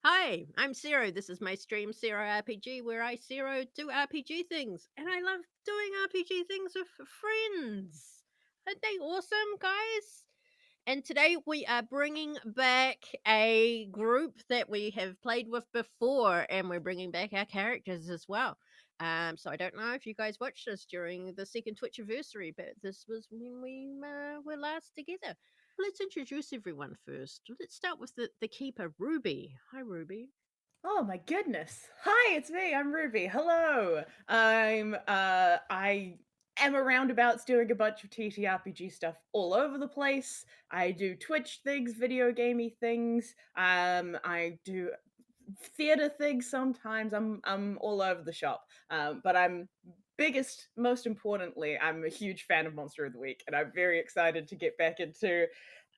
Hi, I'm Sero. This is my stream, Sero RPG, where I, Sero, do RPG things. And I love doing RPG things with friends. Aren't they awesome, guys? And today we are bringing back a group that we have played with before, and we're bringing back our characters as well. So I don't know if you guys watched this during the second Twitch anniversary, but this was when we were last together. Let's introduce everyone first. Let's start with the keeper, Ruby. Hi, Ruby. Oh my goodness. Hi, it's me. I'm Ruby. Hello. I am around about doing a bunch of TTRPG stuff all over the place. I do Twitch things, video gamey things. I do theater things sometimes. I'm all over the shop. But I'm most importantly, I'm a huge fan of Monster of the Week, and I'm very excited to get back into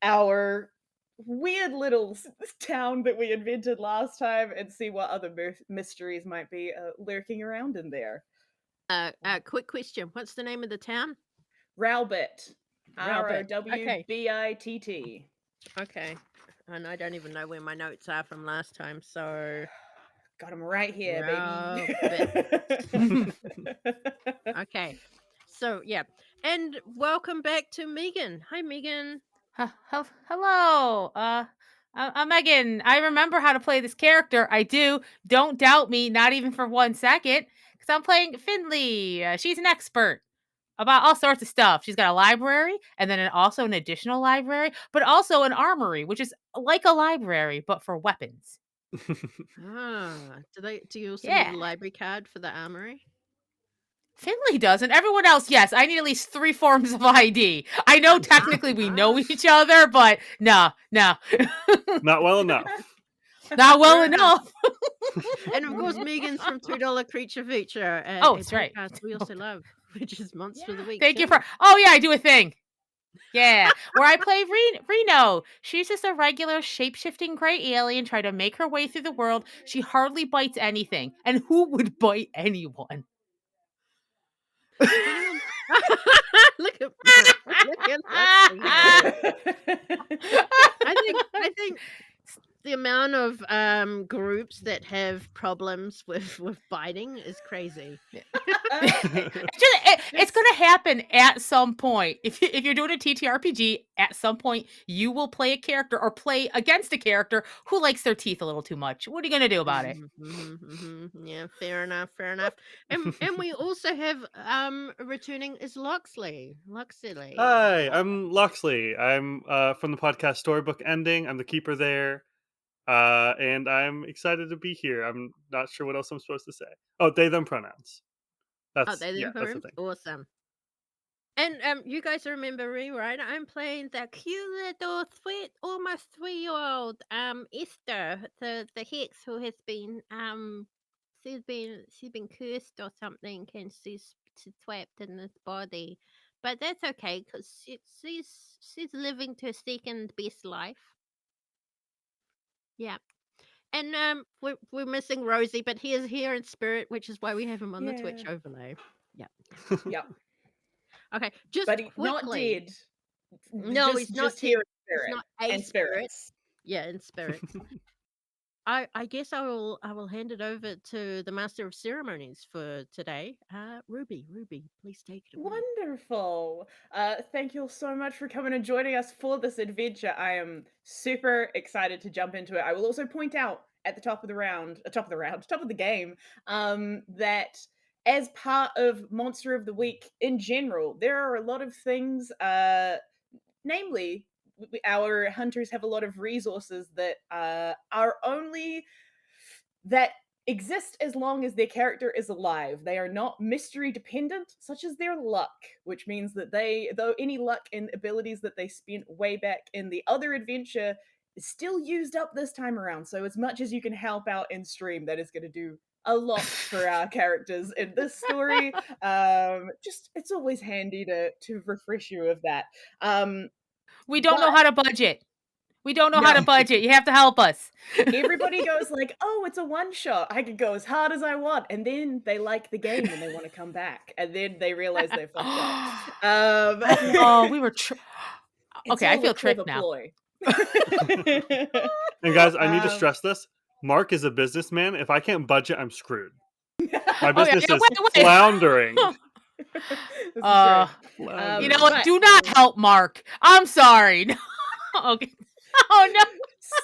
our weird little town that we invented last time and see what other mysteries might be lurking around in there. Quick question. What's the name of the town? Rowbit. Rowbit. Okay. Rowbitt. Okay. And I don't even know where my notes are from last time, so Got him right here, baby. Rowbit. Okay. So yeah. And welcome back to Megan. Hi, Megan. Hello. I'm Meghan. I remember how to play this character. I do. Don't doubt me, not even for 1 second, because I'm playing Finley. She's an expert about all sorts of stuff. She's got a library, and then also an additional library, but also an armory, which is like a library but for weapons. Do you also need Yeah. a library card for the armory? Finley doesn't. Everyone else, yes. I need at least 3 forms of ID. I know technically we know each other, but no. Not well enough. Not well Fair enough. enough. And of course, Megan's from $2 Creature Feature, Oh, a that's right. podcast we also love, which is Monster of the Week. Thank you too. for. Oh yeah, I do a thing. Yeah, where I play Reno. She's just a regular shape-shifting gray alien trying to make her way through the world. She hardly bites anything, and who would bite anyone? If anyone, look at look at I think the amount of groups that have problems with biting is crazy. It's gonna happen at some point. If you're doing a TTRPG, at some point you will play a character or play against a character who likes their teeth a little too much. What are you gonna do about it? Yeah, fair enough, fair enough. And we also have returning is Loxley. Hi, I'm Loxley. I'm from the podcast Storybook Ending. I'm the keeper there. And I'm excited to be here. I'm not sure what else I'm supposed to say. Oh, they them pronouns. Oh, That's they yeah, didn't that's the him? thing. Awesome. And you guys remember me, right? I'm playing the cute little sweet, almost 3-year-old Esther, the hex who has been she's been cursed or something, and she's trapped in this body. But that's okay because she's living to her second best life. Yeah. And we're missing Rosie, but he is here in spirit, which is why we have him on the Twitch Yeah. overlay. Yeah. Yep. Okay, just But he's not quickly. dead. No, he's not Just dead. here in He's spirit not a and spirit. spirits. Yeah, in spirits. I guess I will hand it over to the master of ceremonies for today. Ruby, please take it away. Wonderful. Thank you all so much for coming and joining us for this adventure. I am super excited to jump into it. I will also point out at the top of the game, that as part of Monster of the Week in general, there are a lot of things, namely, our hunters have a lot of resources that are only that exist as long as their character is alive. They are not mystery dependent, such as their luck, which means that though any luck and abilities that they spent way back in the other adventure is still used up this time around. So as much as you can help out in stream, that is going to do a lot for our characters in this story. Just it's always handy to refresh you of that. We don't know But how to budget. We don't know how to no, budget. You have to help us. everybody goes like, "Oh, it's a one shot. I could go as hard as I want," and then they like the game and they want to come back, and then they realize they fucked up. Um, Oh, we were. it's Okay, I all a feel clever tricked now. ploy. And guys, I need to um, stress this. Marc is a businessman. If I can't budget, I'm screwed. My Oh yeah, business yeah, is wait. floundering. This is true. You Floundering. know what? But Do not help Marc. I'm sorry. No. Okay. Oh no.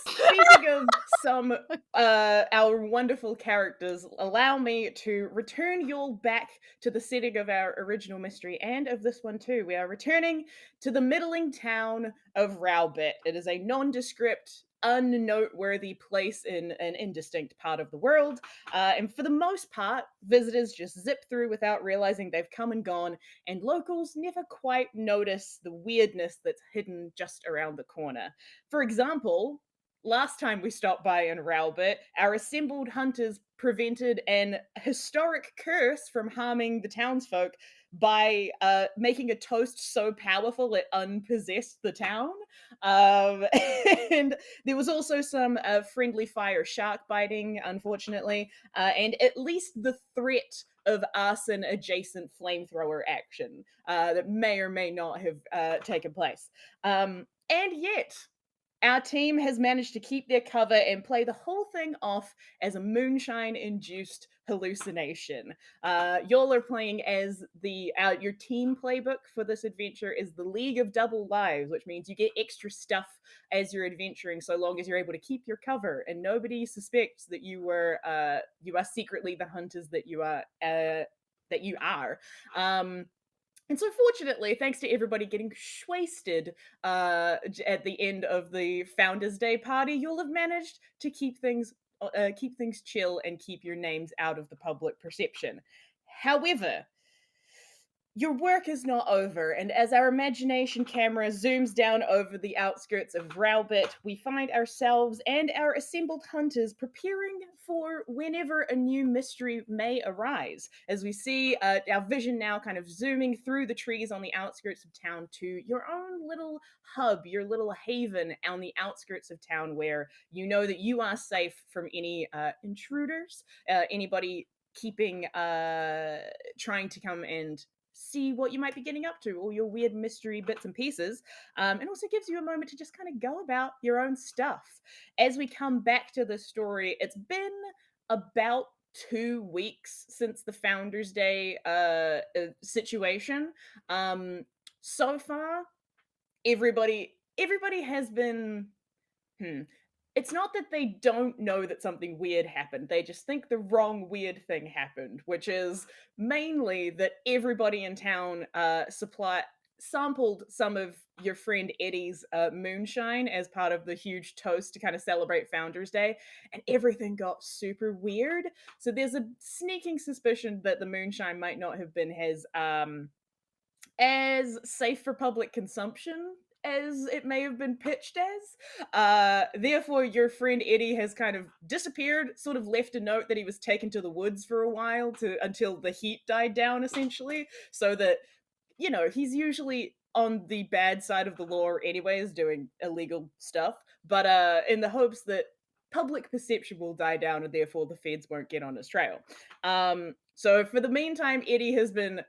speaking of some our wonderful characters, allow me to return you all back to the setting of our original mystery and of this one too. We are returning to the middling town of Rowbit. It is a nondescript, unnoteworthy place in an indistinct part of the world, and for the most part, visitors just zip through without realizing they've come and gone, and locals never quite notice the weirdness that's hidden just around the corner. For example, last time we stopped by in Rowbit, our assembled hunters prevented an historic curse from harming the townsfolk by making a toast so powerful it unpossessed the town. Um, and there was also some friendly fire shark biting, unfortunately, and at least the threat of arson adjacent flamethrower action that may or may not have taken place. And yet, our team has managed to keep their cover and play the whole thing off as a moonshine induced hallucination. Y'all are playing as your team playbook for this adventure is the League of Double Lives, which means you get extra stuff as you're adventuring, so long as you're able to keep your cover and nobody suspects that you are secretly the hunters that you are. That you are. And so, fortunately, thanks to everybody getting wasted at the end of the Founders Day party, you'll have managed to keep things chill and keep your names out of the public perception. However, your work is not over, and as our imagination camera zooms down over the outskirts of Rowbit, we find ourselves and our assembled hunters preparing for whenever a new mystery may arise. As we see our vision now kind of zooming through the trees on the outskirts of town to your own little hub, your little haven on the outskirts of town where you know that you are safe from any intruders, anybody keeping trying to come and see what you might be getting up to, all your weird mystery bits and pieces, and also gives you a moment to just kind of go about your own stuff. As we come back to the story, it's been about 2 weeks since the Founders Day situation. So far, everybody has been. It's not that they don't know that something weird happened. They just think the wrong weird thing happened, which is mainly that everybody in town sampled some of your friend Eddie's moonshine as part of the huge toast to kind of celebrate Founders Day, and everything got super weird. So there's a sneaking suspicion that the moonshine might not have been as safe for public consumption as it may have been pitched as. Therefore, your friend Eddie has kind of disappeared, sort of left a note that he was taken to the woods for a while until the heat died down, essentially, so that, you know, he's usually on the bad side of the law anyways, doing illegal stuff, but in the hopes that public perception will die down and therefore the feds won't get on his trail. So for the meantime, Eddie has been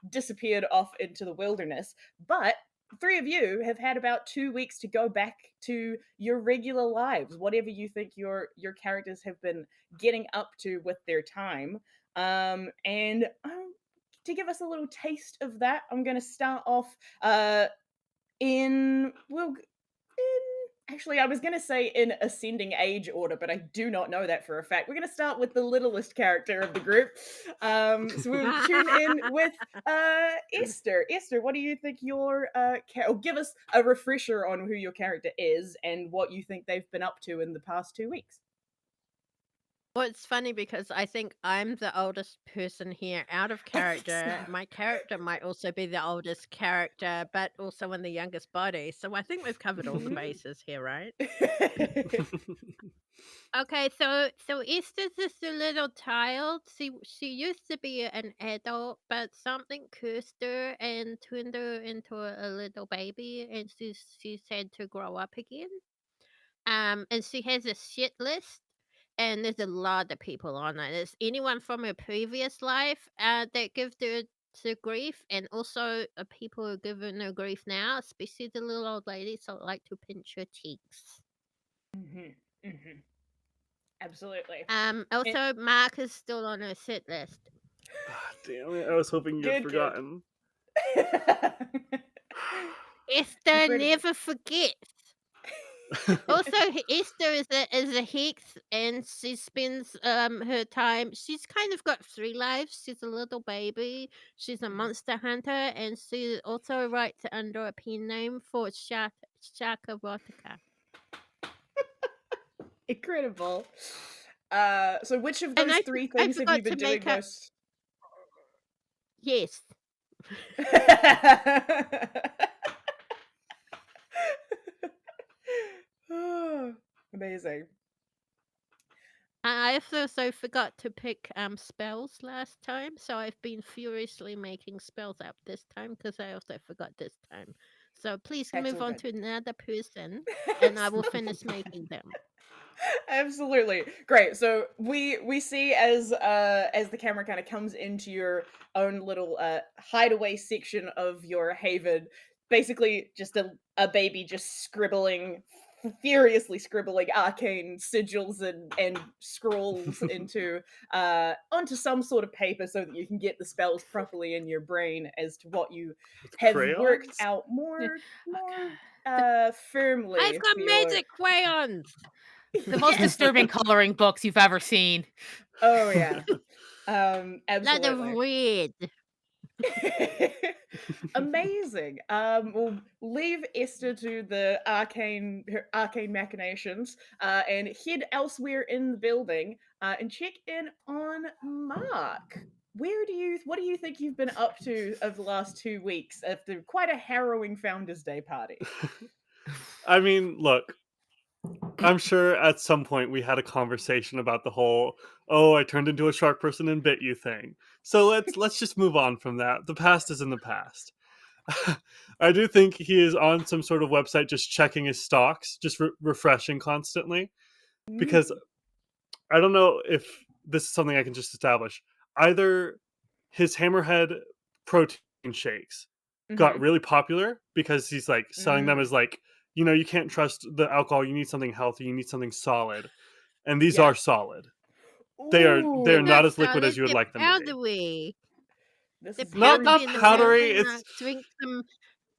disappeared off into the wilderness, but the three of you have had about 2 weeks to go back to your regular lives, whatever you think your characters have been getting up to with their time. And to give us a little taste of that, I'm going to start off in actually, I was going to say in ascending age order, but I do not know that for a fact. We're going to start with the littlest character of the group. So we'll tune in with Esther. Esther, what do you think your or give us a refresher on who your character is and what you think they've been up to in the past 2 weeks. Well, it's funny because I think I'm the oldest person here out of character. so. My character might also be the oldest character, but also in the youngest body. So I think we've covered all the Mhm. bases here, right? Okay, so Esther's just a little child. She used to be an adult, but something cursed her and turned her into a little baby, and she's had to grow up again. And she has a shit list, and there's a lot of people on it. There's anyone from her previous life that give her to grief, and also people who are giving her grief now, especially the little old ladies that like to pinch her cheeks. Mhm, mhm. Absolutely. Also, Marc is still on her set list. Ah, damn it! I was hoping you'd Good, good. forgotten. Esther Incredible. never forgets. Also, Esther is a hex, and she spends her time. She's kind of got 3 lives. She's a little baby. She's a monster hunter, and she also writes under a pen name for Shark Erotica. Incredible. So which of And those I 3 I things have you forgot been to doing make up. most? Yes, Oh, amazing. I also forgot to pick spells last time, so I've been furiously making spells up this time because I also forgot this time. So please That's move all on good. to another person, and I will finish making them. Absolutely. Great. So we see as the camera kind of comes into your own little hideaway section of your haven, basically just a baby just scribbling, furiously scribbling arcane sigils and scrolls into onto some sort of paper so that you can get the spells properly in your brain as to what you With have worked crayons? out Oh, more I've firmly got for your magic crayons. the most yes. disturbing coloring books you've ever seen. Oh yeah. Lot of Absolutely. red. Amazing. We'll leave Esther to the her arcane machinations, and head elsewhere in the building, and check in on Mark. What do you think you've been up to over the last 2 weeks after quite a harrowing Founders Day party? I mean, look, I'm sure at some point we had a conversation about the whole "oh, I turned into a shark person and bit you" thing. So let's just move on from that. The past is in the past. I do think he is on some sort of website just checking his stocks, just refreshing constantly because Mm. I don't know if this is something I can just establish. Either his hammerhead protein shakes got Mm-hmm. really popular because he's like selling them Mm. as like, you can't trust the alcohol, you need something healthy, you need something solid. And these Yeah. are solid. They are They're not not Ooh, as liquid as solid, you would they're like them to be. powdery. this They're is Not very powdery not in the interesting. powdery, middle. it's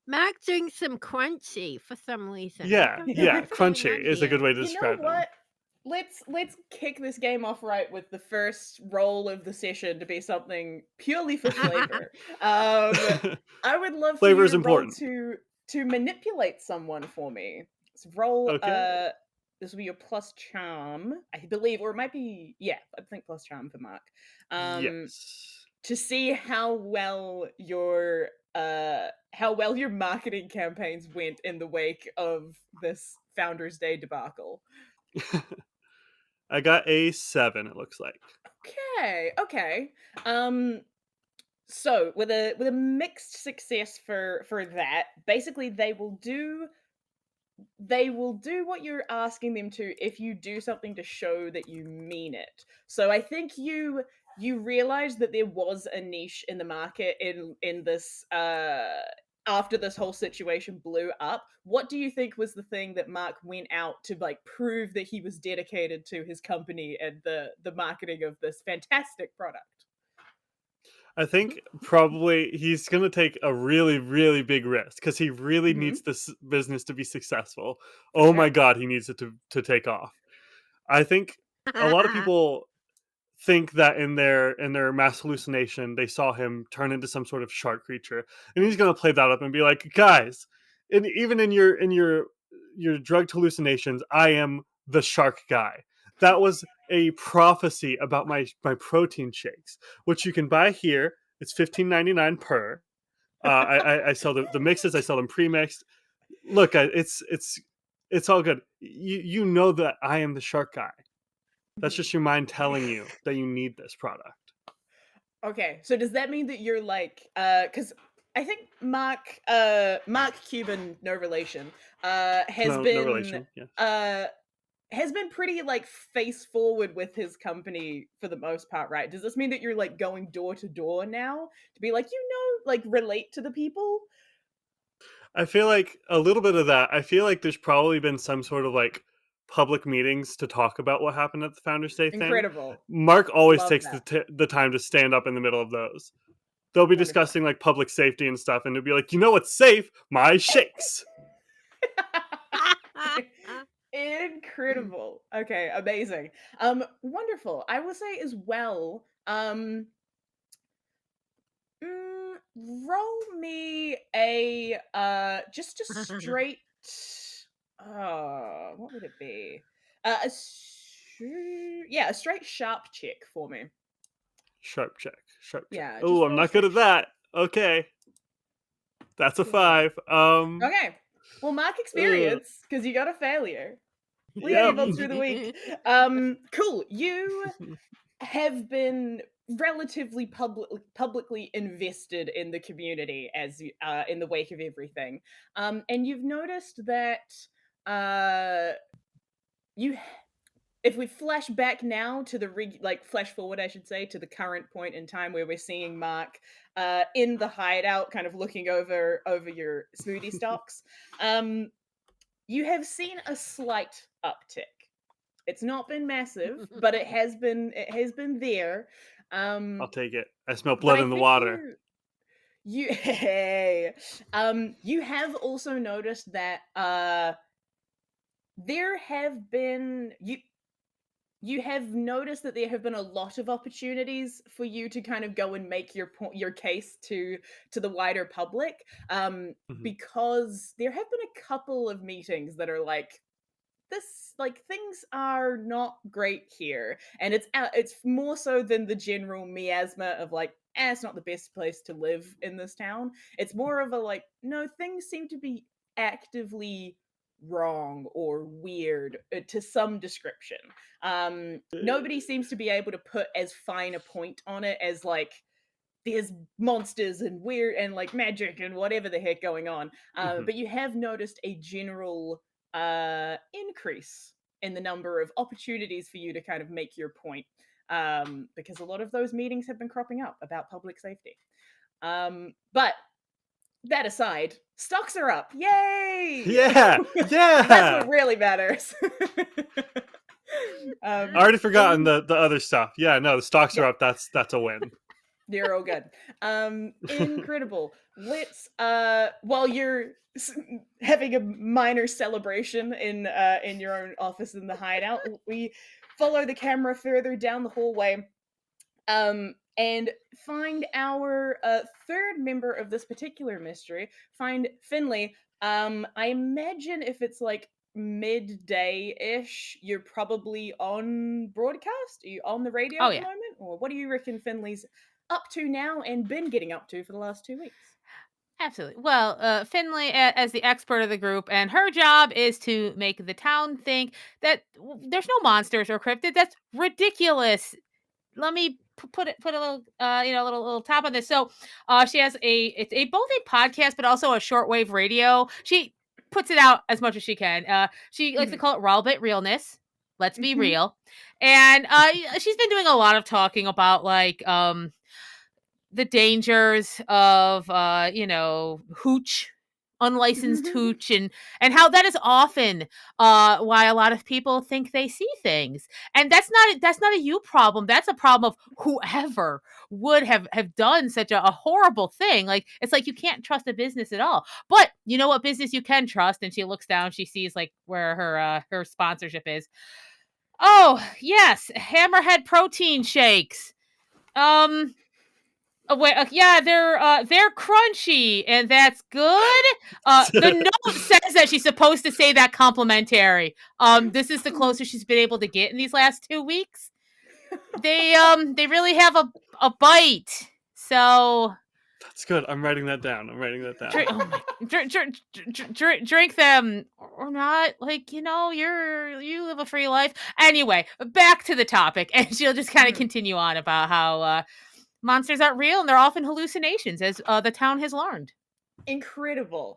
Mark drinks some crunchy for some reason. I yeah, don't know yeah, what's going crunchy on is a good here. way to You know describe them. what? Let's kick this game off right with the first roll of the session to be something purely for flavor. Um, I would love for Flavor you is to roll important. to manipulate someone for me. So roll Okay. this will be your plus charm, I believe, or it might be I think plus charm for Mark. Um Yes. to see how well your marketing campaigns went in the wake of this Founders Day debacle. I got a 7, it looks like. Okay, okay. Um, so with a mixed success for that, basically they will do what you're asking them to if you do something to show that you mean it. So I think you realized that there was a niche in the market in this after this whole situation blew up. What do you think was the thing that Mark went out to like prove that he was dedicated to his company and the marketing of this fantastic product? I think probably he's going to take a really, really big risk because he really Hmm. needs this business to be successful. For Oh my sure. God, he needs it to take off. I think a lot of people think that in their mass hallucination they saw him turn into some sort of shark creature, and he's going to play that up and be like, guys, even in your drugged hallucinations, I am the shark guy. That was a prophecy about my protein shakes, which you can buy here. It's $15.99 per. I sell the mixes. I sell them pre-mixed. Look, it's all good. You know that I am the shark guy. That's just your mind telling you that you need this product. Okay, so does that mean that you're like cuz I think Mark Cuban, no relation, No, no relation. Yes. uh has been pretty like face forward with his company for the most part, right? Does this mean that you're like going door to door now to be like, like relate to the people? I feel like a little bit of that. I feel like there's probably been some sort of like public meetings to talk about what happened at the Founders Day thing, Incredible. Marc always Love takes that. the time to stand up in the middle of those. They'll be Wonderful. discussing like public safety and stuff, and it'll be like, you know what's safe? My shakes. Incredible. Okay, amazing. Wonderful. I will say as well, roll me a just a straight what would it be? A straight sharp check for me. Sharp check. Yeah, just Oh, I'm roll a not good straight at that. Okay. That's a Good. 5. Okay. Well, mark experience, because you got a failure. Yep. Leave through the week. Cool. You have been relatively publicly invested in the community as in the wake of everything, and you've noticed that if we flash back now to the flash forward, I should say, to the current point in time where we're seeing Marc in the hideout, kind of looking over your smoothie stocks, you have seen a slight uptick. It's not been massive, but it has been there. I'll take it. I smell But blood I in the think water. hey, you have also noticed that there have been you have noticed that there have been a lot of opportunities for you to kind of go and make your case to the wider public, because there have been a couple of meetings that are like, things are not great here, and it's more so than the general miasma of like, it's not the best place to live in this town. It's more of a like, no, things seem to be actively wrong or weird, to some description. Nobody seems to be able to put as fine a point on it as like, there's monsters and weird and like magic and whatever the heck going on. But you have noticed a general increase in the number of opportunities for you to kind of make your point, because a lot of those meetings have been cropping up about public safety. But that aside, stocks are up. Yay! Yeah. That's what really matters. I already forgotten the other stuff. Yeah, no, the stocks are up. That's a win. They're all good. Incredible. Let's while you're having a minor celebration in your own office in the hideout, we follow the camera further down the hallway, and find our third member of this particular mystery. Find Finley. I imagine if it's like midday-ish, you're probably on broadcast. Are you on the radio Oh, at the yeah. moment? Or what do you reckon Finley's up to now and been getting up to for the last 2 weeks? Absolutely. Well, Finley, as the expert of the group, and her job is to make the town think that there's no monsters or cryptids. That's ridiculous. Let me put a little little top on this. So she has it's both a podcast but also a shortwave radio. She puts it out as much as she can. She likes to call it Rowbit, realness. Let's be real. And she's been doing a lot of talking about like the dangers of hooch, unlicensed hooch, and how that is often why a lot of people think they see things. And that's not a you problem. That's a problem of whoever would have done such a horrible thing. Like, it's like you can't trust a business at all. But you know what business you can trust? And she looks down, she sees like where her sponsorship is. Oh yes, Hammerhead protein shakes. Oh, wait, yeah, they're crunchy, and that's good. The note says that she's supposed to say that complimentary. This is the closest she's been able to get in these last 2 weeks. They really have a bite. So That's good. I'm writing that down. drink them or not. Like, you live a free life. Anyway, back to the topic, and she'll just kind of continue on about how monsters aren't real and they're often hallucinations, as the town has learned. Incredible.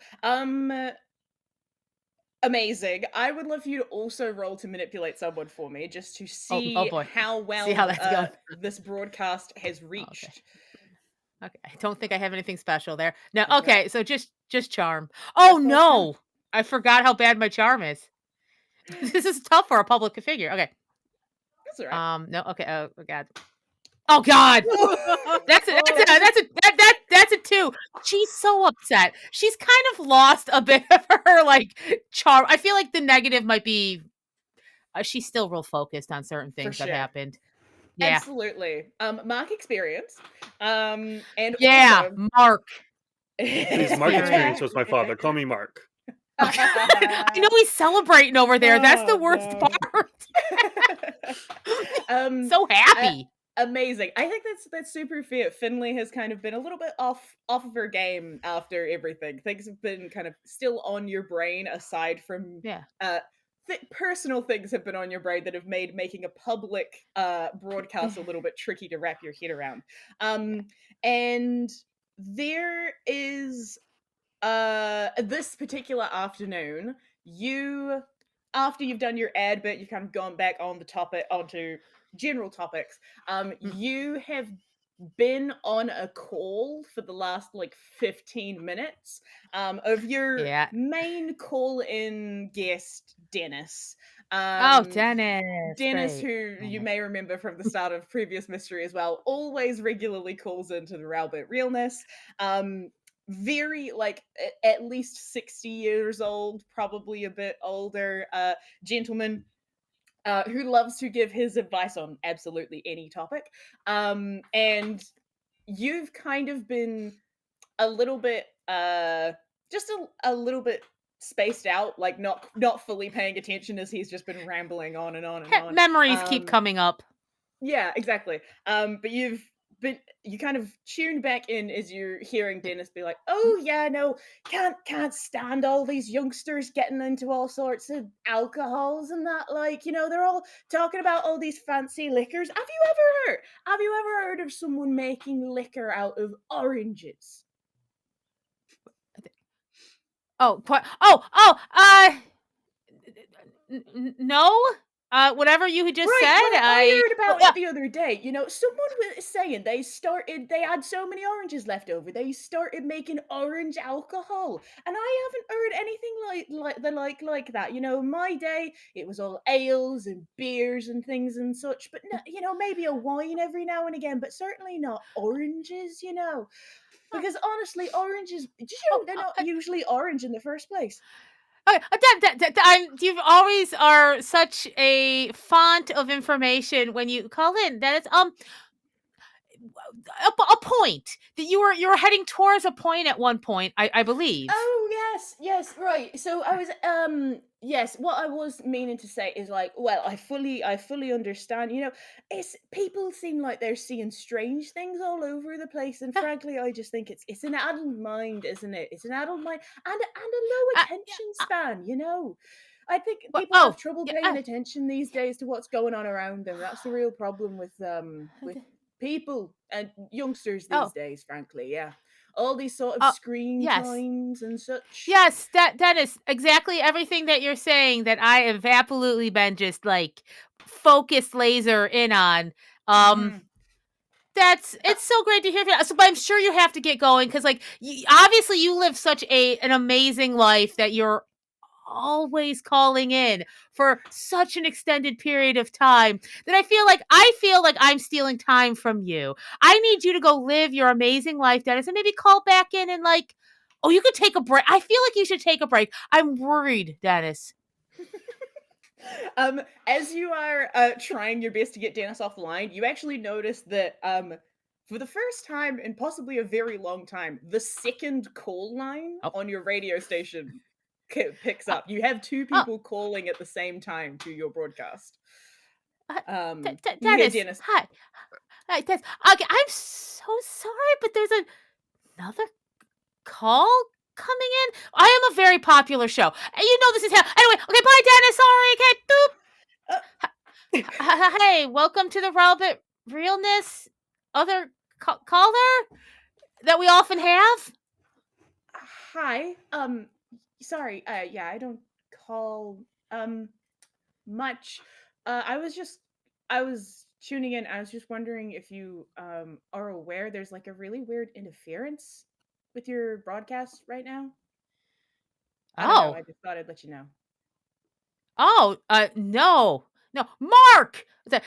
Amazing. I would love for you to also roll to manipulate someone for me, just to see boy. how well See how that's going. this broadcast has reached. Okay. I don't think I have anything special there. No. That's Okay. right. So just charm. Oh Just no! I forgot how bad my charm is. This is tough for a public figure. Okay. That's all right. No. Okay. Oh God. Oh God. That's a 2. She's so upset. She's kind of lost a bit of her like charm. I feel like the negative might be she's still real focused on certain For things that sure. happened. Yeah. Absolutely. Marc experience. And Yeah. also Marc. Please, Mark Experience was my father. Call me Mark. I know he's celebrating over there. That's the Oh, worst no. part. Um, So happy. Amazing. I think that's super fair. Finley has kind of been a little bit off of her game after everything. Things have been kind of still on your brain aside from Yeah. personal things have been on your brain that have made making a public broadcast a little bit tricky to wrap your head around. And there is this particular afternoon, after you've done your ad bit, you've kind of gone back on the topic onto general topics. You have been on a call for the last like 15 minutes of your Yeah. main call-in guest, Dennis. Oh, Dennis. Dennis, Great. who you Dennis. may remember from the start of previous mystery as well, always regularly calls into the Rowbit realness. Very like at least 60 years old, probably a bit older gentleman who loves to give his advice on absolutely any topic. And you've kind of been a little bit just a little bit spaced out, like not fully paying attention as he's just been rambling on and on and on. Memories keep coming up. Yeah, exactly. But you kind of tuned back in as you're hearing Dennis be like, "Oh yeah, no, can't stand all these youngsters getting into all sorts of alcohols and that. Like, they're all talking about all these fancy liquors. Have you ever heard of someone making liquor out of oranges?" Oh, no. Whatever you had just said, I heard about it the other day. Someone was saying they had so many oranges left over, they started making orange alcohol, and I haven't heard anything like that. In my day, it was all ales and beers and things and such, but no, maybe a wine every now and again, but certainly not oranges. Because honestly, oranges, did you know they're not usually orange in the first place? Okay, you always are such a font of information when you call in. That it's a point that you were heading towards a point at one point. I believe. Oh yes, right. So I was yes, what I was meaning to say is like, well, I fully understand. It's people seem like they're seeing strange things all over the place, and frankly, I just think it's an adult mind, isn't it? It's an adult mind and a low attention span. I think people have trouble paying attention these days to what's going on around them. That's the real problem with people and youngsters these days, frankly. Yeah, all these sort of screen times and such. Yes, that is exactly everything that you're saying that I have absolutely been just like focused laser in on. It's so great to hear from you. So, but I'm sure you have to get going because, like, obviously, you live such an amazing life that you're always calling in for such an extended period of time that I feel like I'm stealing time from you. I need you to go live your amazing life, Dennis, and maybe call back in and like, oh, you could take a break. I feel like you should take a break. I'm worried, Dennis. As you are trying your best to get Dennis off the line, you actually notice that for the first time in possibly a very long time, the second call line on your radio station picks up. You have two people calling at the same time to your broadcast. Dennis, hi. Hi, Dennis. Okay, I'm so sorry, but there's another call coming in. I am a very popular show. And you know this is how. Anyway, okay, bye, Dennis. Sorry, okay, boop. Hey, welcome to the Rowbit Realness. Other caller that we often have. Hi. Sorry. Yeah, I don't call much. I was tuning in. I was just wondering if you are aware there's like a really weird interference with your broadcast right now. I don't know. I just thought I'd let you know. Oh, no. No, Marc! Yeah,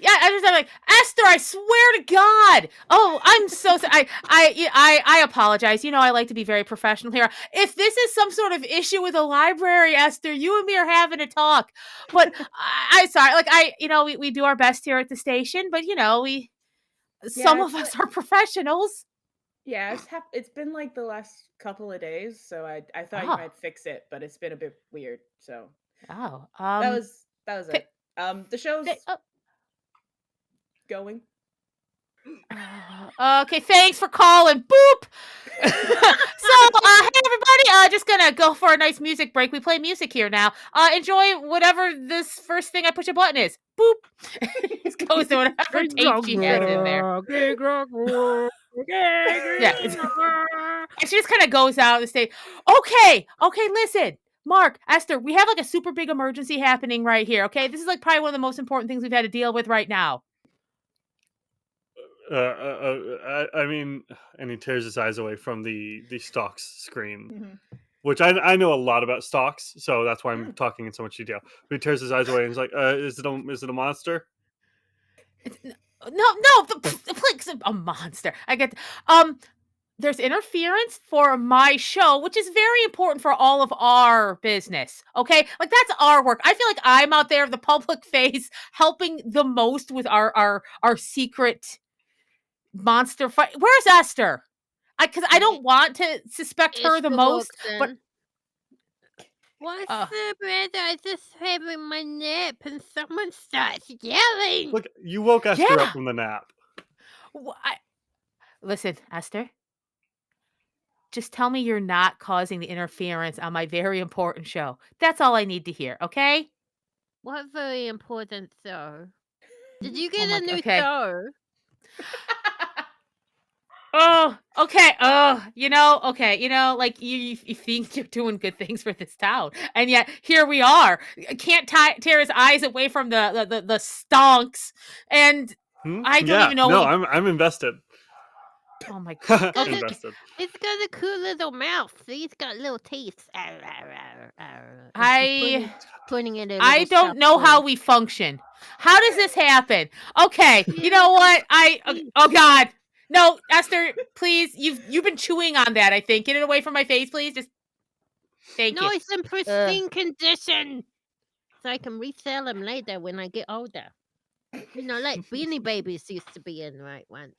I'm like, Esther, I swear to God. Oh, I'm so sorry. I apologize. You know, I like to be very professional here. If this is some sort of issue with the library, Esther, you and me are having a talk. But I'm sorry. Like, we do our best here at the station, but, some of us are professionals. Yeah, it's been like the last couple of days, so I thought you Oh. might fix it, but it's been a bit weird. So Oh. that was it. The show's oh. going. Okay, thanks for calling. Boop. So, hey everybody, just gonna go for a nice music break. We play music here now. Enjoy whatever this first thing I push a button is. Boop. It goes to whatever tape she has in there. Yeah. And she just kind of goes out and say, okay, listen. Marc, Esther, we have like a super big emergency happening right here, okay? This is like probably one of the most important things we've had to deal with right now. I mean, and he tears his eyes away from the stocks screen, which I know a lot about stocks, so that's why I'm talking in so much detail. But he tears his eyes away and he's like, is it a monster? No, a monster. I get there's interference for my show, which is very important for all of our business. Okay, like that's our work. I feel like I'm out there, the public face, helping the most with our secret monster fight. Where's Esther? Because I don't want to suspect her the most, but what's the matter? I just having my nap and someone starts yelling. Look, you woke Esther up from the nap. Listen, Esther. Just tell me you're not causing the interference on my very important show. That's all I need to hear, okay? What very important show? Did you get a new show? Oh, okay. Oh, like you think you're doing good things for this town, and yet here we are. Can't tear his eyes away from the stonks, and I don't even know. No, I'm invested. Oh my God! I'm invested. It's got a cool little mouth. See, it's got little teeth. Putting it in. I don't know how we function. How does this happen? Okay, you know what? Oh God. No, Esther, please. You've been chewing on that, I think. Get it away from my face, please. Just thank you. No, it's in pristine condition. So I can resell them later when I get older. You know, like Beanie Babies used to be in right once.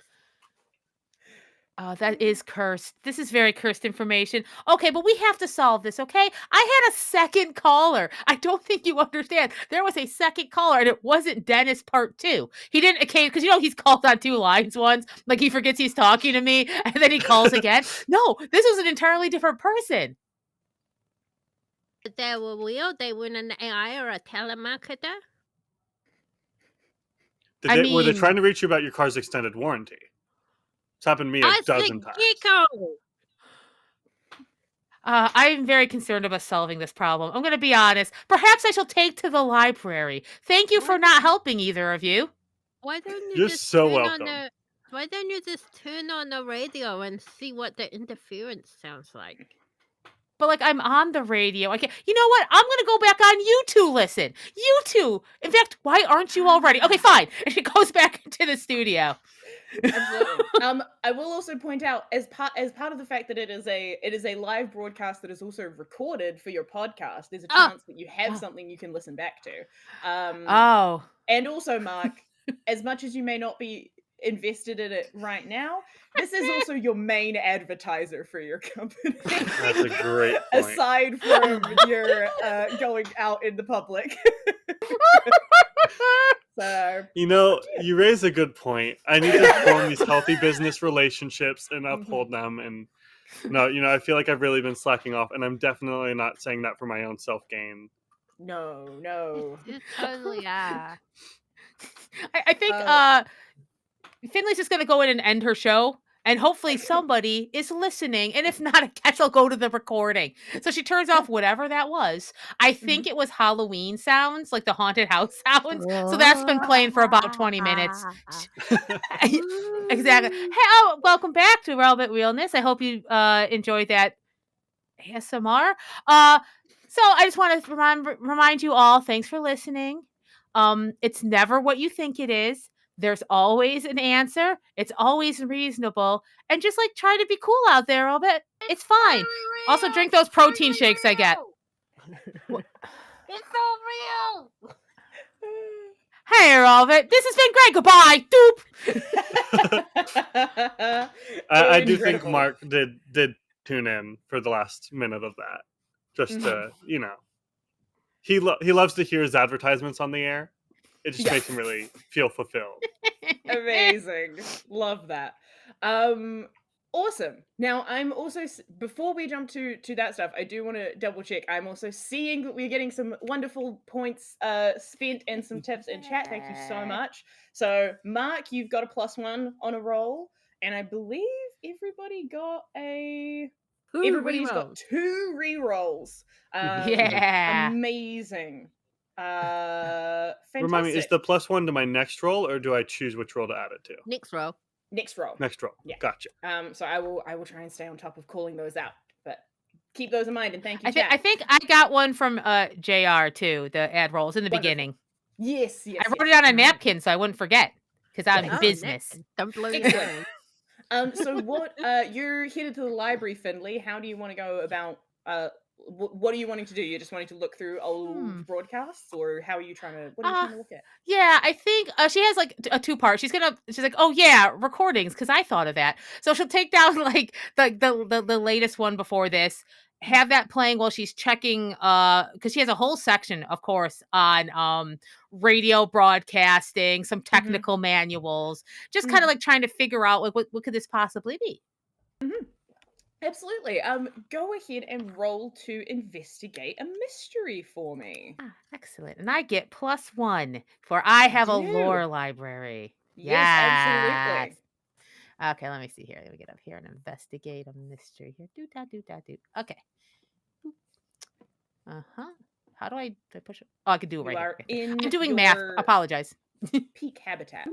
Oh, that is cursed. This is very cursed information. Okay, but we have to solve this, okay? I had a second caller. I don't think you understand. There was a second caller, and it wasn't Dennis part 2. He didn't, because he's called on 2 lines once. Like, he forgets he's talking to me, and then he calls again. No, this was an entirely different person. But they were real? They weren't an AI or a telemarketer? Were they trying to reach you about your car's extended warranty? It's happened to me a dozen times. I'm very concerned about solving this problem. I'm going to be honest. Perhaps I shall take to the library. Thank you for not helping either of you. Why don't you You're just so welcome. Why don't you just turn on the radio and see what the interference sounds like? But like I'm on the radio. I can't. You know what? I'm gonna go back on you two. Listen, you two. In fact, why aren't you already? Okay, fine. And she goes back into the studio. Absolutely. I will also point out as part of the fact that it is a live broadcast that is also recorded for your podcast. There's a chance that you have something you can listen back to. And also, Marc, as much as you may not be invested in it right now, this is also your main advertiser for your company. That's a great point. Aside from your going out in the public. So, you raise a good point. I need to form these healthy business relationships and uphold them. And I feel like I've really been slacking off, and I'm definitely not saying that for my own self-gain. No. You totally are. I think Finley's just going to go in and end her show. And hopefully somebody is listening. And if not, I guess I'll go to the recording. So she turns off whatever that was. I think it was Halloween sounds, like the haunted house sounds. So that's been playing for about 20 minutes. Exactly. Hey, welcome back to Rowbit Realness. I hope you enjoyed that ASMR. So I just want to remind you all, thanks for listening. It's never what you think it is. There's always an answer. It's always reasonable. And just like try to be cool out there a bit. It's fine. Also drink those protein shakes I get. It's so real. Hey, Rowbit. This has been great. Goodbye. Doop. I do think Incredible. Marc did tune in for the last minute of that, just to he loves to hear his advertisements on the air. It just makes him really feel fulfilled. Amazing. Love that. Awesome. Now I'm also, before we jump to that stuff, I do want to double check. I'm also seeing that we're getting some wonderful points spent and some tips in chat. Thank you so much. So Marc, you've got a +1 on a roll, and I believe everybody got everybody's got 2 re-rolls. Yeah. Amazing. Fantastic. Remind me, is the +1 to my next roll, or do I choose which roll to add it to? Next roll. Next roll. Next roll. Yeah. Gotcha. So I will try and stay on top of calling those out, but keep those in mind, and thank you, chat. I think I got one from JR too. The ad rolls in the Wonderful. beginning. Yes. I wrote it on a napkin so I wouldn't forget because I'm business. Don't blow your Excellent. mind. So what? You're headed to the library, Finley. How do you want to go about? What are you wanting to do? You're just wanting to look through old broadcasts, or how are you trying to? What are you trying to look at? Yeah, I think she has like a 2-part. She's like, oh yeah, recordings, because I thought of that. So she'll take down like the latest one before this, have that playing while she's checking. Because she has a whole section, of course, on radio broadcasting, some technical manuals, just kind of like trying to figure out like what could this possibly be. Absolutely. Go ahead and roll to investigate a mystery for me. Excellent. And I get +1 for I have a lore library. Yes, absolutely. Okay, let me see here. Let me get up here and investigate a mystery here. Do. Okay. How do I push it? Oh, I can do it right here. Okay. I'm doing math. Apologize. Peak habitat.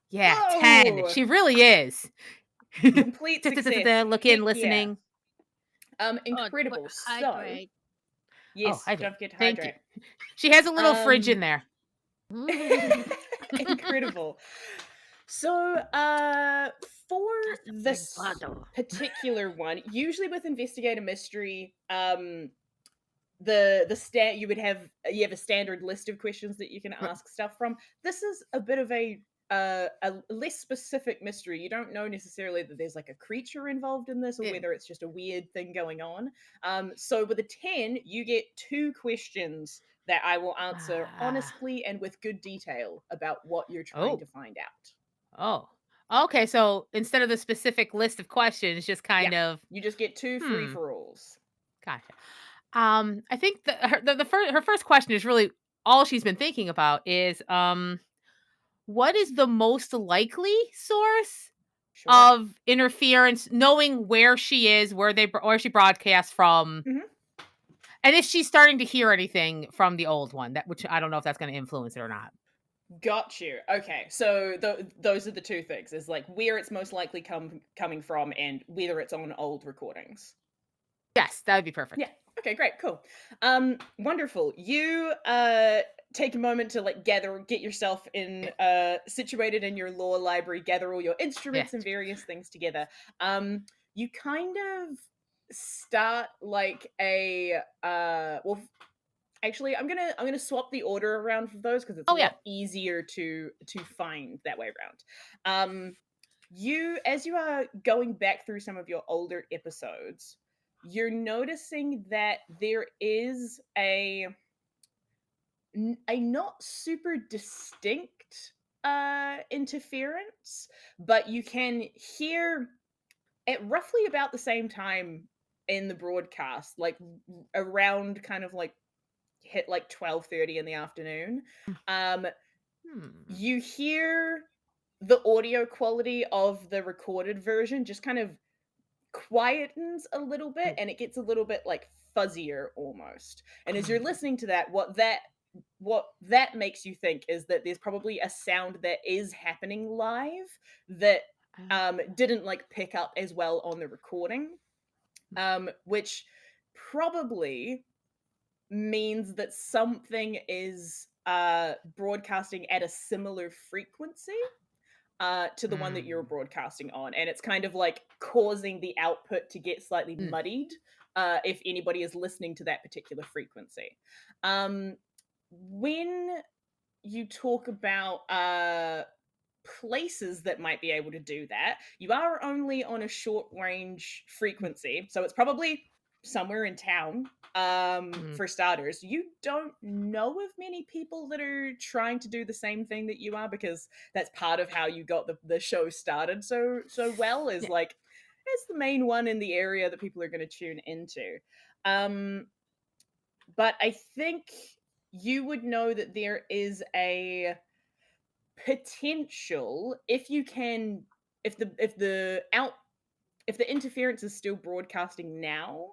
Yeah, Whoa! 10. She really is. Complete success. Look in, listening. Incredible. Hydrate. Yes, don't forget to Thank hydrate. you. She has a little fridge in there. Incredible. So, for this particular one, usually with Investigate a Mystery, you have a standard list of questions that you can ask stuff from. This is a bit of a less specific mystery. You don't know necessarily that there's like a creature involved in this, or whether it's just a weird thing going on. So with a 10, you get 2 questions that I will answer honestly and with good detail about what you're trying to find out. Oh, okay. So instead of the specific list of questions, just kind of you just get 2 free-for-alls. Gotcha. I think her first question is really all she's been thinking about is what is the most likely source of interference, knowing where she is, where she broadcasts from, and if she's starting to hear anything from the old one, which I don't know if that's going to influence it or not. Got you. Okay, so those are the 2 things: is like where it's most likely coming from, and whether it's on old recordings. Yes, that would be perfect. Yeah. Okay, great, cool. Wonderful. You take a moment to like get yourself in situated in your lore library, gather all your instruments and various things together. You kind of start like a actually, I'm gonna swap the order around for those because it's a lot easier to find that way around. As you are going back through some of your older episodes, you're noticing that there is a not super distinct interference, but you can hear at roughly about the same time in the broadcast, like around kind of like hit like 12:30 in the afternoon. You hear the audio quality of the recorded version just kind of quietens a little bit, and it gets a little bit like fuzzier almost. And as you're listening to that, what that makes you think is that there's probably a sound that is happening live that didn't like pick up as well on the recording, which probably means that something is broadcasting at a similar frequency to the one that you're broadcasting on, and it's kind of like causing the output to get slightly muddied if anybody is listening to that particular frequency. When you talk about places that might be able to do that, you are only on a short range frequency, so it's probably somewhere in town. For starters, you don't know of many people that are trying to do the same thing that you are, because that's part of how you got the show started so well, is like it's the main one in the area that people are going to tune into. But I think you would know that there is a potential, if you can, if the interference is still broadcasting now,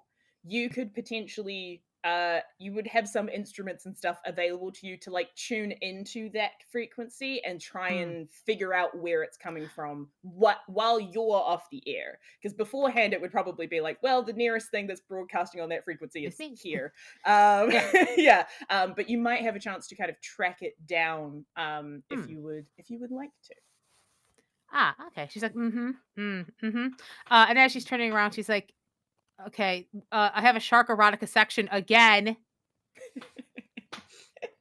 you could potentially you would have some instruments and stuff available to you to like tune into that frequency and try and figure out where it's coming from while you're off the air, because beforehand it would probably be like, well, the nearest thing that's broadcasting on that frequency is here. But you might have a chance to kind of track it down if you would like to. Okay. She's like, and as she's turning around, she's like, okay, I have a shark erotica section again.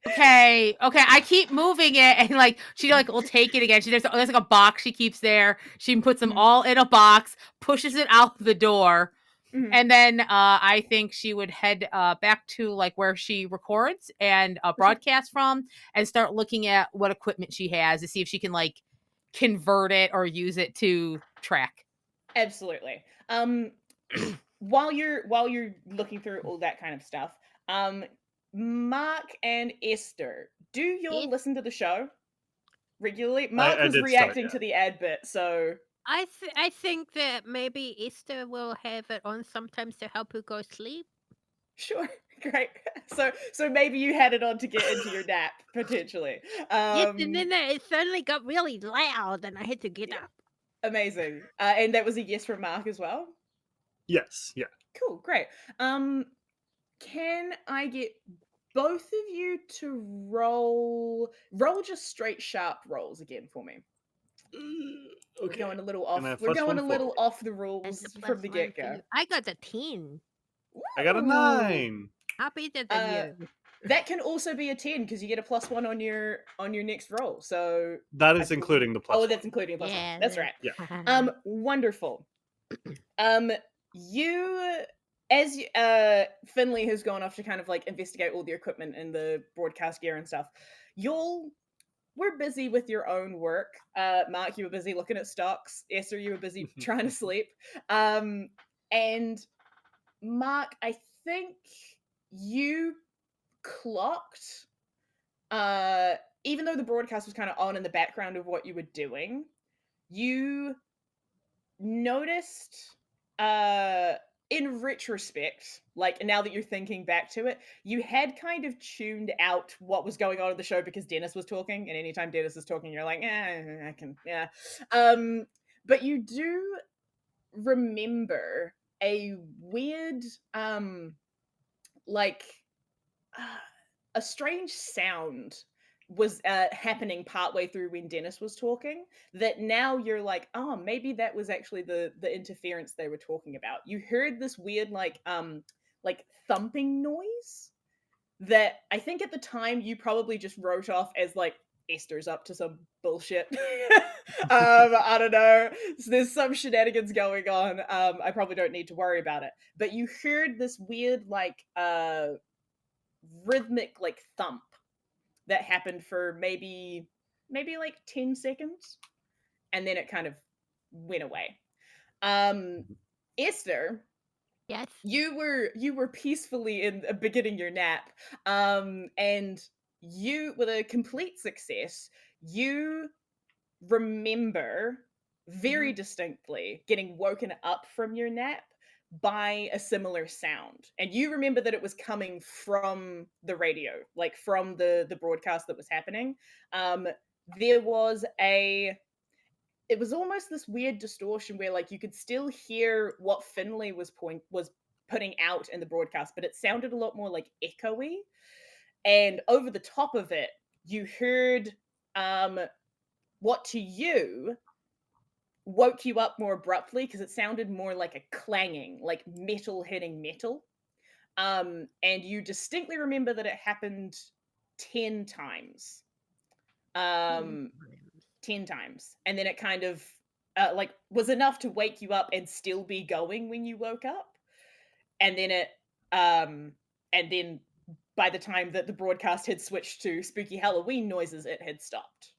Okay, I keep moving it, and like she like will take it again. There's like a box she keeps there. She puts them all in a box, pushes it out the door, and then I think she would head back to like where she records and broadcast from, and start looking at what equipment she has to see if she can like convert it or use it to track. Absolutely. While you're looking through all that kind of stuff, Marc and Esther, do you all listen to the show regularly? Marc was reacting to the ad bit, so I think that maybe Esther will have it on sometimes to help her go sleep. Sure. Great. So maybe you had it on to get into your nap, potentially. Yes, and then it suddenly got really loud and I had to get up. Amazing. And that was a yes from Marc as well? Yes, yeah. Cool, great. Can I get both of you to roll just straight sharp rolls again for me? Okay. We're going a little off. And I have We're plus going a one little forward. off the rules from the get go. I got a 10. I got a 9. I'll beat it than you. That can also be a 10 because you get a +1 on your next roll. So that is including the plus. Oh, that's including a +1. Yeah, That's right. Yeah. Wonderful. You, as Finley has gone off to kind of like investigate all the equipment and the broadcast gear and stuff. We're busy with your own work. Marc, you were busy looking at stocks. Esther, you were busy trying to sleep. And Marc, I think you clocked, even though the broadcast was kind of on in the background of what you were doing, you noticed, in retrospect, like now that you're thinking back to it, you had kind of tuned out what was going on in the show because Dennis was talking, and anytime Dennis is talking, you're like, I can, yeah. But you do remember a weird, like, a strange sound was happening partway through when Dennis was talking, that now you're like, oh, maybe that was actually the interference they were talking about. You heard this weird like thumping noise that I think at the time you probably just wrote off as like Esther's up to some bullshit. I don't know. So there's some shenanigans going on. I probably don't need to worry about it. But you heard this weird like rhythmic like thump that happened for maybe like 10 seconds, and then it kind of went away. Esther, Yes. you were peacefully beginning your nap, and you, with a complete success, you remember very distinctly getting woken up from your nap by a similar sound, and you remember that it was coming from the radio, like from the broadcast that was happening. There was it was almost this weird distortion where like you could still hear what Finley was putting out in the broadcast, but it sounded a lot more like echoey. And over the top of it, you heard what to you woke you up more abruptly because it sounded more like a clanging, like metal hitting metal. And you distinctly remember that it happened 10 times. 10 times. And then it kind of like was enough to wake you up and still be going when you woke up. And then by the time that the broadcast had switched to spooky Halloween noises, it had stopped.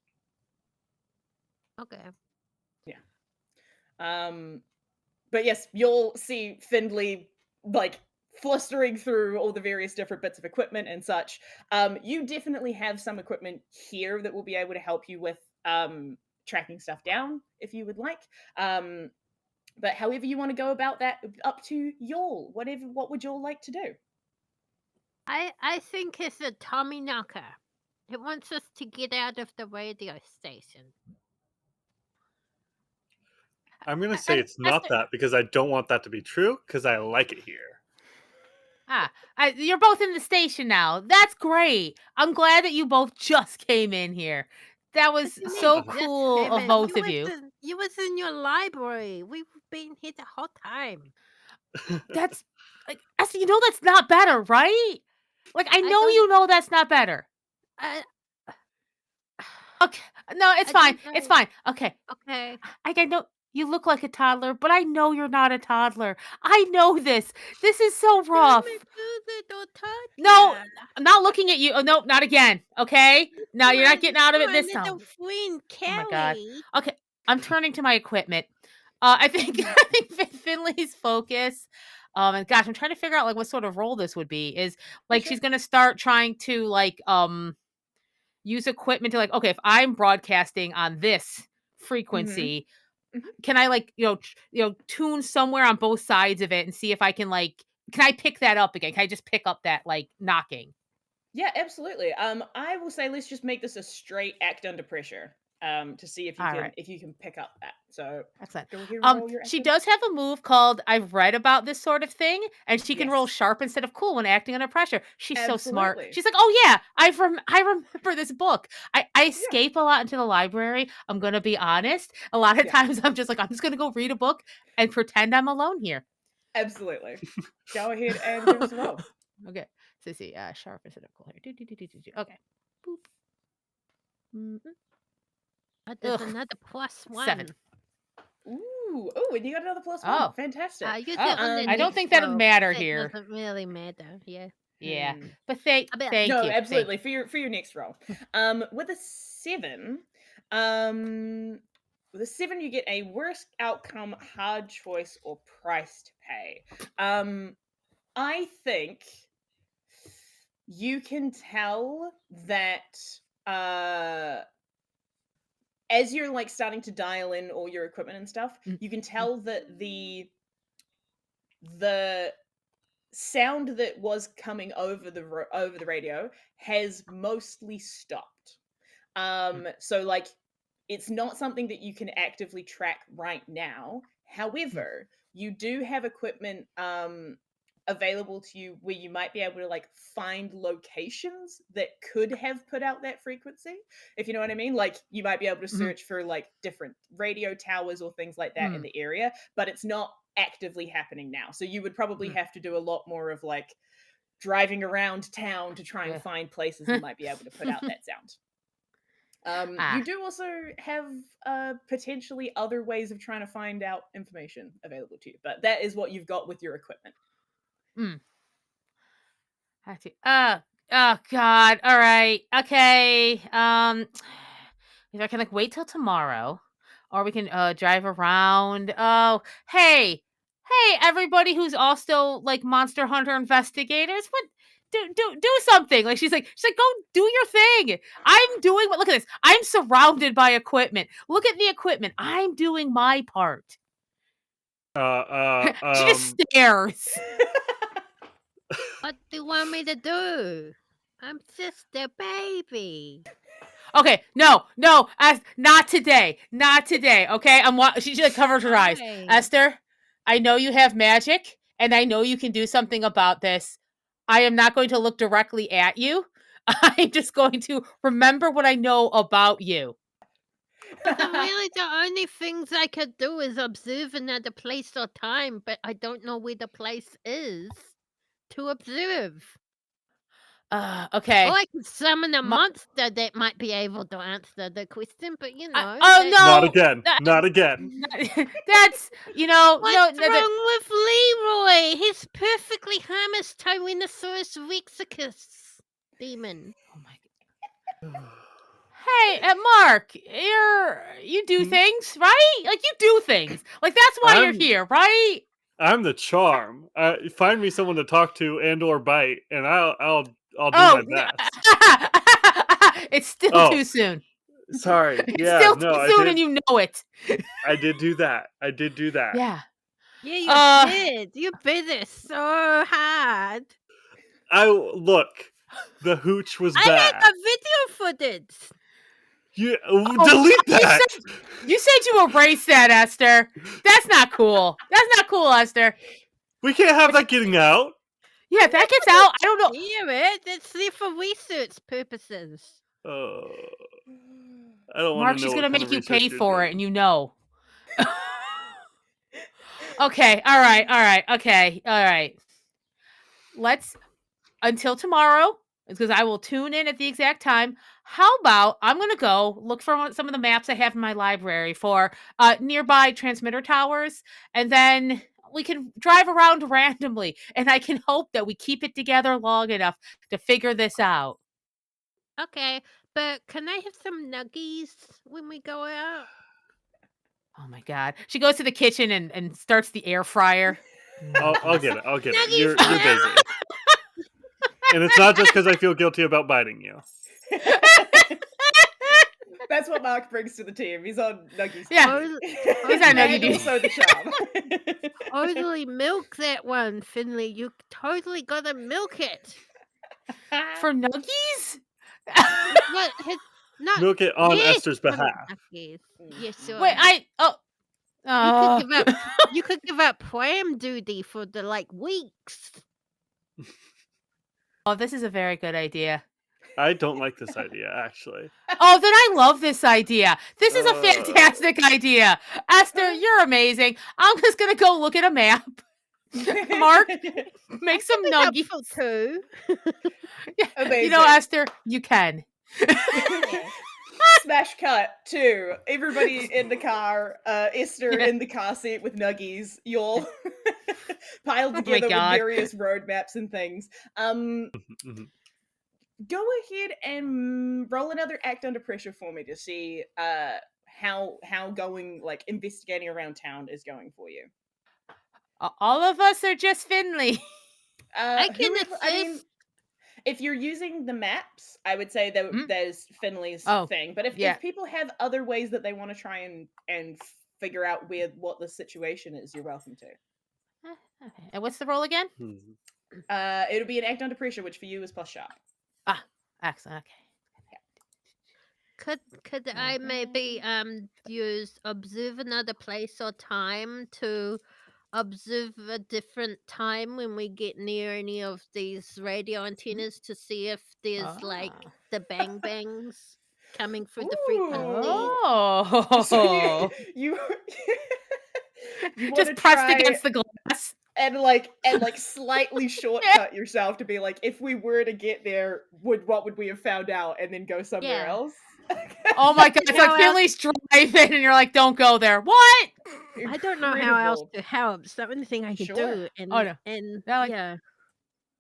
Okay. But yes, you'll see Finley like flustering through all the various different bits of equipment and such. You definitely have some equipment here that will be able to help you with tracking stuff down if you would like. But however you want to go about that, up to y'all. What would y'all like to do? I think it's a Tommy knocker. It wants us to get out of the radio station. I'm going to say it's not Esther- that because I don't want that to be true because I like it here. You're both in the station now. That's great. I'm glad that you both just came in here. That was What do you so mean, just cool came of in? both of you. You was in your library. We've been here the whole time. That's like, Esther, you know that's not better, right? Like, I know don't- you know that's not better. I, Okay, no, it's I fine. don't It's know. fine. Okay, Okay. I know you look like a toddler, but I know you're not a toddler. I know this. This is so rough. I'm a good little toddler. No, I'm not looking at you. Oh no, not again. Okay, no, you're not getting out of it this My time. little friend, Kelly. Oh my god. Okay, I'm turning to my equipment. I think Finley's focus. And gosh, I'm trying to figure out like what sort of role this would be. Is like Sure. she's gonna start trying to like use equipment to like, okay, if I'm broadcasting on this frequency, can I like tune somewhere on both sides of it and see if I can like, can I pick that up again? Can I just pick up that like knocking? Yeah, absolutely. I will say let's just make this a straight act under pressure. To see if you All can right. pick up that. So Excellent. go ahead and roll your She acting. does have a move called I've read about this sort of thing, and she can roll Yes. sharp instead of cool when acting under pressure. She's so smart. Absolutely. She's like, oh yeah, I remember this book. I escape a lot into the library. I'm gonna be honest. A lot of Yeah. times I'm just gonna go read a book and pretend I'm alone here. Absolutely. Go ahead and give us a roll. Okay. So see, sharp instead of cool here. Okay. Boop. Mhm. There's Ugh, another +1. 7. Ooh, and you got another +1. Oh. Fantastic. You Oh, on the I don't next think that'll roll, matter it here. doesn't really matter. Yeah. Yeah, but thank bet- you. No, Thank absolutely. you. For your next roll. With a 7, you get a worst outcome, hard choice, or price to pay. I think you can tell that as you're like starting to dial in all your equipment and stuff, you can tell that the sound that was coming over the radio has mostly stopped. So like it's not something that you can actively track right now. However, you do have equipment available to you where you might be able to like find locations that could have put out that frequency, if you know what I mean. Like you might be able to search for like different radio towers or things like that in the area, but it's not actively happening now. So you would probably have to do a lot more of like driving around town to try and find places that might be able to put out that sound. You do also have potentially other ways of trying to find out information available to you, but that is what you've got with your equipment. Oh God. All right. Okay. If I can like wait till tomorrow, or we can drive around. Oh, hey, everybody who's also like monster hunter investigators. What? Do something. Like she's like, go do your thing. I'm doing what? Look at this. I'm surrounded by equipment. Look at the equipment. I'm doing my part. She just stares. What do you want me to do? I'm just a baby. Okay, no, not today, Okay, she like covers her eyes. Why? Esther, I know you have magic, and I know you can do something about this, I am not going to look directly at you. I'm just going to remember what I know about you. But then really the only things I could do is observe another place or time, but I don't know where the place is to observe. Or Okay. I could summon a Ma- monster that might be able to answer the question, but oh Not no, again. Not again. that's no. What's wrong with Leroy? He's perfectly harmless Tyrannosaurus Rexicus demon. Oh my. Hey, Marc, you do things, right? Like you do things. Like that's why you're here, right? I'm the charm. Find me someone to talk to and/or bite, and I'll do Oh, my best. it's still too soon. Sorry. It's Yeah, still no, too soon, and you know it. I did do that. Yeah. Yeah, you did. You bit it so hard. Look. The hooch was I bad. have a video footage. Delete that. You said you erased that, Esther. That's not cool. That's not cool, Esther. We can't have that getting out. Yeah, if that gets out, I don't know. Hear it? It's there for research purposes. I don't want Mark, to know. she's what gonna kind make of you research pay you're for it, doing. and you know. Okay. All right. Let's until tomorrow, because I will tune in at the exact time. How about I'm going to go look for some of the maps I have in my library for nearby transmitter towers, and then we can drive around randomly, and I can hope that we keep it together long enough to figure this out. Okay, but can I have some nuggies when we go out? Oh my God. She goes to the kitchen and starts the air fryer. I'll get it. Nuggies You're now! busy. And it's not just because I feel guilty about biting you. That's what Marc brings to the team. He's on Nuggies. Yeah. He's on Nuggie And duty. also the charm. Totally milk that one, Finley. You totally gotta milk it. For nuggies? What? Not Milk it on yes, Esther's for the behalf. nuggies. Yes, sure. Wait, You could give up pram duty for the weeks. Oh, this is a very good idea. I don't like this idea, actually. Oh, then I love this idea. This is a fantastic idea. Esther, you're amazing. I'm just going to go look at a map. Marc, make some nuggies. Too. Amazing. You know, Esther, you can. Smash cut to everybody in the car, Esther in the car seat with Nuggies, you're piled together with various road maps and things. Go ahead and roll another act under pressure for me to see how going investigating around town is going for you. All of us are just Finley. I mean, if you're using the maps, I would say that there's Finley's thing. But if people have other ways that they want to try and figure out what the situation is, you're welcome to. Okay. And what's the roll again? It'll be an act under pressure, which for you is plus sharp. Ah, excellent. Okay. Could I maybe use observe another place or time to observe a different time when we get near any of these radio antennas to see if there's the bang bangs coming through the frequency? Oh, so you just pressed against the glass and slightly shortcut yourself to be like, if we were to get there, what would we have found out, and then go somewhere else? Oh my God, it's like Finley's driving and you're like, don't go there. What? I don't know how else to help. It's the only thing I can do. And yeah.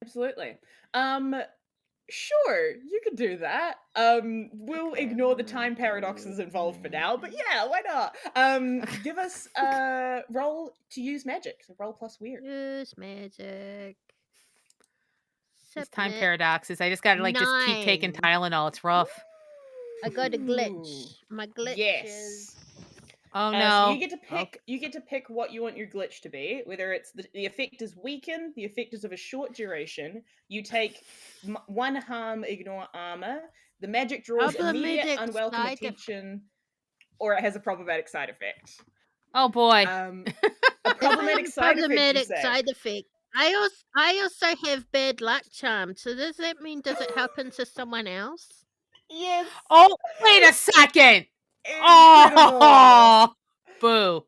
Absolutely. Sure, you could do that. We'll ignore the time paradoxes involved for now, but yeah, why not? Give us a roll to use magic. So roll plus weird. Use magic. These time paradoxes. I just gotta just keep taking Tylenol. It's rough. I got a glitch. My glitch is... Oh no! So you get to pick. You get to pick what you want your glitch to be. Whether it's the effect is weaken, the effect is of a short duration. You take 1 harm, ignore armor. The magic draws immediate unwelcome attention, or it has a problematic side effect. Oh boy! A If I have problematic a side effect, you problematic say? side effect, I also have bad luck charms. So does that mean does it happen to someone else? Yes. Oh, wait a second. Incredible. Oh, boo.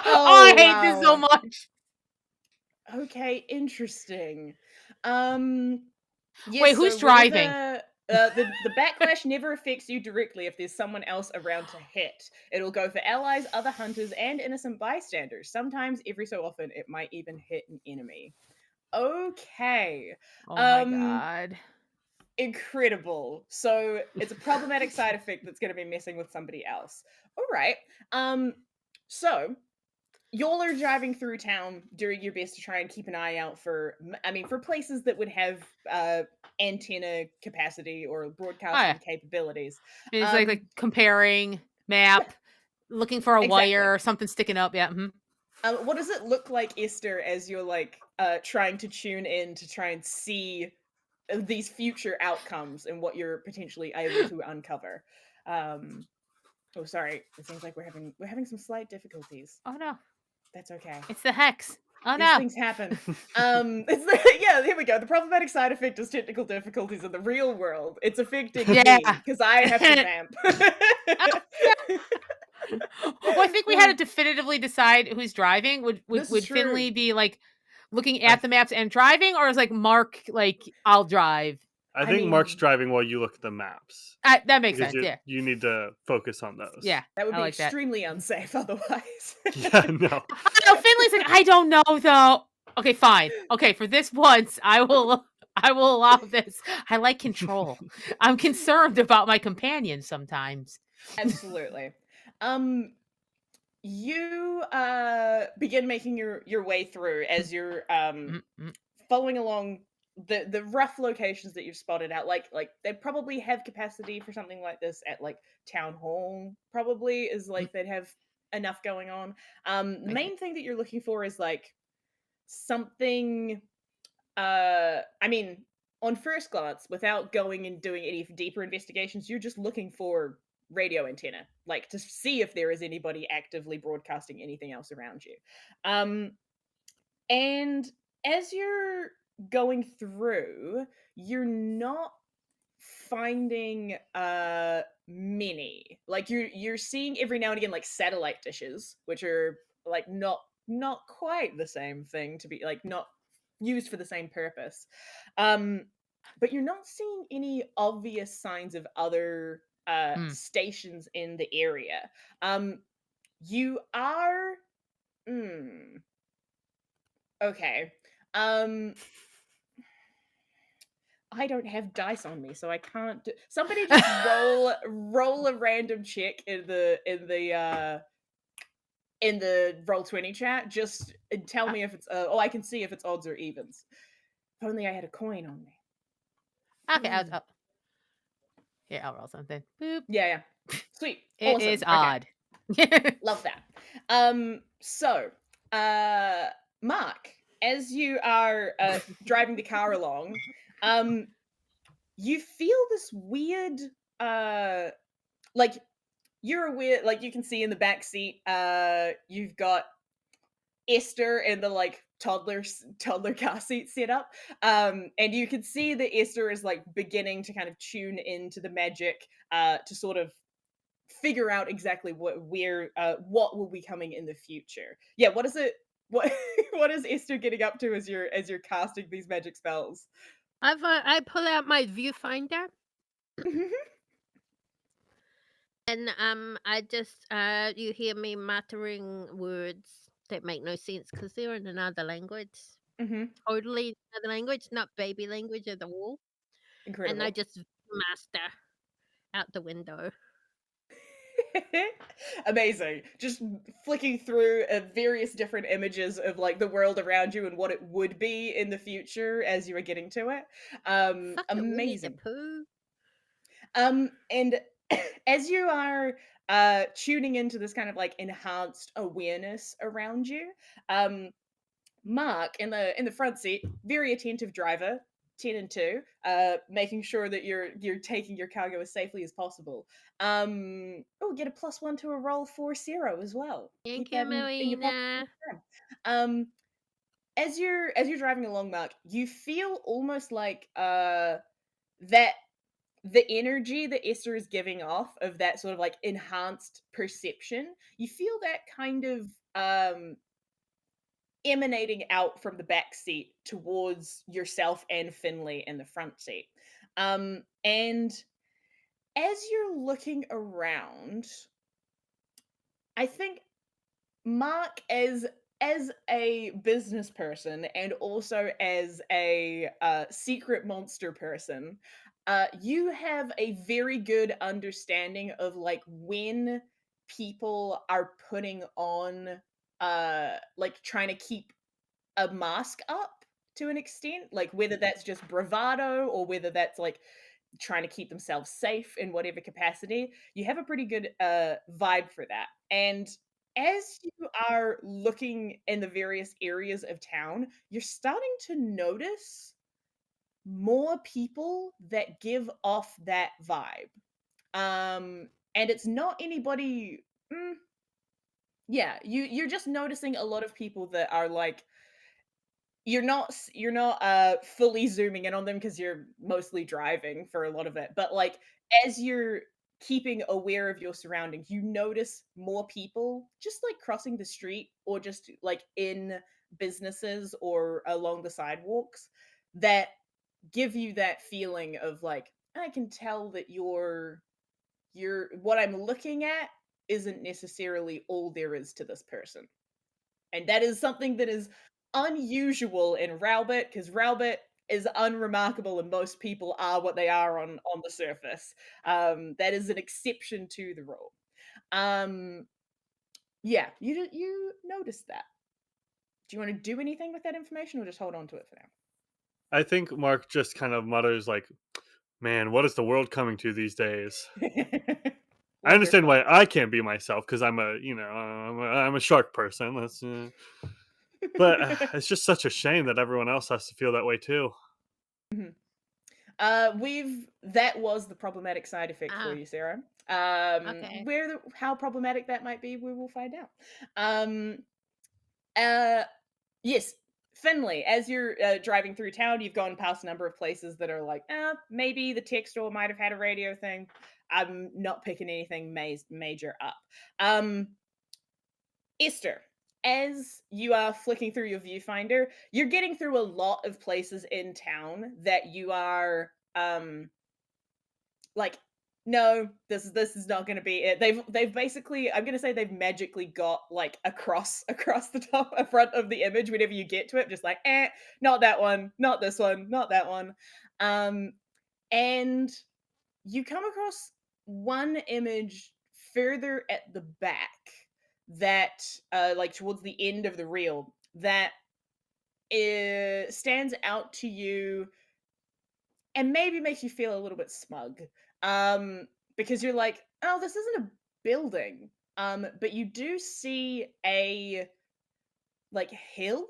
I hate this so wow. much. Okay, interesting. Yes, Wait, who's so driving? whenever the backlash never affects you directly if there's someone else around to hit. It'll go for allies, other hunters, and innocent bystanders. Sometimes, every so often, it might even hit an enemy. Okay. Oh my god. Incredible. So it's a problematic side effect that's going to be messing with somebody else. All right. So y'all are driving through town, doing your best to try and keep an eye out for, for places that would have antenna capacity or Oh, broadcasting yeah. capabilities. It's like comparing map, looking for a Exactly. wire or something sticking up. Yeah. What does it look like, Esther, as you're like trying to tune in to try and see these future outcomes and what you're potentially able to uncover? Oh, sorry. It seems like we're having some slight difficulties. Oh no. That's okay. It's the hex. Oh These no. things happen. Yeah, here we go. The problematic side effect is technical difficulties in the real world. It's affecting me Yeah. because I have to vamp. Well, I think we had to definitively decide who's driving. This is Would true. Finley be like looking at the maps and driving, or is like Marc like I'll drive? I think Marc's driving while you look at the maps. That makes Because sense. Yeah. you need to focus on those. Yeah. That would I be like that. extremely unsafe otherwise. Yeah, no. No, Finley's like, I don't know though. Okay, fine. Okay, for this once, I will allow this. I like control. I'm concerned about my companions sometimes. Absolutely. You begin making your way through as you're following along the rough locations that you've spotted out. Like they probably have capacity for something like this at like town hall. Probably is like they'd have enough going on. The main thing that you're looking for is like something. On first glance, without going and doing any deeper investigations, you're just looking for radio antenna, like to see if there is anybody actively broadcasting anything else around you. And as you're going through, you're not finding many. Like you're seeing every now and again like satellite dishes, which are like not quite the same thing, to be like not used for the same purpose. But you're not seeing any obvious signs of other stations in the area. You are okay. I don't have dice on me, so I can't do. Somebody just roll a random check in the Roll20 chat. Just tell me if it's I can see if it's odds or evens. If only I had a coin on me. Okay, here, I'll roll something. Boop. Yeah. Sweet. It Awesome. is Okay. odd. Love that. So, Marc, as you are driving the car along, you feel this weird, like you're aware, like you can see in the back seat, you've got Esther in the like toddler car seat set up, and you can see that Esther is like beginning to kind of tune into the magic, to sort of figure out exactly what will be coming in the future. Yeah, what is it? What what is Esther getting up to as you're casting these magic spells? I pull out my viewfinder and I just you hear me muttering words that make no sense because they're in another language. Totally another language, not baby language at all. Incredible. And I just master out the window. Amazing. Just flicking through various different images of like the world around you and what it would be in the future as you are getting to it. Amazing. And as you are tuning into this kind of like enhanced awareness around you, Marc in the front seat, very attentive driver, 10 and 2, making sure that you're taking your cargo as safely as possible. get a +1 to a roll for Sero as well. Thank Keep you, that in your pocket. Marina. As you're driving along, Marc, you feel almost like that the energy that Esther is giving off of that sort of like enhanced perception, you feel that kind of emanating out from the back seat towards yourself and Finley in the front seat. And as you're looking around, I think Marc, as a business person and also as a secret monster person, you have a very good understanding of like when people are putting on like trying to keep a mask up to an extent, like whether that's just bravado or whether that's like trying to keep themselves safe in whatever capacity. You have a pretty good vibe for that. And as you are looking in the various areas of town, you're starting to notice more people that give off that vibe. And it's not anybody. Yeah, you're just noticing a lot of people that are like you're not fully zooming in on them because you're mostly driving for a lot of it, but like as you're keeping aware of your surroundings, you notice more people just like crossing the street or just like in businesses or along the sidewalks that give you that feeling of like, I can tell that you're what I'm looking at isn't necessarily all there is to this person. And that is something that is unusual in Rowbit, because Rowbit is unremarkable and most people are what they are on the surface. That is an exception to the rule. Yeah, you noticed that. Do you want to do anything with that information or just hold on to it for I think Mark just kind of mutters like, "Man, what is the world coming to these days?" now? I understand Wonderful. why I can't be myself because I'm a, I'm a shark person. That's, but it's just such a shame that everyone else has to feel that way too. Mhm. That was the problematic side effect for Ah, you, Sarah. okay. How problematic that might be, we will find out. Um, uh, yes, Finley, as you're driving through town, you've gone past a number of places that are like, maybe the tech store might have had a radio thing. I'm not picking anything major up. Esther, as you are flicking through your viewfinder, you're getting through a lot of places in town that you are like, no, this is not going to be it. They've basically, I'm going to say they've magically got like a cross across the top front of the image whenever you get to it, just like, not that one, not this one, not that one. And you come across one image further at the back that like towards the end of the reel that stands out to you and maybe makes you feel a little bit smug, because you're like, oh, this isn't a building, but you do see a like hill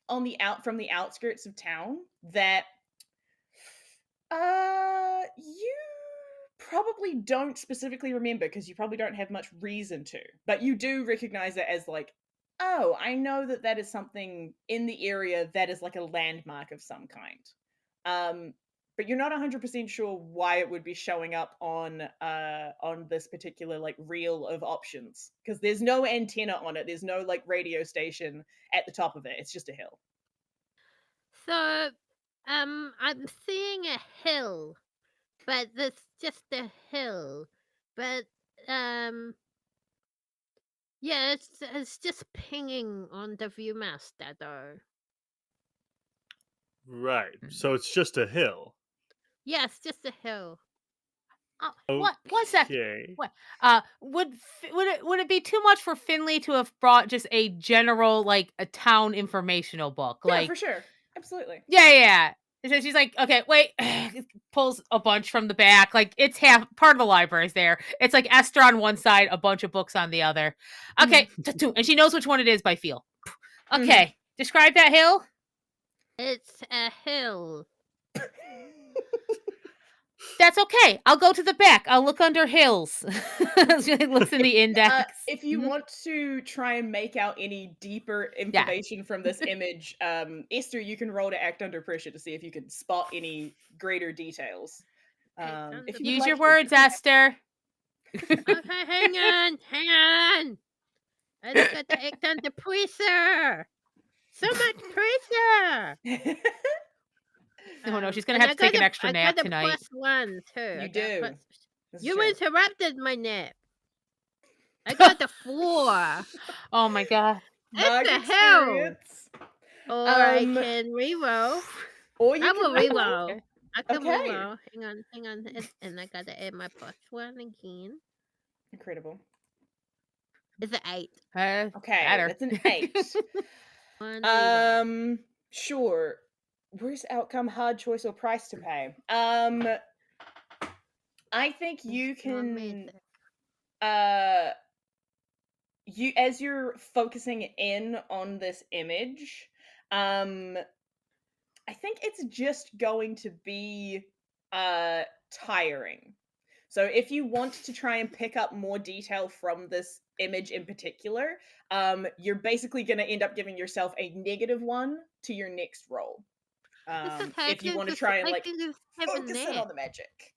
on the from the outskirts of town that you probably don't specifically remember because you probably don't have much reason to, but you do recognize it as like, oh, I know that that is something in the area that is like a landmark of some kind. But you're not 100% sure why it would be showing up on this particular like reel of options because there's no antenna on it. There's no like radio station at the top of it. It's just a hill. So, I'm seeing a hill, but it's just a hill. But, um, yeah, it's just pinging on the Viewmaster though. Right. So it's just a hill. Yeah, it's just a hill. What? 1 second. Okay. What? Would it be too much for Finley to have brought just a general like a town informational book? Yeah, Like, for sure. Absolutely. yeah. So she's like, okay, wait, pulls a bunch from the back. Like it's half part of the library's there. It's like Esther on one side, a bunch of books on the other. Okay, and she knows which one it is by feel. Okay, describe that hill. It's a hill. That's okay. I'll go to the back. I'll look under hills. She looks in the index. If you Mhm. want to try and make out any deeper information from this image, Esther, you can roll to act under pressure to see if you can spot any greater details. If you would Use your like words, to. Esther. Okay, hang on. I just got to act under pressure. So much pressure. Oh no, she's gonna have And to take an extra I nap got a tonight. +1 too. You I got do. plus- This is You true. interrupted my nap. I got the 4. Oh my god. Marc the hell? experience. Or I Um, can reroll. Or you I can will reroll. reroll. Okay. I can Okay. reroll. Hang on. And I gotta add my +1 again. Incredible. It's an 8. Okay, Better. that's an 8. 1 reroll. Sure. Worst outcome, hard choice, or price to pay? I think you It's not can. magic. You as you're focusing in on this image, I think it's just going to be tiring. So if you want to try and pick up more detail from this image in particular, you're basically going to end up giving yourself a -1 to your next roll. It's okay. If you want to try and I like can just have a focus in nap. on the magic.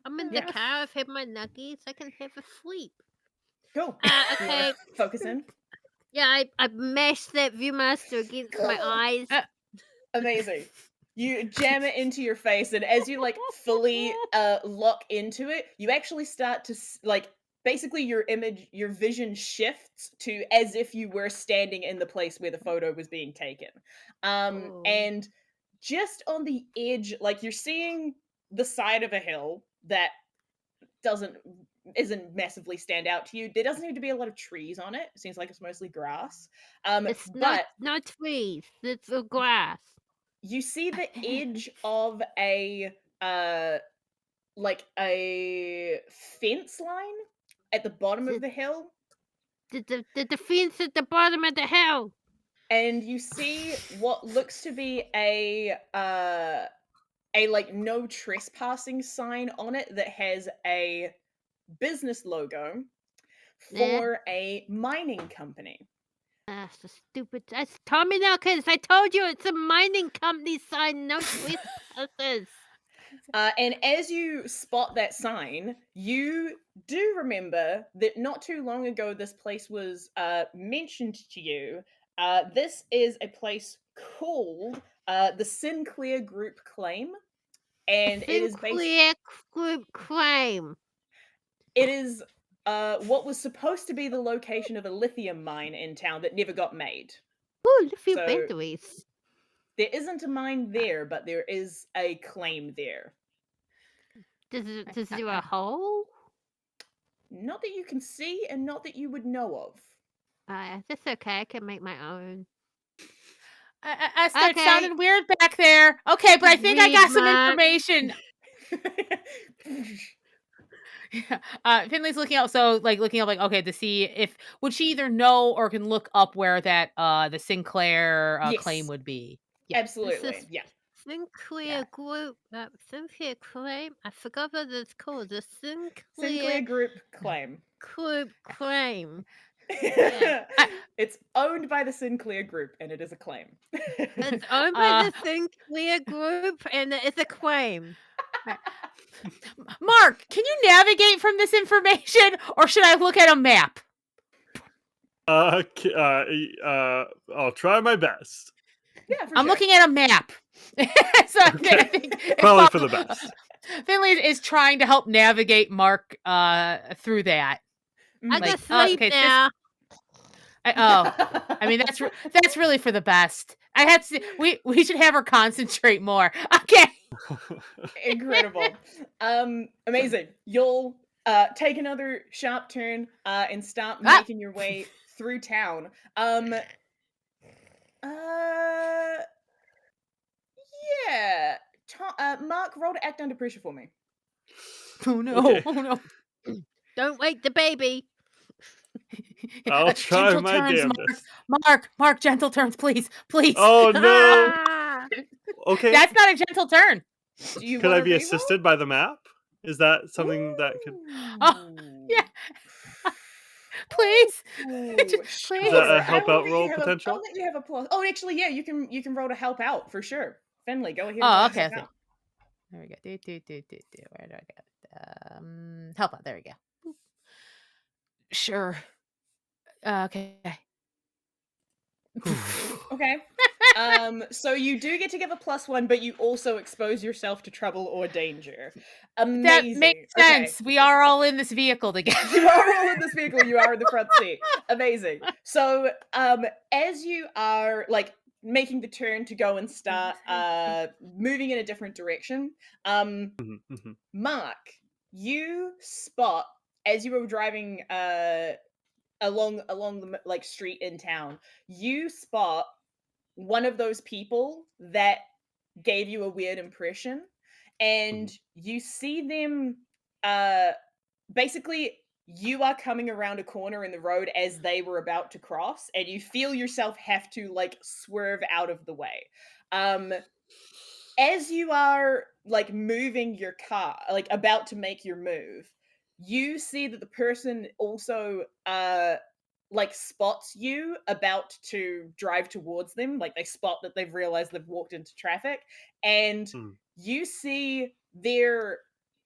I'm in the Yeah. car. I've had my nuggets. I can have a sleep. Cool. Okay. Focus in. Yeah, I mashed that Viewmaster against my eyes. Amazing. You jam it into your face, and as you like fully lock into it, you actually start to like basically your vision shifts to as if you were standing in the place where the photo was being taken. Oh. And just on the edge, like you're seeing the side of a hill that isn't massively stand out to you. There doesn't need to be a lot of trees on it. It seems like it's mostly grass. It's But not trees. It's a grass. you see the edge of a like a fence line at the bottom of the hill, The fence at the bottom of the hill. and you see what looks to be a like no trespassing sign on it that has a business logo for a mining company. That's so stupid. That's Tommy now, kids. I told you it's a mining company sign. No trespassers. And as you spot that sign, you do remember that not too long ago this place was mentioned to you. This is a place called the Sinclair Group Claim, and it is based. Sinclair Group Claim. It is what was supposed to be the location of a lithium mine in town that never got made. Ooh, lithium So- batteries. There isn't a mine there, but there is a claim there. Does there a hole? Not that you can see, and not that you would know of. That's okay. I can make my own. Esther, it Okay. sounded weird back there. Okay, but I think I got some Marc. information. Finley's looking up, okay, to see if would she either know or can look up where that the Sinclair claim Yes. would be. Absolutely, is- yeah. Sinclair Group. Sinclair Claim. I forgot what it's called. The Sinclair Sinclair Group Claim. Group Claim. It's owned by the Sinclair Group, and it is a claim. It's owned by the Sinclair Group, and it's a claim. Marc, can you navigate from this information, or should I look at a map? I'll try my best. Yeah, for I'm sure. looking at a map. So Okay. I think Probably for the best. Finley is trying to help navigate Marc through that. I Mm. can sleep okay, now. I mean that's really for the best. I had to. We should have her concentrate more. Okay. Incredible. Amazing. You'll take another sharp turn and start making your way through town. Yeah. Marc, roll to act under pressure for me. Oh no! Okay. Oh no! Don't wake the baby. I'll try Gentle my turns, damnedest. Marc, gentle turns, please. Oh no! Ah! Okay. That's not a gentle turn. Do you Could I want to be reroll? assisted by the map? Is that something that could? Oh, yeah. Please. Sure. Please. Is that a I help will out let roll you have potential? I'll let you have a plus. Oh, actually, yeah, you can roll to help out for sure. Finley, go ahead. And Oh, roll okay. to help out. There we go. Where do I get? Help out. There we go. Boop. Sure. Okay. Okay. So you do get to give a +1, but you also expose yourself to trouble or danger. Amazing. That makes Okay. sense. We are all in this vehicle together. You are all in this vehicle. You are in the front seat. Amazing. So, as you are like making the turn to go and start moving in a different direction, Marc, you spot as you were driving along the like street in town, you spot one of those people that gave you a weird impression, and you see them basically you are coming around a corner in the road as they were about to cross, and you feel yourself have to like swerve out of the way. As you are like moving your car, like about to make your move, you see that the person also like spots you about to drive towards them. Like they spot that they've realized they've walked into traffic, and you see their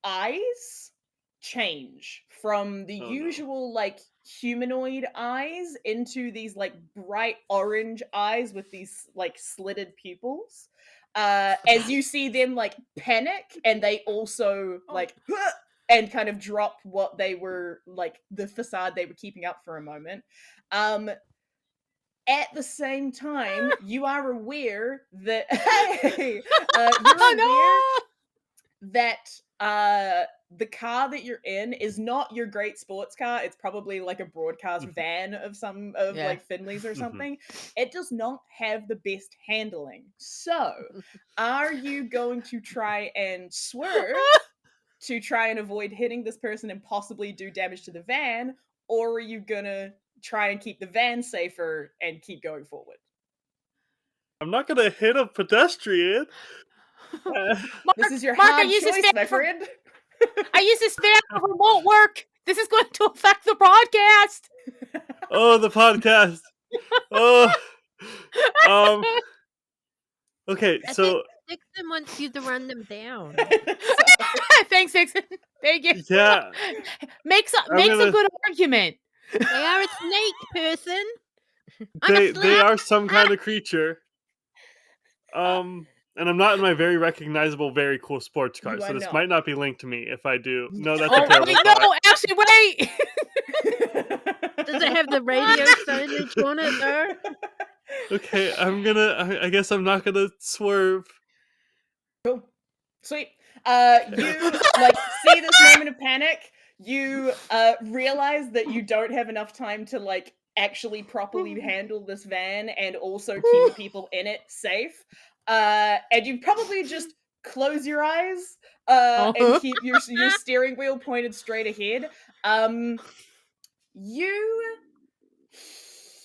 eyes change from the usual like humanoid eyes into these like bright orange eyes with these like slitted pupils. As you see them like panic, and they also like and kind of drop what they were like the facade they were keeping up for a moment. At the same time, you are aware that you're aware that the car that you're in is not your great sports car. It's probably like a broadcast van of some of like Finley's or something. It does not have the best handling. So, are you going to try and swerve to try and avoid hitting this person and possibly do damage to the van, or are you gonna try and keep the van safer and keep going forward? I'm not gonna hit a pedestrian. This is your Marc, hard choice, my friend. I use this van for remote work. This is going to affect the broadcast. Oh, the podcast. Oh, okay, I so think Dixon wants you to run them down. Thanks, Dixon. Thank you. yeah, makes a good argument. They are a snake person. they are some kind of creature. And I'm not in my very recognizable, very cool sports car, You so are this not. might not be linked to me if I do. No, that's Oh, a terrible wait, thought. no, actually, wait. Does it have the radio signage on it though? Okay, I guess I'm not gonna swerve. Cool. Sweet. You like see this moment of panic. You realize that you don't have enough time to like actually properly handle this van and also keep the people in it safe. And you probably just close your eyes and keep your steering wheel pointed straight ahead. You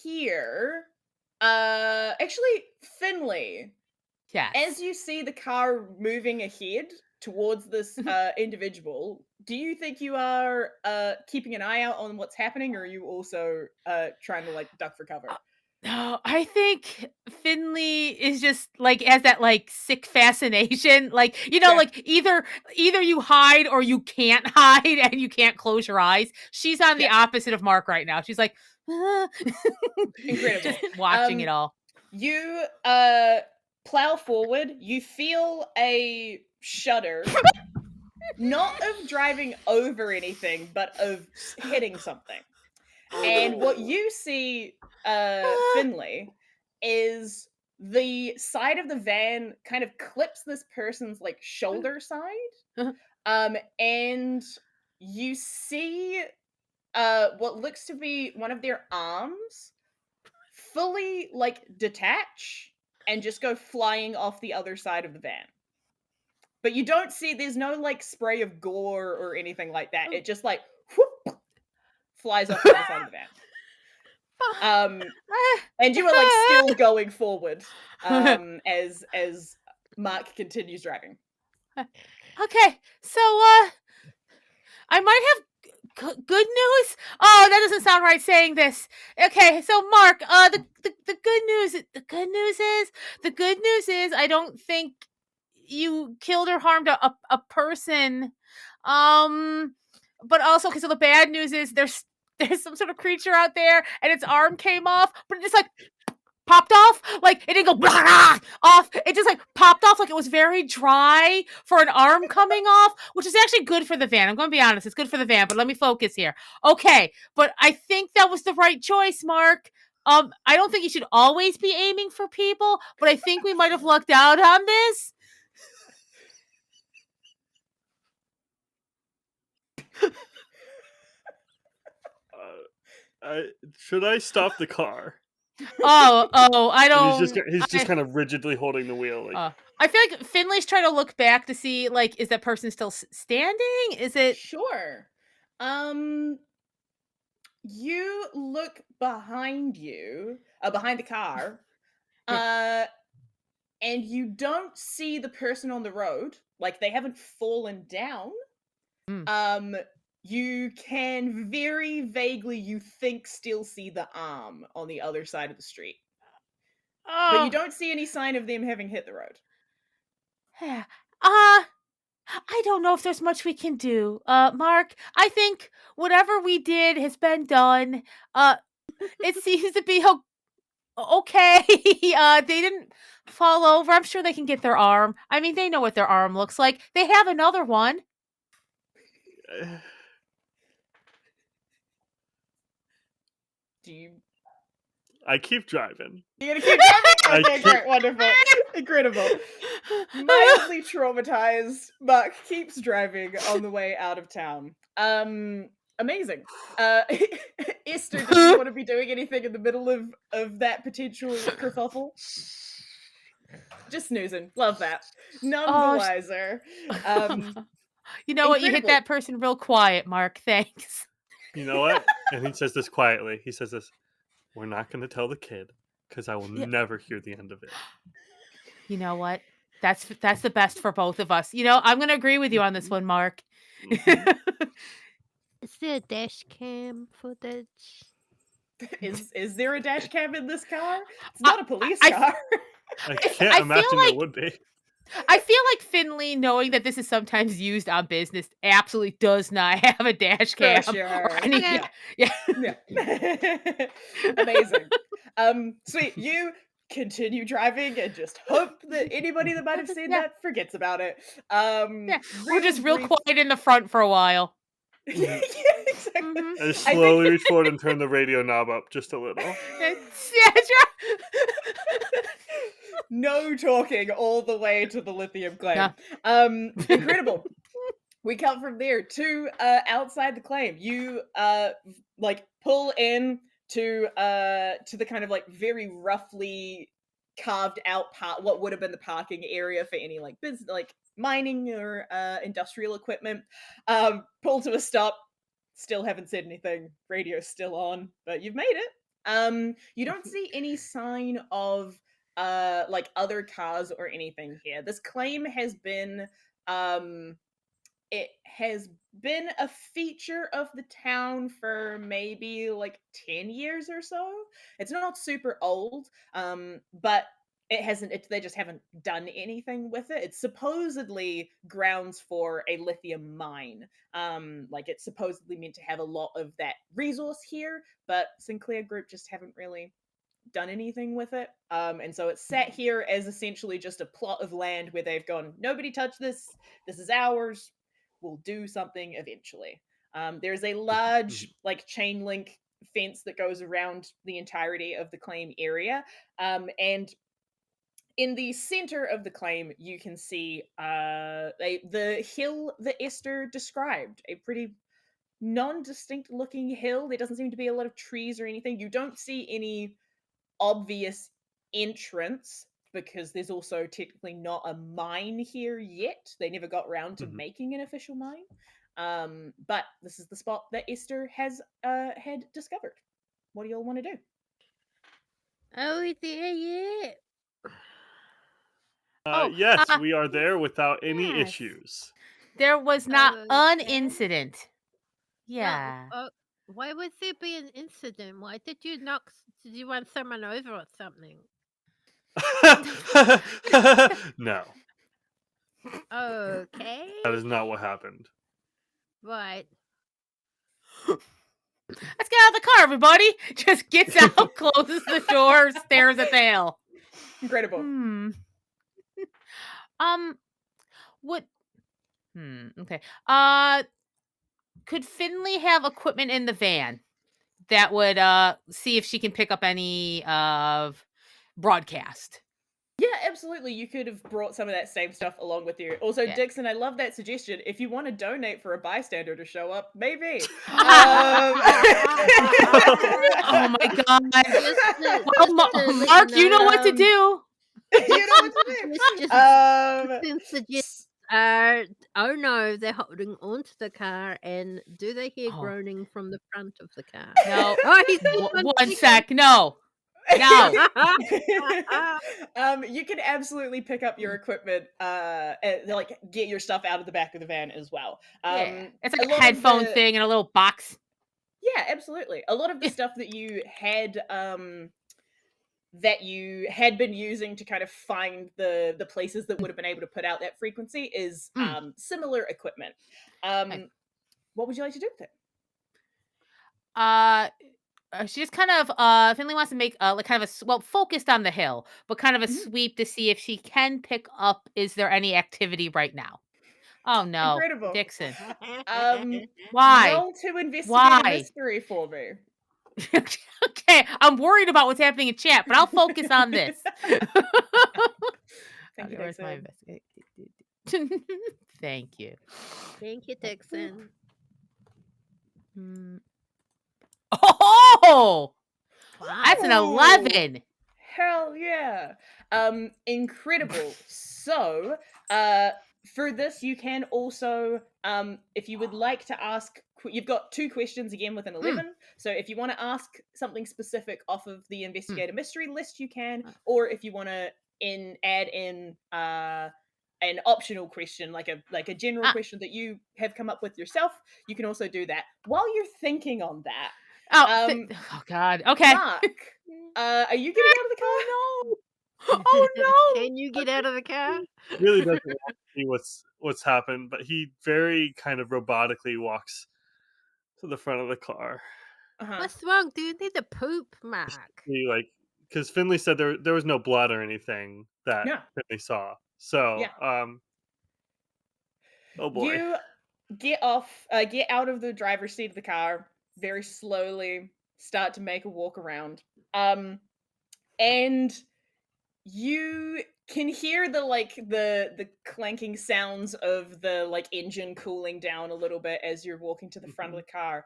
hear actually Finley, Yes. as you see the car moving ahead towards this individual, do you think you are keeping an eye out on what's happening, or are you also trying to like duck for cover? No, I think Finley is just like has that like sick fascination. Like, you know, like either you hide or you can't hide and you can't close your eyes. She's on the opposite of Marc right now. She's like Incredible. Just watching it all. You plow forward, you feel a shudder. Not of driving over anything, but of hitting something. And what you see, Finley, is the side of the van kind of clips this person's like shoulder side. And you see what looks to be one of their arms fully like detach and just go flying off the other side of the van. But you don't see, there's no like spray of gore or anything like that. It just like whoop, flies off the other side of the van. And you are like still going forward as Marc continues driving. Okay, so I might have good news. Oh, that doesn't sound right saying this. Okay, so Mark, the good news is I don't think you killed or harmed a person. But also, okay, so the bad news is there's some sort of creature out there and its arm came off, but it just like popped off. Like it didn't go blah, off. It just like popped off. Like it was very dry for an arm coming off, which is actually good for the van. I'm going to be honest. It's good for the van, but let me focus here. Okay. But I think that was the right choice, Mark. I don't think you should always be aiming for people, but I think we might have lucked out on this. Should I stop the car? I And don't. he's just kind of rigidly holding the wheel. Like, I feel like Finley's trying to look back to see, like, is that person still standing? Is it? Sure. You look behind you, behind the car, and you don't see the person on the road. Like they haven't fallen down. You can very vaguely, you think, still see the arm on the other side of the street. But you don't see any sign of them having hit the road. I don't know if there's much we can do. Mark, I think whatever we did has been done. It seems to be okay. They didn't fall over. I'm sure they can get their arm. I mean, they know what their arm looks like. They have another one. I keep driving. You're gonna keep driving? Okay, great, wonderful, incredible. Mildly traumatized, Marc keeps driving on the way out of town. Amazing. Esther, do you want to be doing anything in the middle of that potential kerfuffle? Just snoozing. Love that. None the wiser. You know what? You hit that person real quiet, Mark. Thanks. You know what? And he says this quietly. He says this, we're not going to tell the kid because I will never hear the end of it. You know what? That's the best for both of us. You know, I'm going to agree with you on this one, Mark. Is there a dash cam footage? Is there a dash cam in this car? It's not a police car. I can't imagine there would be. I feel like Finley, knowing that this is sometimes used on business, absolutely does not have a dash cam. For sure. Yeah. Amazing. Sweet. You continue driving and just hope that anybody that might have seen that forgets about it. We're just real quiet in the front for a while. Yeah, exactly. I just slowly reach forward and turn the radio knob up just a little. No talking all the way to the lithium claim. Incredible. We come from there to outside the claim. You like pull in to the kind of like very roughly carved out part, what would have been the parking area for any like business, like mining or industrial equipment. Pull to a stop. Still haven't said anything. Radio's still on, but you've made it. You don't see any sign of like other cars or anything here. This claim has been it has been a feature of the town for maybe like 10 years or so. It's not super old, but they just haven't done anything with it. It's supposedly grounds for a lithium mine. Like it's supposedly meant to have a lot of that resource here, but Sinclair Group just haven't really done anything with it. And so it's sat here as essentially just a plot of land where they've gone, nobody touch this. This is ours. We'll do something eventually. There's a large like chain link fence that goes around the entirety of the claim area. And in the center of the claim, you can see the hill that Esther described, a pretty non-distinct looking hill. There doesn't seem to be a lot of trees or anything. You don't see any obvious entrance because there's also technically not a mine here yet. They never got around to making an official mine. But this is the spot that Esther has had discovered. What do y'all want to do? Are we there yet? Yes, we are there without any yes. issues. There was not an Okay. incident. No, Yeah. why would there be an incident? Why did you did you run someone over or something? No, Okay. that is not what happened. Right. Let's get out of the car, everybody. Just gets out, closes the door, stares at the hill. Incredible. What? Okay. Could Finley have equipment in the van that would see if she can pick up any of broadcast? Yeah, absolutely. You could have brought some of that same stuff along with you. Also, Yeah. Dixon, I love that suggestion. If you want to donate for a bystander to show up, maybe. Oh my god. Well, Marc, you know what to do. You know what to do. Suggest, oh no, they're holding onto the car, and do they hear Oh. groaning from the front of the car? No. Oh, he's One sec. No. No. You can absolutely pick up your equipment, and, like, get your stuff out of the back of the van as well. Yeah. It's like lot a of headphone the- thing in a little box. Yeah, absolutely. A lot of the stuff that you had been using to kind of find the places that would have been able to put out that frequency is similar equipment. What would you like to do with it? She just kind of Finley wants to make like kind of focused on the hill, but kind of a sweep to see if she can pick up. Is there any activity right now? Oh no, Incredible. Dixon. Why? Why? Roll to investigate a mystery for me. Okay, I'm worried about what's happening in chat, but I'll focus on this. Thank you, Where's my Dixon. investigation? Thank you. Thank you, Dixon. Oh, Wow. that's an 11. Hell yeah. Incredible. So, for this, you can also, if you would like to ask, you've got 2 questions again with an 11. So if you want to ask something specific off of the investigator mystery list, you can. Or if you want to add in an optional question, like a general question that you have come up with yourself, you can also do that. While you're thinking on that, Oh God. Okay. Marc, are you getting out of the car? No. Oh no! Can you get out of the car? He really doesn't want to see what's happened, but he very kind of robotically walks to the front of the car. What's wrong? Do you need to poop, Marc? Because Finley said there was no blood or anything that Finley saw. So, oh boy. You get out of the driver's seat of the car, very slowly start to make a walk around. And you can hear the clanking sounds of the engine cooling down a little bit as you're walking to the front of the car.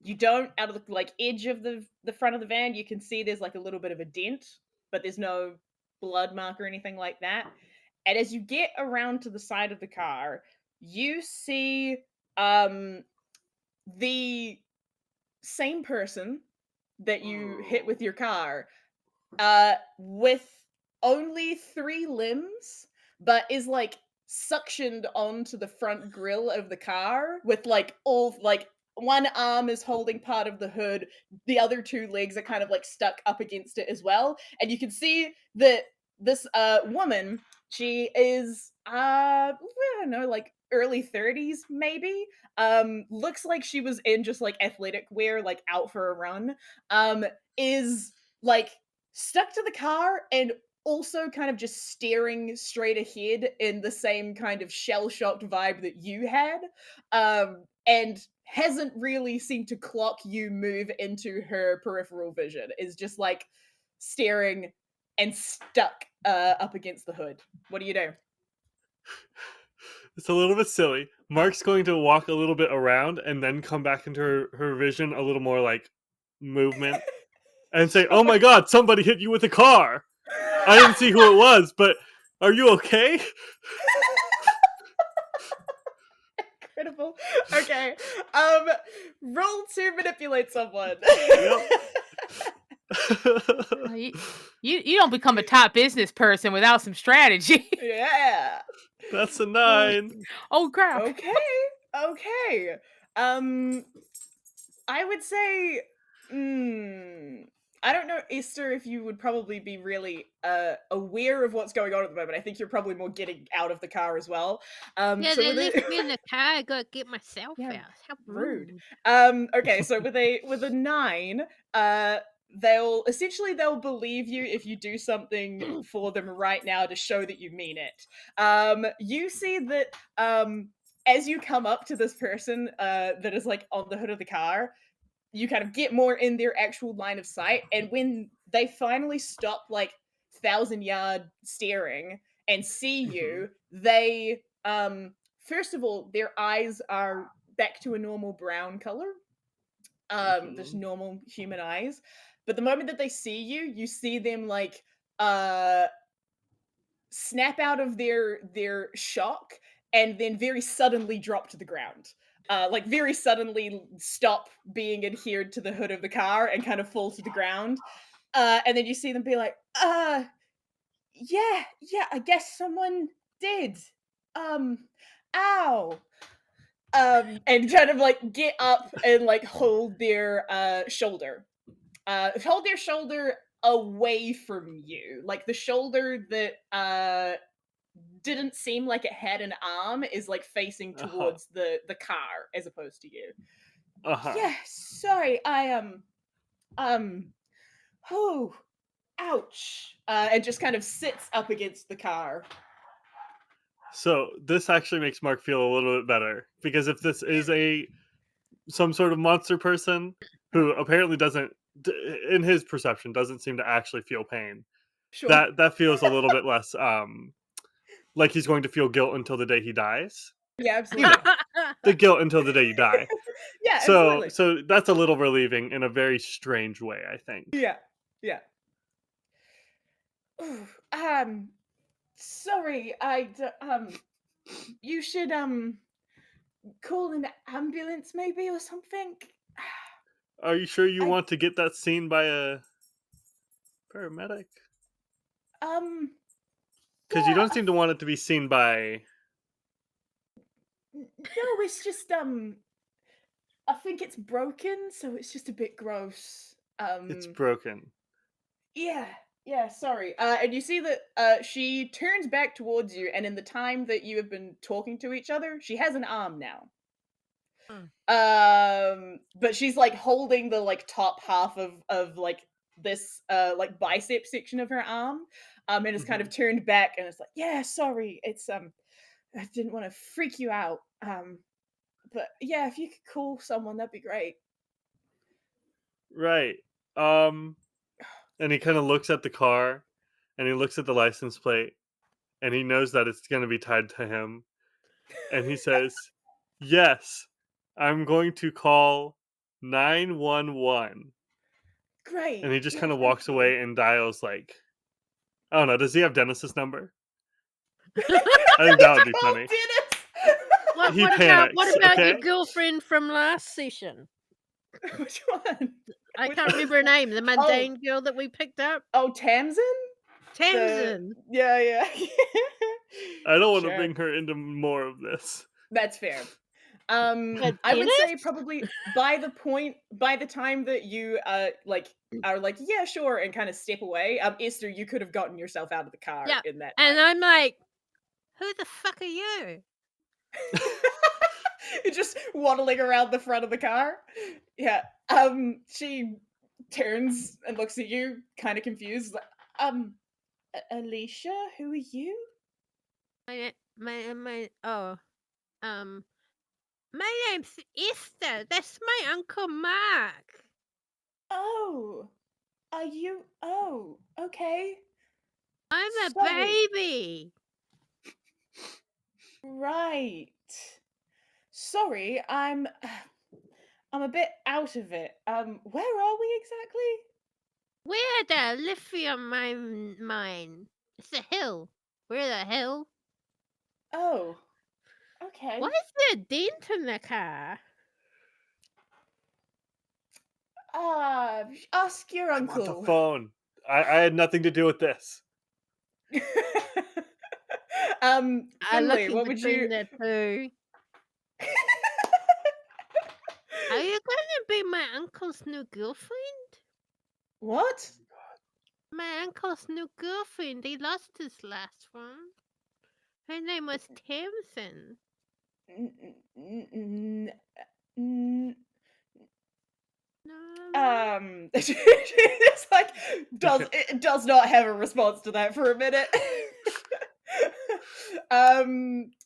You don't, out of the edge of the front of the van, you can see there's a little bit of a dent, but there's no blood mark or anything like that. And as you get around to the side of the car, you see the same person that you hit with your car, with only 3 limbs, but is suctioned onto the front grille of the car with all one arm is holding part of the hood, the other 2 legs are kind of stuck up against it as well, and you can see that this woman, she is I don't know, early 30s maybe, looks like she was in just athletic wear, out for a run, is stuck to the car and also kind of just staring straight ahead in the same kind of shell-shocked vibe that you had, and hasn't really seemed to clock you move into her peripheral vision, is just staring and stuck up against the hood. What do you do? It's a little bit silly. Marc's going to walk a little bit around and then come back into her vision, a little more movement, and say, "Oh my God, somebody hit you with a car. I didn't see who it was, but are you okay?" Incredible. Okay. Roll to manipulate someone. Yep. You don't become a top business person without some strategy. Yeah. That's a 9. Oh crap. Okay. I would say, I don't know, Esther, if you would probably be really aware of what's going on at the moment. I think you're probably more getting out of the car as well. Yeah, So they with left it, me in the car. I gotta get myself Yeah, out. How rude. rude. Okay, so with a 9, they'll believe you if you do something for them right now to show that you mean it. You see that as you come up to this person that is like on the hood of the car, you kind of get more in their actual line of sight, and when they finally stop like 1,000-yard staring and see you, they first of all, their eyes are back to a normal brown color, just normal human eyes. But the moment that they see you, you see them like snap out of their shock and then very suddenly drop to the ground. Like very suddenly stop being adhered to the hood of the car and kind of fall to the ground. And then you see them be like, yeah, I guess someone did. Um, ow. And kind of like get up and like hold their shoulder. Hold their shoulder away from you. Like the shoulder that didn't seem like it had an arm is like facing towards the car as opposed to you. Yeah, sorry, oh, ouch. And just kind of sits up against the car. So this actually makes Mark feel a little bit better, because if this is some sort of monster person who apparently doesn't, in his perception, doesn't seem to actually feel pain, Sure. that feels a little bit less like he's going to feel guilt until the day he dies. Yeah, absolutely. The guilt until the day you die. Yeah, So absolutely. that's a little relieving in a very strange way, I think. Yeah. Ooh, sorry, you should call an ambulance maybe or something. Are you sure you want to get that seen by a paramedic? Because you Yeah, don't seem to want it to be seen by. no, it's just I think it's broken, so it's just a bit gross. It's broken. Yeah, sorry. And you see that she turns back towards you, and in the time that you have been talking to each other, she has an arm now. But she's like holding the like top half of like this like bicep section of her arm, and it's kind of turned back, and it's like, yeah, sorry, it's I didn't want to freak you out, but yeah, if you could call someone, that'd be great. Right. And he kind of looks at the car, and he looks at the license plate, and he knows that it's going to be tied to him, and he says, "Yes, I'm going to call 911." Great. And he just Yeah, kind of thank walks you. away and dials like, I don't know. Does he have Dennis's number? I think that would be Oh, funny. Dennis! He What panics, about your okay? girlfriend from last session? Which one? I Which can't one? remember her name. The mundane girl that we picked up. Oh, Tamsin? Tamsin. Yeah. I don't want to Sure. bring her into more of this. That's fair. But I would say Dennis? probably by the time that you are like, yeah, sure, and kind of step away, Esther, you could have gotten yourself out of the car Yeah. in that And time. I'm like, who the fuck are you? You're just waddling around the front of the car. Yeah. She turns and looks at you, kind of confused. Like, Alicia, who are you? My name's Esther. That's my Uncle Marc. Oh, are you? Oh, okay. I'm a Sorry. baby. Right. Sorry, I'm a bit out of it. Where are we exactly? We're at the lithium mine. It's a hill. We're the hill. Oh, okay. Why is there a dent in the car? Ask your I want the uncle. phone. I had nothing to do with this. I look Finley, in what would you? between the two. Are you gonna be my uncle's new girlfriend? What? My uncle's new girlfriend. He lost his last one. Her name was Tamsin. No. It's like it does not have a response to that for a minute.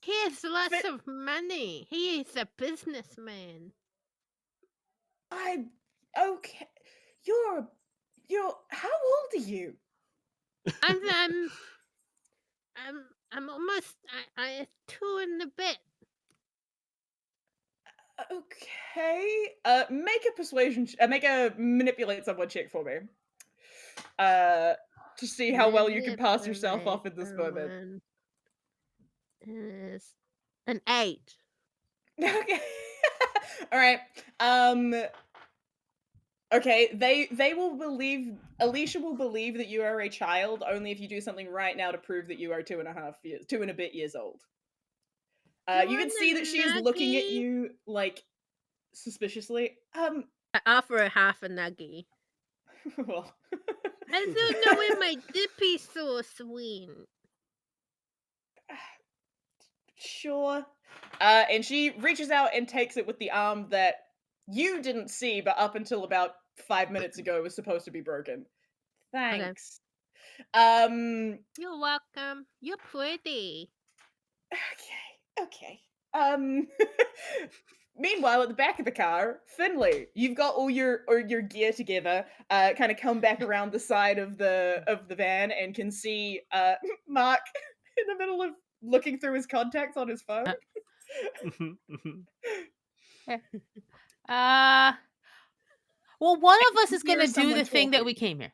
He has lots of money. He is a businessman. Okay. You're how old are you? I'm almost I 2 in the bit. Okay. Make a persuasion make a manipulate someone check for me. To see how well you can pass yourself off in this moment. Is an 8. Okay. All right. Okay, they will believe Alicia will believe that you are a child only if you do something right now to prove that you are 2 and a bit years old. You can see that she is looking at you like suspiciously. I offer her half a nuggie. Well. I don't know where my dippy sauce went. Sure. And she reaches out and takes it with the arm that you didn't see, but up until about 5 minutes ago was supposed to be broken. Thanks. You're welcome. You're pretty. Okay. Meanwhile, at the back of the car, Finley, you've got all your gear together. Kind of come back around the side of the van and can see Marc in the middle of looking through his contacts on his phone. Well, one of us is gonna do the thing that we came here.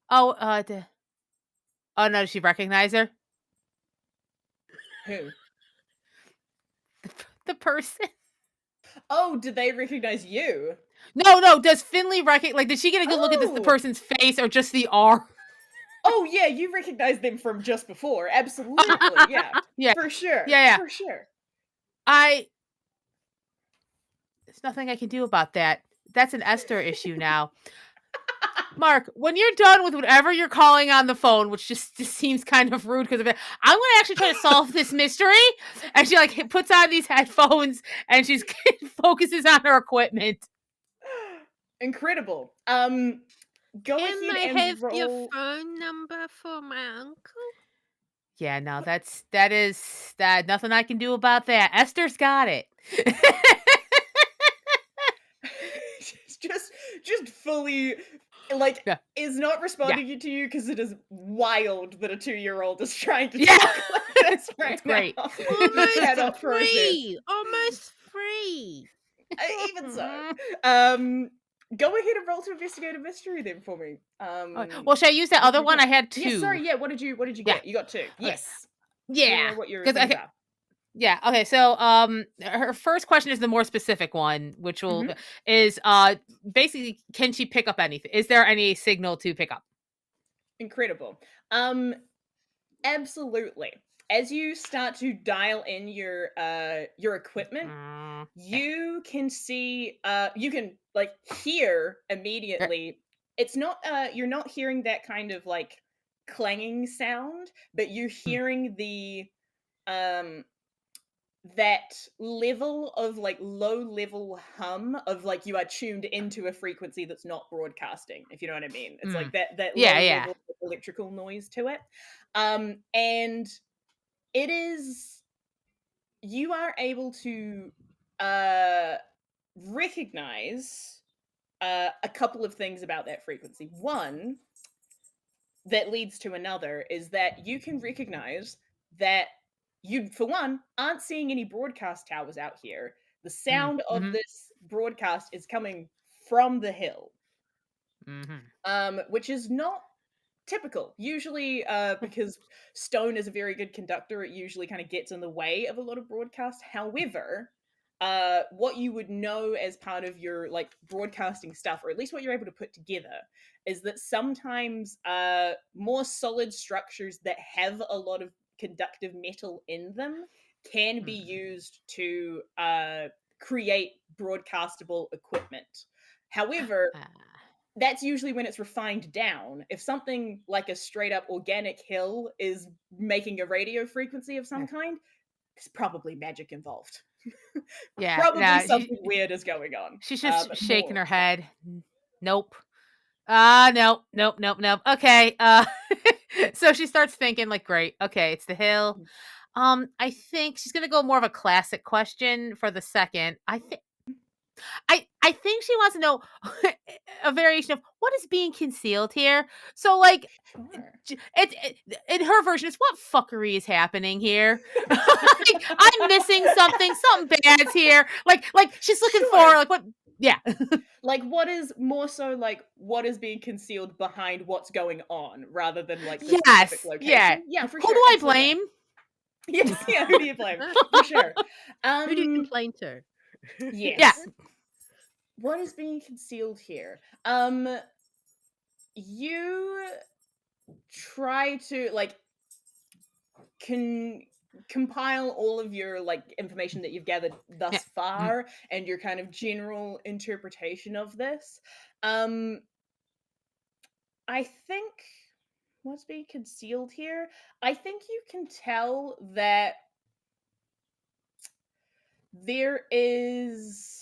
Oh no, does she recognize her? Who? The person. Oh, did they recognize you? No. Does Finley recognize? Like, did she get a good look at the person's face or just the arm? Oh yeah, you recognize them from just before. Absolutely, yeah. Yeah, for sure. Yeah. For sure. There's nothing I can do about that. That's an Esther issue now. Marc, when you're done with whatever you're calling on the phone, which just seems kind of rude because of it, I'm going to actually try to solve this mystery. And she like puts on these headphones and she focuses on her equipment. Incredible. Go Can ahead I and have roll. your phone number for my uncle? Yeah, no, that is nothing I can do about that. Esther's got it. just fully is not responding to you because it is wild that a 2-year-old is trying to talk like this right great. now. Almost free. Almost free. Even so. Go ahead and roll to investigate a mystery then for me. Well, should I use that other one? I had 2. Yes, sorry, yeah. What did you get? You got 2. Yes. Yeah. What your things are. Yeah. Okay. So, her first question is the more specific one, which will is basically, can she pick up anything? Is there any signal to pick up? Incredible. Absolutely. As you start to dial in your equipment, you can see you can like hear immediately. It's not you're not hearing that kind of like clanging sound, but you're hearing the that level of like low level hum of like you are tuned into a frequency that's not broadcasting, if you know what I mean. It's like that low level electrical noise to it. And it is, you are able to recognize a couple of things about that frequency. One that leads to another is that you can recognize that you, for one, aren't seeing any broadcast towers out here. The sound of this broadcast is coming from the hill, which is not typical. Usually, because stone is a very good conductor, it usually kind of gets in the way of a lot of broadcast. However, what you would know as part of your like broadcasting stuff, or at least what you're able to put together, is that sometimes more solid structures that have a lot of conductive metal in them can be used to create broadcastable equipment. However, that's usually when it's refined down. If something like a straight up organic hill is making a radio frequency of some kind, there's probably magic involved. Yeah, Probably something weird is going on. She's just shaking more. her head. Nope. Nope. Okay. So she starts thinking like, great. Okay, it's the hill. I think she's gonna go more of a classic question for the second. I think she wants to know a variation of what is being concealed here. So like, it in her version, it's what fuckery is happening here. Like, I'm missing something. Something bad's here. Like she's looking for like what. Yeah. Like what is more so like what is being concealed behind what's going on rather than like the specific location. Yeah, for sure. Who do I blame? Yes, yeah, who do you blame? For sure. Who do you complain to? Yes. Yeah. What is being concealed here? You try to like compile all of your like information that you've gathered thus far and your kind of general interpretation of this. I think what's being concealed here, I think you can tell that there is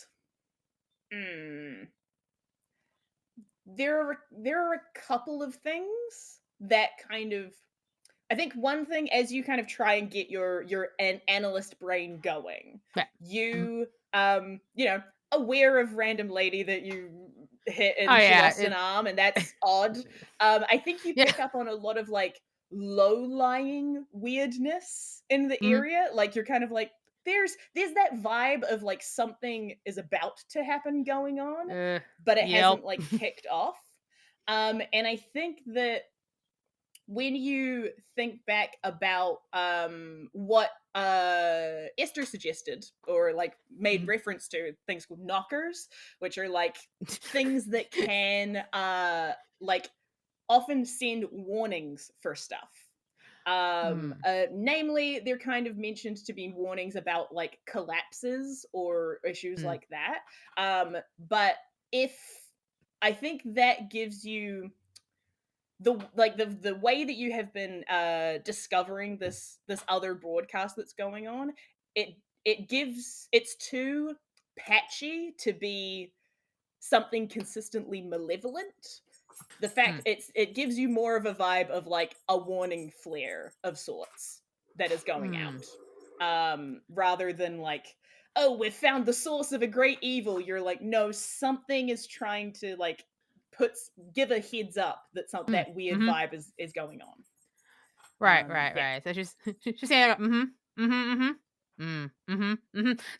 there are a couple of things that kind of, I think one thing as you kind of try and get your an analyst brain going, you you know, aware of random lady that you hit and she lost an arm, and that's odd. I think you pick up on a lot of like low-lying weirdness in the area. Like you're kind of like, there's that vibe of like something is about to happen going on, but it hasn't like kicked off. And I think that when you think back about what Esther suggested or like made reference to things called knockers, which are like things that can like often send warnings for stuff. Namely, they're kind of mentioned to be warnings about like collapses or issues like that. But if I think that gives you the way that you have been discovering this other broadcast that's going on, it's too patchy to be something consistently malevolent. The fact it gives you more of a vibe of like a warning flare of sorts that is going out, rather than like, oh, we've found the source of a great evil. You're like, no, something is trying to like give a heads up that that weird vibe is going on. Right. So she's saying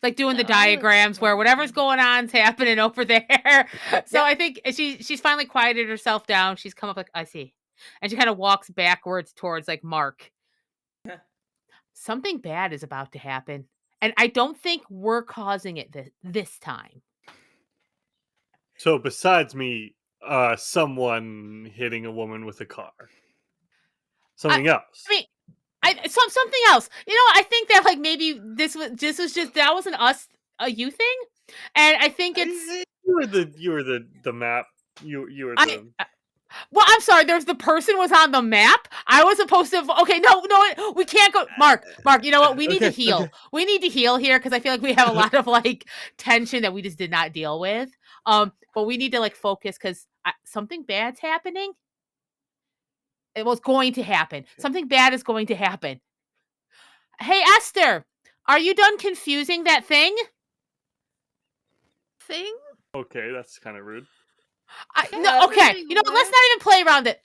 like doing the diagrams where whatever's going on is happening over there. So I think she's finally quieted herself down. She's come up like, I see. And she kind of walks backwards towards like Marc. Something bad is about to happen. And I don't think we're causing it this time. So besides me, someone hitting a woman with a car. Something else. I mean, something else. You know, I think that like maybe this was just that wasn't you thing, and I think it's you were the map. You were the. Well, I'm sorry. There's the person was on the map. I was supposed to. Okay, no, we can't go. Marc, you know what? We need to heal. Okay. We need to heal here because I feel like we have a lot of like tension that we just did not deal with. But we need to like focus because something bad's happening. It was going to happen. Something bad is going to happen. Hey, Esther, are you done confusing that thing? Thing? Okay, that's kind of rude. No, okay. You know, let's not even play around it.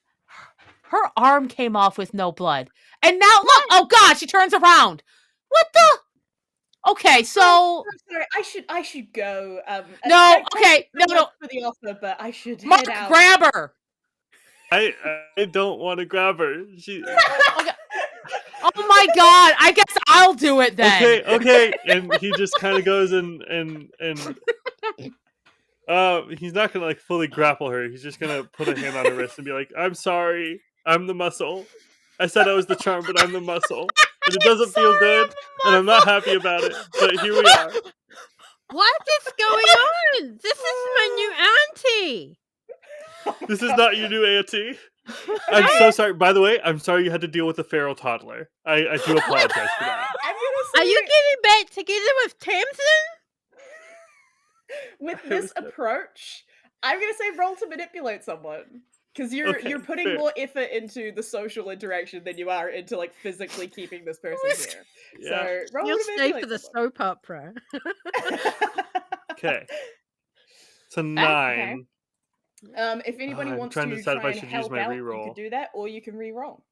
Her arm came off with no blood. And now, look, oh God, she turns around. What the? Okay, so... I'm sorry, I should go. No, okay, no. For the offer, but I should Marc, head out. Grab her. I don't want to grab her. She. Okay. Oh my God! I guess I'll do it then. Okay. And he just kind of goes and he's not gonna like fully grapple her. He's just gonna put a hand on her wrist and be like, "I'm sorry. I'm the muscle. I said I was the charm, but I'm the muscle, and it doesn't feel good, and I'm not happy about it. But here we are. What is going on? This is my new auntie. This is not your new auntie. I'm so sorry. By the way, I'm sorry you had to deal with a feral toddler. I do apologize for that. Are you getting back together with Tamsin? With this approach, I'm gonna say roll to manipulate someone. Because you're putting fair. more effort into the social interaction than you are into like physically keeping this person here. Yeah. So roll You'll to stay manipulate for the someone. soap opera. Okay. It's a 9. If anybody I'm wants trying to to decide if try I and should use help my out, you reroll. could do that, or you can re-roll.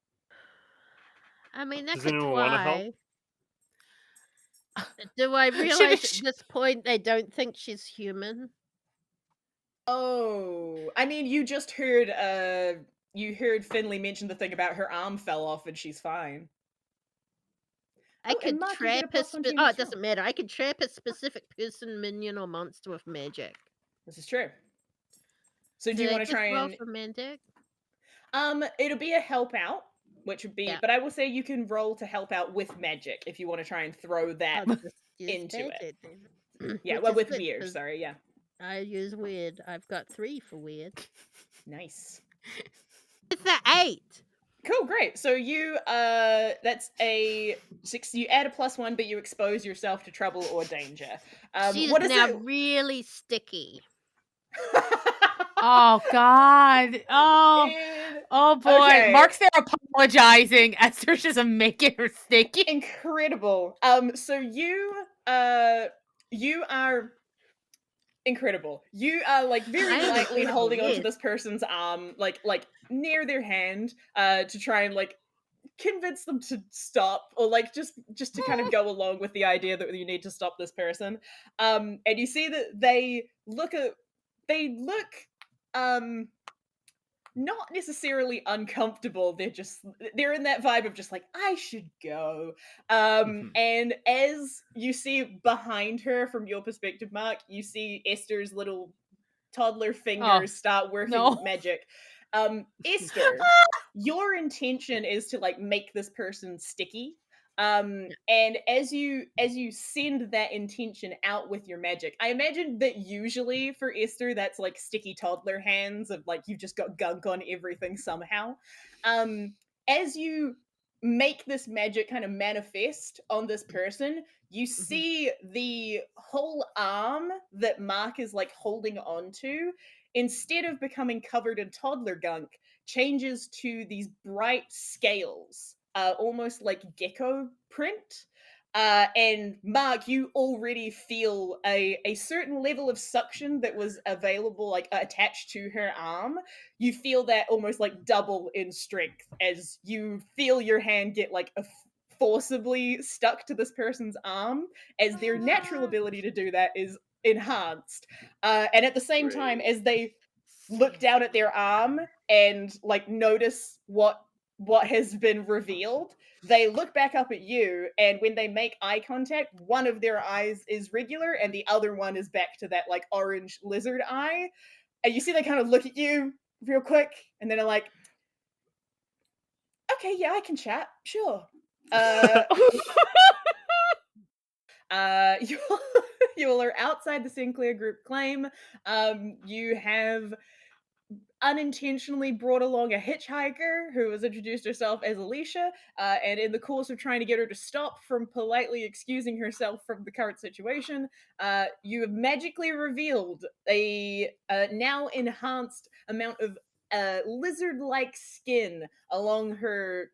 I mean, I Does could anyone wanna help? try. Do I realize at this point they don't think she's human? Oh, I mean, you just heard Finley mention the thing about her arm fell off and she's fine. I could Marc, you get a trap a +1 to your it next roll. doesn't matter. I could trap a specific person, minion, or monster with magic. This is true. So do you want to try roll and for magic? it'll be a help out, which would be, but I will say you can roll to help out with magic if you want to try and throw that into it. Yeah, well, with weird, sorry, yeah. I use weird. I've got 3 for weird. Nice. It's an 8. Cool, great. So you that's a 6. You add a +1, but you expose yourself to trouble or danger. She's what is now it? really sticky. Oh God! Oh boy! Okay. Marc's there apologizing. Esther's just making her sticky. Incredible. So you are incredible. You are like very lightly holding onto this person's arm, like near their hand, to try and like convince them to stop, or like just to kind of go along with the idea that you need to stop this person. And you see that they look not necessarily uncomfortable. They're in that vibe of just like, I should go. And as you see behind her, from your perspective, Marc, you see Esther's little toddler fingers start working with magic. Esther, your intention is to like make this person sticky. And as you send that intention out with your magic, I imagine that usually for Esther that's like sticky toddler hands of like you've just got gunk on everything somehow. As you make this magic kind of manifest on this person, you see the whole arm that Marc is like holding on to, instead of becoming covered in toddler gunk, changes to these bright scales, almost like gecko print. And Marc, you already feel a certain level of suction that was available, like attached to her arm. You feel that almost like double in strength as you feel your hand get like forcibly stuck to this person's arm, as their natural ability to do that is enhanced. And at the same time, as they look down at their arm and like notice what has been revealed, they look back up at you, and when they make eye contact, one of their eyes is regular and the other one is back to that like orange lizard eye. And you see they kind of look at you real quick, and then they're like, okay, yeah, I can chat, sure. You all are outside the Sinclair group claim. You have unintentionally brought along a hitchhiker who has introduced herself as Alicia, and in the course of trying to get her to stop from politely excusing herself from the current situation, you have magically revealed a now enhanced amount of lizard-like skin along her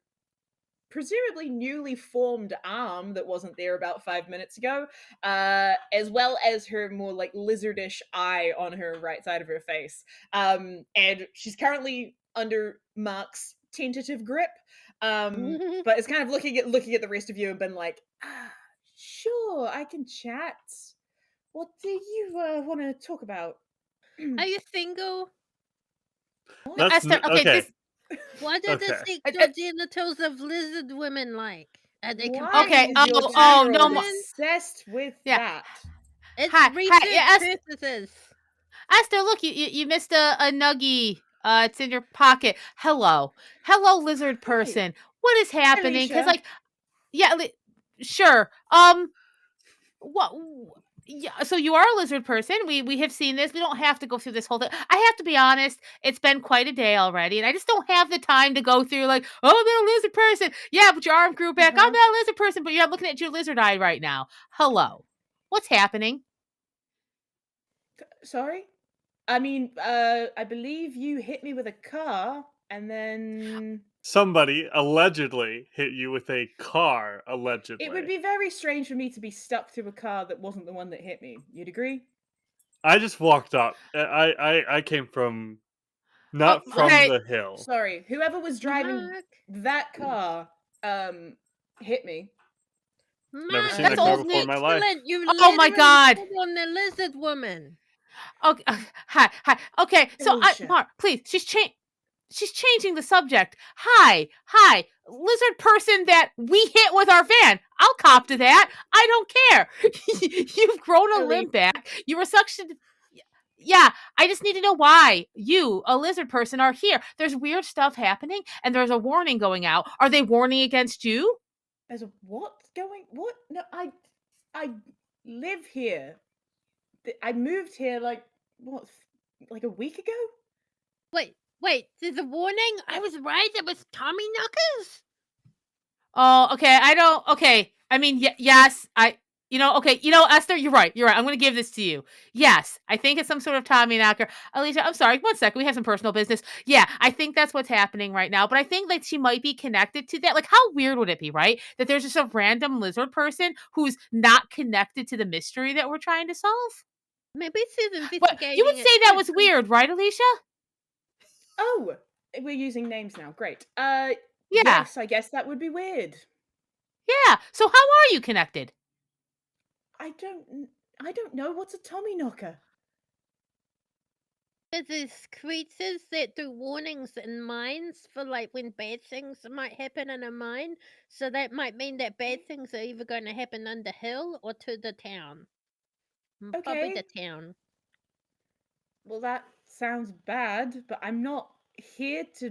presumably newly formed arm that wasn't there about 5 minutes ago, as well as her more like lizardish eye on her right side of her face. And she's currently under Marc's tentative grip, but is kind of looking at the rest of you and been like, sure, I can chat. What do you want to talk about? Are you single? Esther, okay. What are the sexual genitals of lizard women like? Are they Why Okay, is your no camera more. obsessed with Yeah. that? It's Hi, research yeah, purposes. Esther, look, you missed a nuggie. It's in your pocket. Hello, lizard person. What is happening? Because Alicia. yeah, sure. What? Yeah, so you are a lizard person. We have seen this. We don't have to go through this whole thing. I have to be honest. It's been quite a day already, and I just don't have the time to go through like, oh, I'm not a lizard person. Yeah, but your arm grew back. I'm not a lizard person, but you're not looking at your lizard eye right now. Hello, what's happening? Sorry? I mean, I believe you hit me with a car, and then Somebody allegedly hit you with a car, allegedly. it would be very strange for me to be stuck to a car that wasn't the one that hit me. You'd agree? I just walked up. I came from not from Okay. the hill. Sorry, whoever was driving Mark, that car, hit me. Never Mark, seen That's that car old before in news. my life. excellent. You Oh my literally God. hit on the lizard woman. Okay, hi. Okay, so Alicia. Mark, please, she's changing the subject. Hi, lizard person that we hit with our van. I'll cop to that. I don't care. You've grown a limb back. You were suctioned. Yeah, I just need to know why you, a lizard person, are here. There's weird stuff happening, and there's a warning going out. Are they warning against you? There's a what going? What? No, I live here. I moved here like what, like a week ago? Wait, there's a warning? I was right. It was Tommy Knockers. Oh, okay. I don't. Okay. I mean, yes. Okay. Esther, you're right. I'm going to give this to you. Yes, I think it's some sort of Tommy knocker. Alicia, I'm sorry. 1 second. We have some personal business. Yeah, I think that's what's happening right now. But I think like she might be connected to that. Like, how weird would it be, right? That there's just a random lizard person who's not connected to the mystery that we're trying to solve. Maybe she's But investigating. you would say that was weird, right, Alicia? Oh, we're using names now. Great. Yeah. Yes, I guess that would be weird. Yeah. So how are you connected? I don't know what's a Tommy knocker. There's creatures that do warnings in mines for like when bad things might happen in a mine. So that might mean that bad things are either going to happen on the hill or to the town. Probably the Okay. town. Well, that sounds bad, but I'm not here to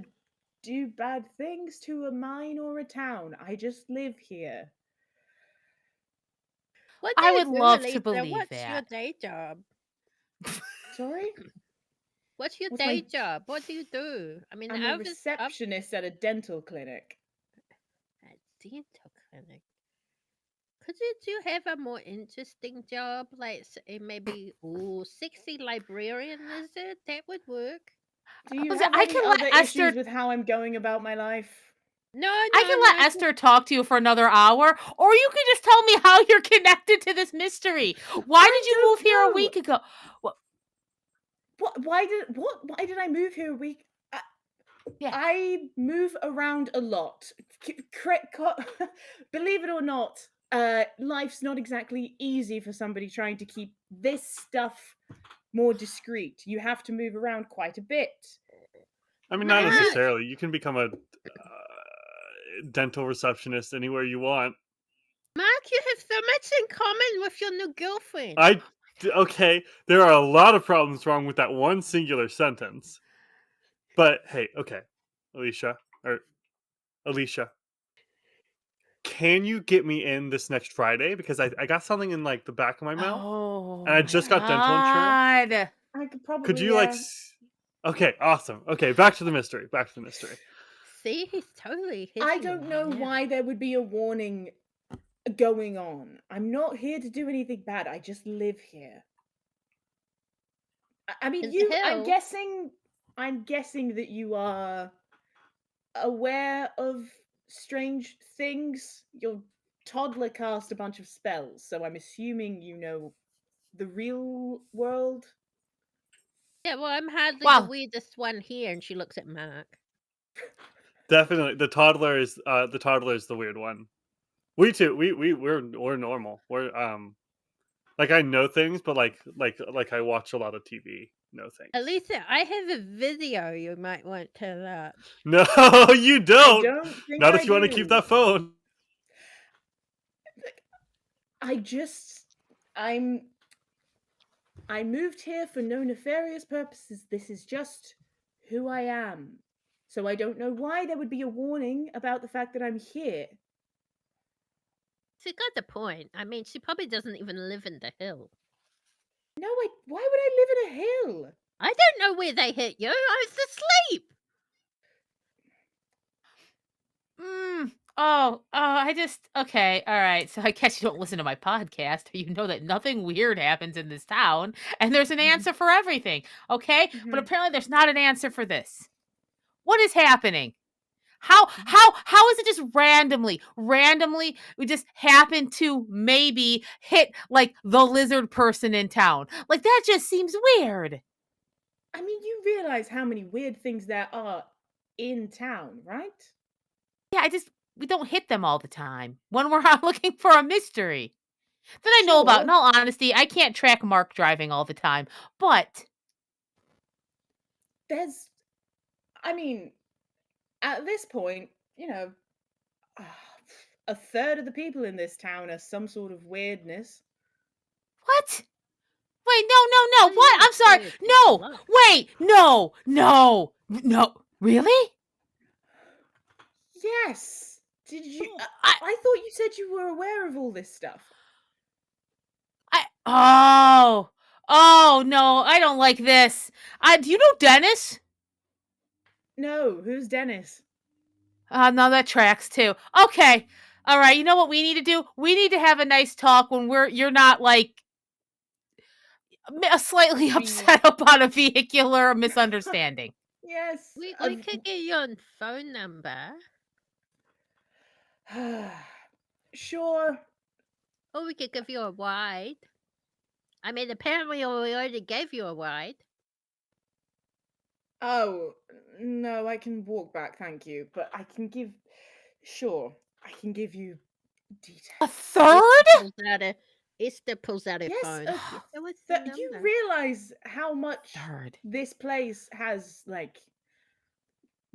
do bad things to a mine or a town. I just live here. What do I you would do, love to Alicia? believe What's your that. day job? Sorry? What's your What's day my- job? What do you do? I mean, I'm a receptionist at a dental clinic. At dental clinic. Couldn't you have a more interesting job, like maybe sexy librarian lizard? That would work. Do you Listen, have I any can let other Esther. issues with how I'm going about my life? No, I can let Esther talk to you for another hour, or you can just tell me how you're connected to this mystery. Why I did you don't move here a know. week ago? Why did I move here a week? Yeah. I move around a lot. Believe it or not, life's not exactly easy for somebody trying to keep this stuff more discreet. You have to move around quite a bit. I mean, not Mark, necessarily. You can become a dental receptionist anywhere you want. Mark, you have so much in common with your new girlfriend. Okay, there are a lot of problems wrong with that one singular sentence. But hey, okay, Alicia, can you get me in this next Friday? Because I got something in like the back of my mouth, Oh, and I my just got dental insurance. God. I could probably. Could you Okay, awesome. Okay, back to the mystery. See, he's totally. I don't know why there would be a warning going on. I'm not here to do anything bad. I just live here. I mean, In the you. I'm hill. guessing that you are aware of strange things. Your toddler cast a bunch of spells, so I'm assuming you know the real world. Yeah, well, I'm hardly the Wow. weirdest one here, and she looks at Mark. Definitely, the toddler is the weird one. We too. We're normal. We're like I know things, but like I watch a lot of TV. Know things. Elisa, I have a video you might want to watch. No, you I don't. don't think Not I if you want to keep do. that phone. I moved here for no nefarious purposes. This is just who I am. So I don't know why there would be a warning about the fact that I'm here. She got the point. I mean, she probably doesn't even live in the hill. No, why would I live in a hill? I don't know where they hit you. I was asleep. Okay, all right. So I guess you don't listen to my podcast, or you know that nothing weird happens in this town, and there's an answer for everything. Okay, but apparently there's not an answer for this. What is happening? How is it just randomly we just happen to maybe hit like the lizard person in town? Like that just seems weird. I mean, you realize how many weird things there are in town, right? Yeah, we don't hit them all the time when we're out looking for a mystery that I know about. In Sure. all honesty, I can't track Marc driving all the time, but I mean, at this point, a third of the people in this town are some sort of weirdness. what? Wait, no. Oh, What? yeah, I'm sorry. it's a No. lot. Wait. No. Really? Yes. Did you? I I thought you said you were aware of all this stuff. Oh no, I don't like this. Do you know Dennis? No, who's Dennis? No, that tracks too. Okay. All right, you know what we need to do? We need to have a nice talk when you're not like slightly upset about a vehicular misunderstanding. Yes. We could get your phone number. Sure. Or we could give you a ride. I mean, apparently we already gave you a ride. Oh, no, I can walk back, thank you. But I can give you details. A third? Esther pulls out her Yes, phone. So what's the that you number? realize how much Third. this place has like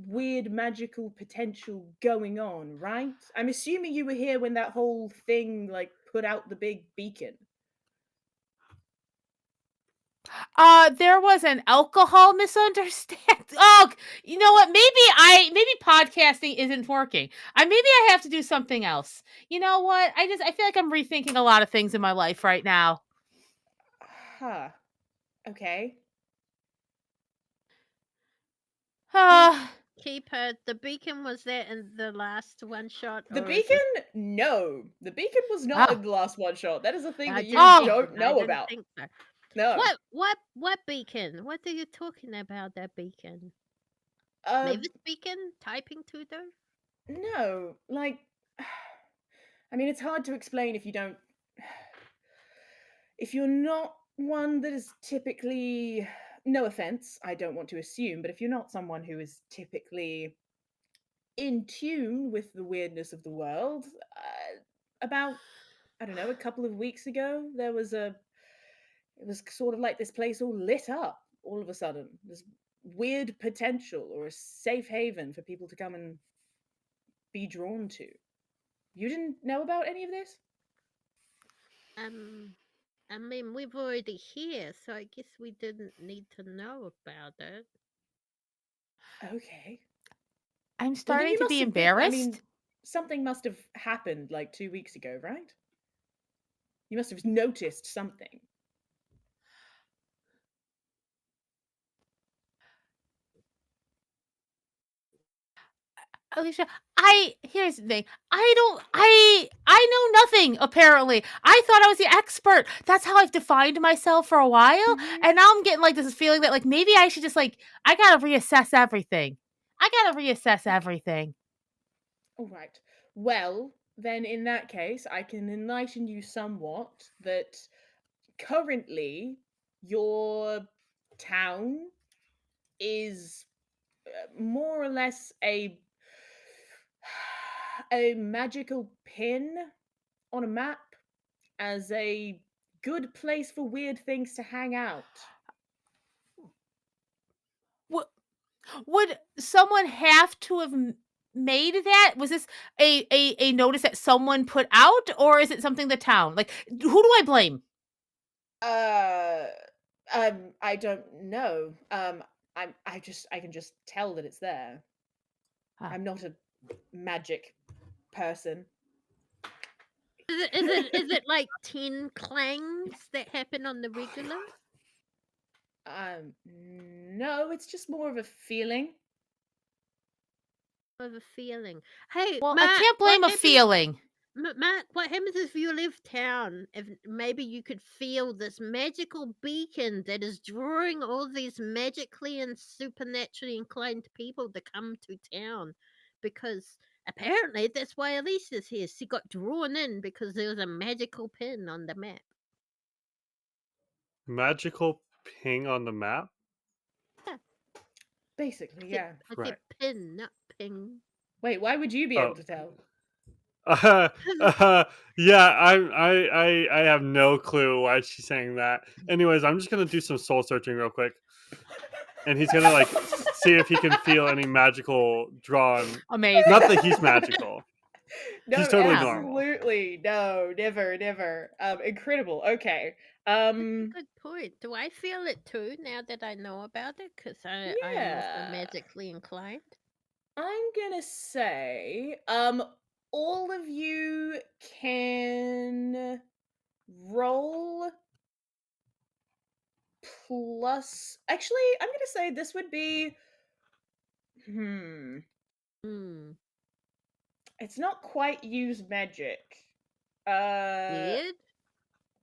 weird magical potential going on, right? I'm assuming you were here when that whole thing like put out the big beacon. There was an alcohol misunderstanding. Oh, you know what? Maybe podcasting isn't working. Maybe I have to do something else. You know what? I feel like I'm rethinking a lot of things in my life right now. Huh. Okay. Keep her. The beacon was there in the last one shot. The or is beacon? this- No. The beacon was not Oh. in the last one shot. That is a thing I that you didn't think don't so. I know didn't about. think so. No. What beacon? What are you talking about? That beacon? Uh, Mavis beacon? Typing tutor? no. Like, I mean, it's hard to explain if you don't. If you're not one that is typically. No offense, I don't want to assume, but if you're not someone who is typically in tune with the weirdness of the world, about, I don't know, a couple of weeks ago, it was sort of like this place all lit up all of a sudden. This weird potential or a safe haven for people to come and be drawn to. You didn't know about any of this? I mean, we've already here, so I guess we didn't need to know about it. Okay. I'm Well, then starting you to must be have embarrassed. I mean, something must have happened like 2 weeks ago, right? You must have noticed something. Alicia, here's the thing. I know nothing, apparently. I thought I was the expert. That's how I've defined myself for a while. And now I'm getting like this feeling that like maybe I should just like I gotta reassess everything. All right. Well, then in that case, I can enlighten you somewhat that currently your town is more or less a magical pin on a map as a good place for weird things to hang out. Would someone have to have made that? Was this a notice that someone put out, or is it something the town? Like, who do I blame? I don't know. I can just tell that it's there. Huh. I'm not a magic person. Is it like 10 clangs that happen on the regular? No, it's just more of a feeling. Of a feeling. Hey, Well, I Marc, can't what blame a happens? feeling. Marc, what happens if you leave town? If maybe you could feel this magical beacon that is drawing all these magically and supernaturally inclined people to come to town, because apparently that's why Alicia's here. She got drawn in because there was a magical pin on the map. Magical ping on the map. Yeah, Basically, I yeah. said Right. pin, not ping. Wait, why would you be Oh. able to tell? Yeah, I have no clue why she's saying that. Anyways, I'm just gonna do some soul searching real quick, and he's gonna like see if he can feel any magical drawn. Amazing. Not that he's magical. No, He's totally normal. absolutely. No, never. Incredible. Okay. Good point. Do I feel it too now that I know about it? Because I am also Yeah. magically inclined. I'm gonna say, all of you can roll plus. Actually, I'm gonna say this would be. Hmm. It's not quite use magic. Weird?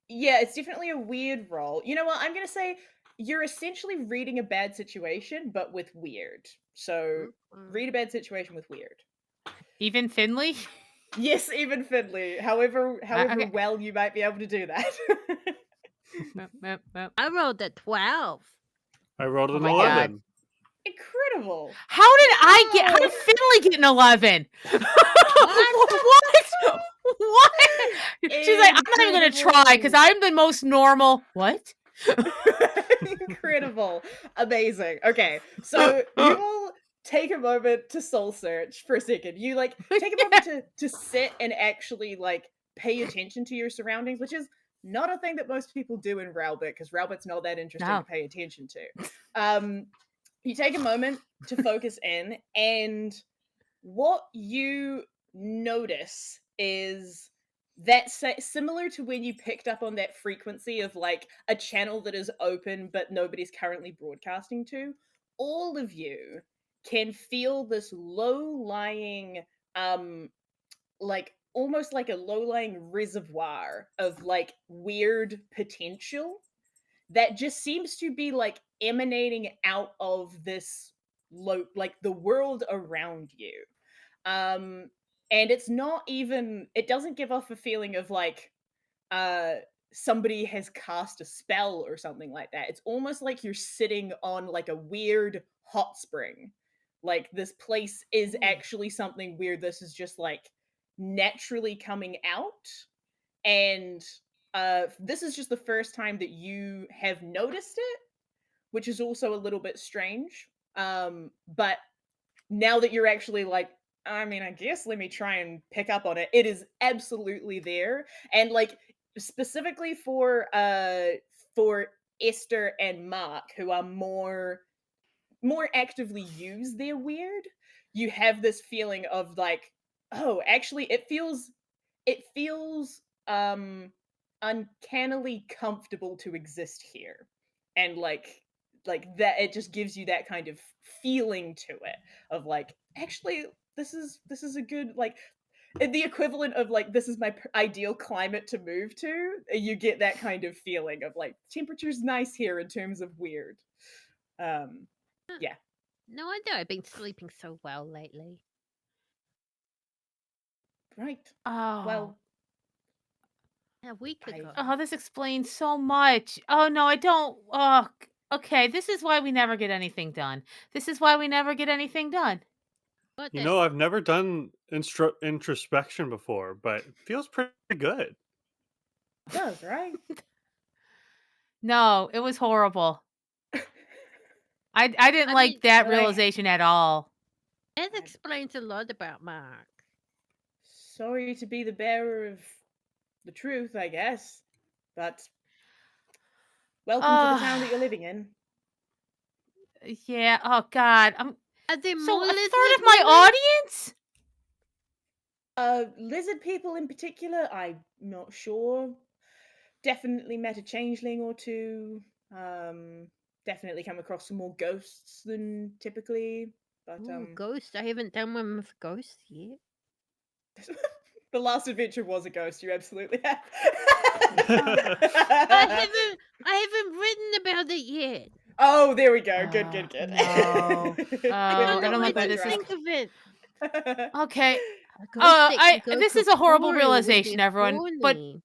Yeah, it's definitely a weird roll. You know what? I'm gonna say you're essentially reading a bad situation, but with weird. So read a bad situation with weird. Even Finley? Yes, even Finley. However Okay. well you might be able to do that. I rolled a 12. I rolled Oh an my God. 11. Incredible. How did Wow. how did Finley get an 11? What? What? She's like, I'm not even gonna try because I'm the most normal. What? Incredible. Amazing. Okay, so you all take a moment to soul search for a second. You like take a moment to sit and actually like pay attention to your surroundings, which is not a thing that most people do in Rowbit, because Rowbit's not that interesting No. to pay attention to. You take a moment to focus in, and what you notice is that similar to when you picked up on that frequency of like a channel that is open but nobody's currently broadcasting to, all of you can feel this low-lying like almost like a low-lying reservoir of like weird potential that just seems to be like emanating out of this like the world around you. And it's not even, it doesn't give off a feeling of like uh somebody has cast a spell or something like that. It's almost like you're sitting on like a weird hot spring. Like this place is actually something weird. This is just like naturally coming out. And this is just the first time that you have noticed it, which is also a little bit strange. But now that you're actually like, I mean, I guess let me try and pick up on it. It is absolutely there. And like specifically for Esther and Marc, who are more actively use their weird, you have this feeling of like, oh, actually it feels uncannily comfortable to exist here. And like that, it just gives you that kind of feeling to it of like, actually this is a good like the equivalent of like, this is my ideal climate to move to. You get that kind of feeling of like, temperature's nice here in terms of weird. Yeah. No wonder I've been sleeping so well lately. Right. Oh. Well, A week ago. Oh, this explains so much. Oh no, I don't. Oh, okay. This is why we never get anything done. This is why we never get anything done. What You the- know, I've never done introspection before, but it feels pretty good. it does, right? No, it was horrible. I didn't I like mean, that But I- realization at all. as a I don't explains a lot about Marc. Sorry to be the bearer of the truth, I guess, but welcome to the town that you're living in. Yeah. Oh God. Are there So more a third lizard of my women? audience. Lizard people in particular, I'm not sure. Definitely met a changeling or two. Definitely come across some more ghosts than typically. But Ooh, ghost. I haven't done one with ghosts yet. the last adventure was a ghost. You absolutely have. I haven't written about it yet. Oh, there we go. Good. No. I I don't don't know like what where to this is. think of it. Okay. A ghost that can go This is a horrible corporeal with realization, their everyone. But thorny.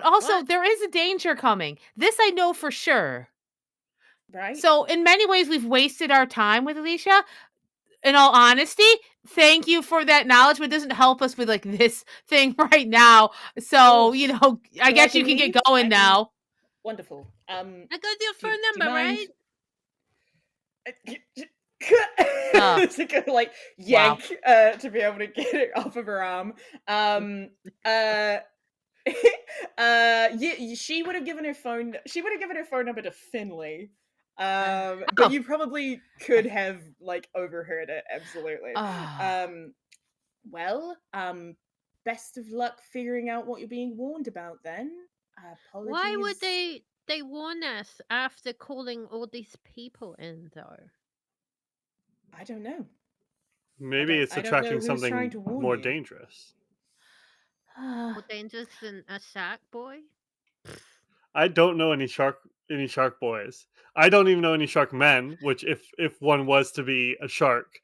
also What? there is a danger coming. This I know for sure. Right? So in many ways, we've wasted our time with Alicia. In all honesty, thank you for that knowledge, but it doesn't help us with like this thing right now. So, Course. I So guess I you can get going leave? now. Wonderful. I got your Do you phone number, right? To go like Wow. yank to be able to get it off of her arm. Yeah, she would have given her phone. She would have given her phone number to Finley. But Oh. you probably could have like overheard it. Absolutely. Ah. Well, best of luck figuring out what you're being warned about. Then, apologies. Why would they warn us after calling all these people in, though? I don't know. Maybe it's I don't know attracting who's trying something to warn more you. dangerous. More dangerous than a shark boy? I don't know any shark boys. I don't even know any shark men, which if one was to be a shark,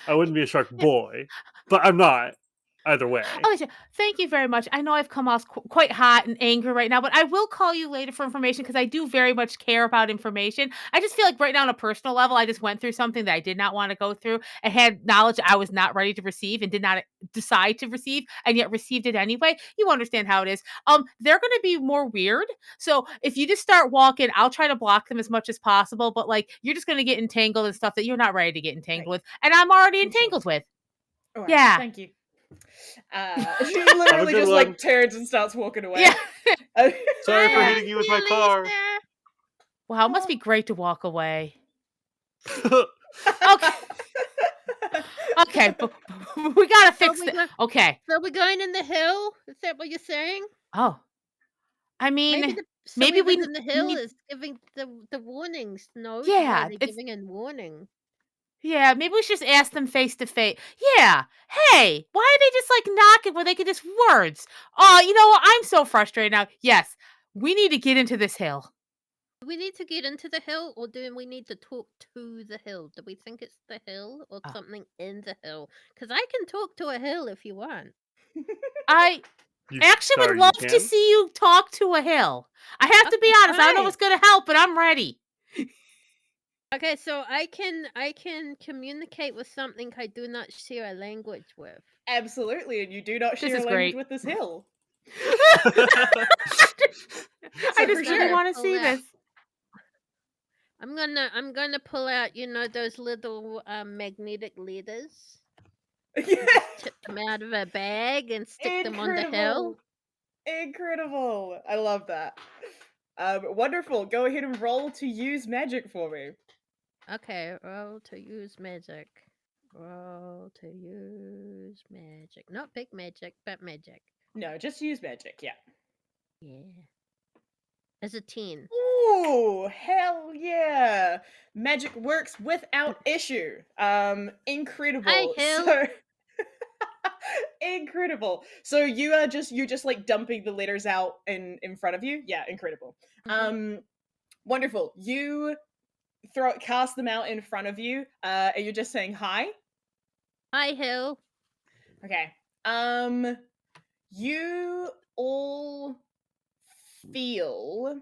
I wouldn't be a shark boy, but I'm not either way. Alicia, thank you very much. I know I've come off quite hot and angry right now, but I will call you later for information because I do very much care about information. I just feel like right now on a personal level, I just went through something that I did not want to go through and had knowledge I was not ready to receive and did not decide to receive and yet received it anyway. You understand how it is. They're going to be more weird. So if you just start walking, I'll try to block them as much as possible, but like you're just going to get entangled in stuff that you're not ready to get entangled with. And I'm already entangled with. All right, Yeah. thank you. She literally good just one. like turns and starts walking away. Yeah. Sorry for Bye, hitting you with my Lisa. car. Wow, it must be great to walk away. Okay. Okay, but we gotta fix we it. go- Okay. So we're going in the hill? Is that what you're saying? Oh, I mean, maybe we whoever's in the hill need- is giving the warnings. No, Yeah, they're it's- giving a warning. yeah, maybe we should just ask them face to face. Yeah. Hey, why are they just like knocking where they could just words? Oh, you know what? I'm so frustrated now. Yes, we need to get into this hill. Do we need to get into the hill, or do we need to talk to the hill? Do we think it's the hill or something in the hill? Because I can talk to a hill if you want. I actually would love to see you talk to a hill. I have to be Okay, honest. I don't know fine. what's gonna help, but I'm ready. Okay, so I can communicate with something I do not share a language with. Absolutely, and you do not This share a is language great. with this hill. I just for really sure. want to see this. I'm gonna pull out, those little magnetic letters. Yeah. Tip them out of a bag and stick them on the hill. Incredible. I love that. Wonderful. Go ahead and roll to use magic for me. Okay, roll to use magic. Roll to use magic. Not big magic, but magic. No, just use magic, yeah. Yeah. As a 10. Ooh, hell yeah. Magic works without issue. Incredible. Hi, Hill. So incredible. So you're just like dumping the letters out in front of you? Yeah, incredible. Wonderful. You cast them out in front of you, and you're just saying hi? Hi, Hill. Okay. You all feel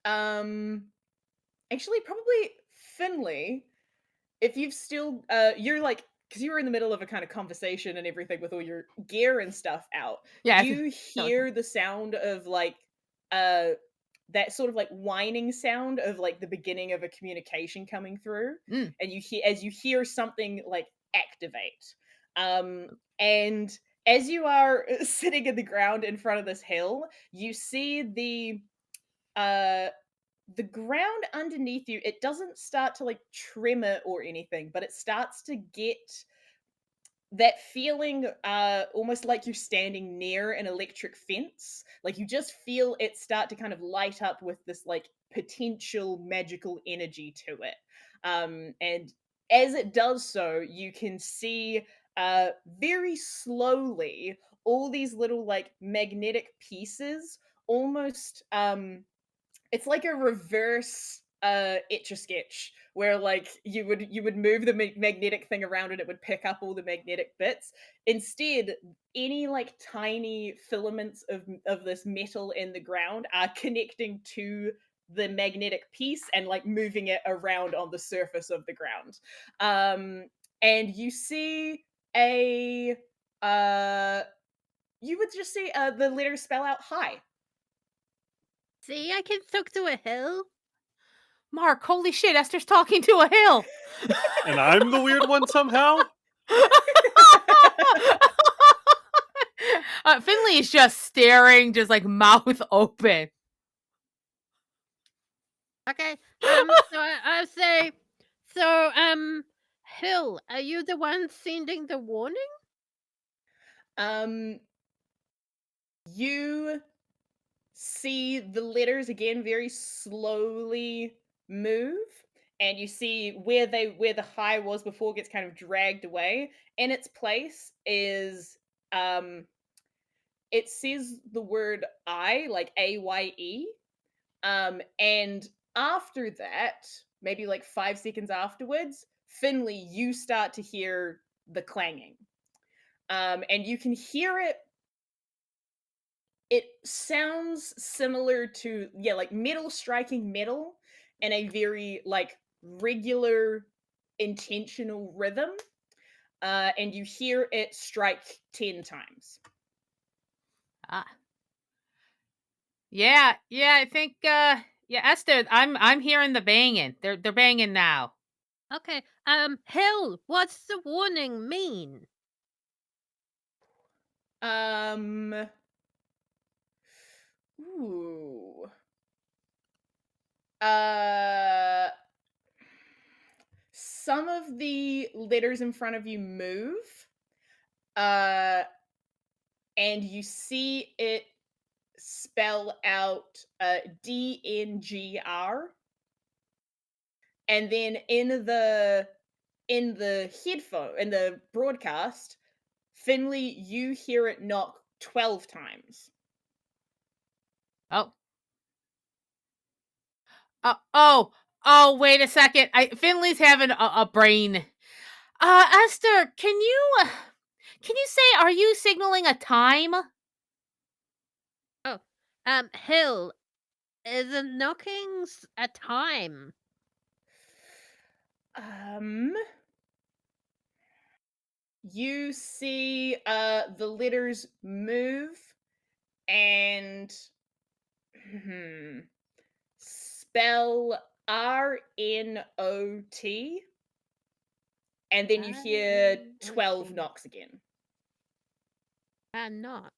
actually probably Finley, if you've still you're like, because you were in the middle of a kind of conversation and everything with all your gear and stuff out. Yeah, You hear the sound of like that sort of like whining sound of like the beginning of a communication coming through, and you hear something like activate, and as you are sitting in the ground in front of this hill, you see the ground underneath you. It doesn't start to like tremor or anything, but it starts to get that feeling almost like you're standing near an electric fence. Like you just feel it start to kind of light up with this like potential magical energy to it, and as it does so, you can see very slowly all these little like magnetic pieces, almost it's like a reverse etch a sketch, where like you would move the magnetic thing around and it would pick up all the magnetic bits. Instead, any like tiny filaments of this metal in the ground are connecting to the magnetic piece and like moving it around on the surface of the ground. And you see a you would just see the letters spell out hi. See, I can talk to a hill. Marc, holy shit, Esther's talking to a hill. And I'm the weird one somehow? Finley is just staring, just like mouth open. Okay. So I'll say, Hill, are you the one sending the warning? You see the letters again very slowly move, and you see where the high was before gets kind of dragged away. In its place is it says the word I, like AYE. And after that, maybe like 5 seconds afterwards, Finley, you start to hear the clanging. And you can hear it. It sounds similar to, yeah, like metal striking metal in a very like regular, intentional rhythm. And you hear it strike 10 times. Yeah, I think yeah, Esther, I'm hearing the banging. They're banging now. Okay. Hill, what's the warning mean? Ooh. Uh some of the letters in front of you move. And you see it spell out DNGR. And then in the headphone, in the broadcast, Finley, you hear it knock 12 times. Oh. Wait a second. Finley's having a brain. Esther, can you say, are you signaling a time? Oh, Hill, is the knockings a time? You see the letters move and spell RNOT, and then you hear 12 knocks again. Not.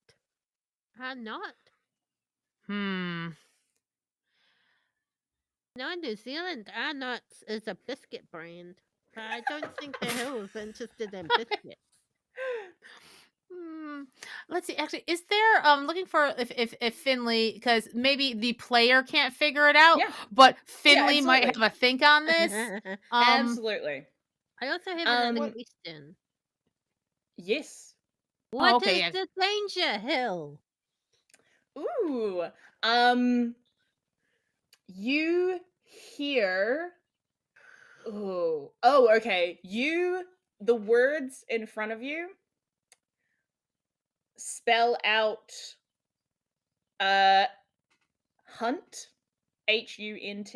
No, in New Zealand, not is a biscuit brand. But I don't think the Hill is interested in biscuits. Let's see. Actually, is there looking for if Finley, because maybe the player can't figure it out, Yeah. but Yeah, Finley might have absolutely. a think on this. Absolutely. I also have it in Eastern. Yes. What okay, is yeah. the danger, Hill? Ooh. You hear. Oh, okay. The words in front of you spell out hunt, HUNT.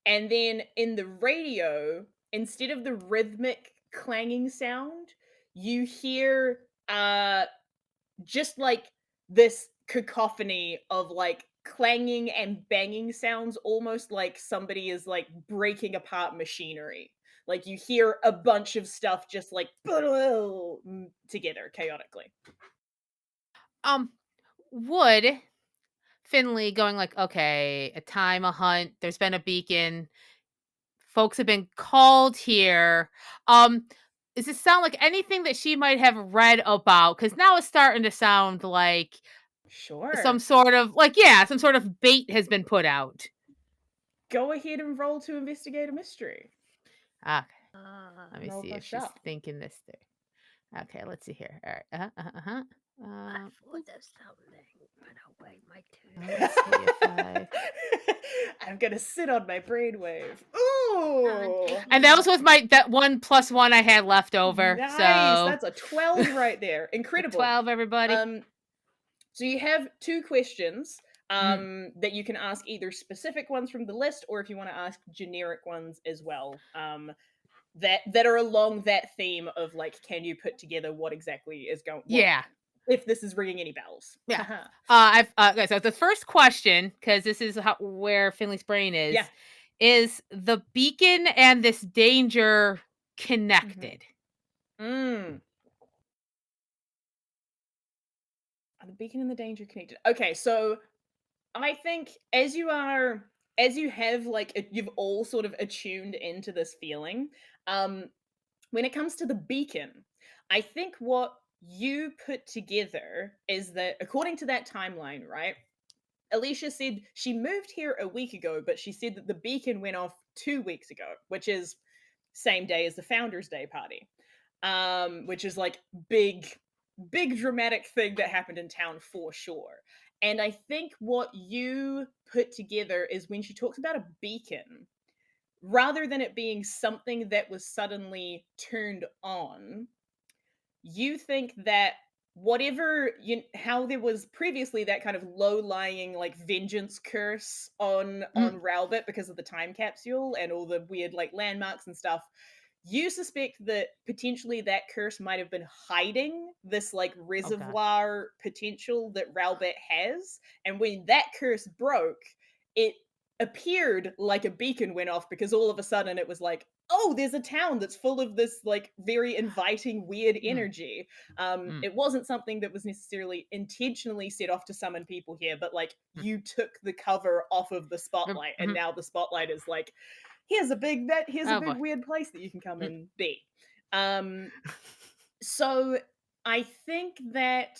And then in the radio, instead of the rhythmic clanging sound, you hear just like this cacophony of like clanging and banging sounds, almost like somebody is like breaking apart machinery. Like you hear a bunch of stuff just like together chaotically. Would Finley going like, okay, a time, a hunt, there's been a beacon, folks have been called here. Does it sound like anything that she might have read about? Because now it's starting to sound like some Sure. sort of like, yeah, some sort of bait has been put out. Go ahead and roll to investigate a mystery. Okay, Ah, let me Roll see plus if she's sharp. thinking this through. Okay, let's see here. All right. I thought of something, but I'll wait my turn. Let's see if I. I'm gonna sit on my brainwave. Aren't Ooh, And that was with that 1+1 I had left over. nice. So That's a 12 right there. Incredible. 12, everybody. So you have 2 questions Mhm. that you can ask, either specific ones from the list, or if you want to ask generic ones as well. That are along that theme of like, can you put together what exactly is going? Yeah. If this is ringing any bells. Yeah. I've okay, so the first question, because this is where Finley's brain is, Yeah. is the beacon and this danger connected? Are the beacon and the danger connected? Okay, so I think as you have like you've all sort of attuned into this feeling, when it comes to the beacon, I think what you put together is that according to that timeline, right? Alicia said she moved here a week ago, but she said that the beacon went off 2 weeks ago, which is same day as the Founders Day party, which is like big dramatic thing that happened in town for sure. And I think what you put together is when she talks about a beacon, rather than it being something that was suddenly turned on, you think that whatever how there was previously that kind of low-lying like vengeance curse on Rowbit because of the time capsule and all the weird like landmarks and stuff, you suspect that potentially that curse might have been hiding this like Oh god. reservoir potential that Rowbit has, and when that curse broke, it appeared like a beacon went off because all of a sudden it was like, oh, there's a town that's full of this like very inviting weird energy. It wasn't something that was necessarily intentionally set off to summon people here, but like you took the cover off of the spotlight and now the spotlight is like, here's a big Oh boy. weird place that you can come and be. So I think that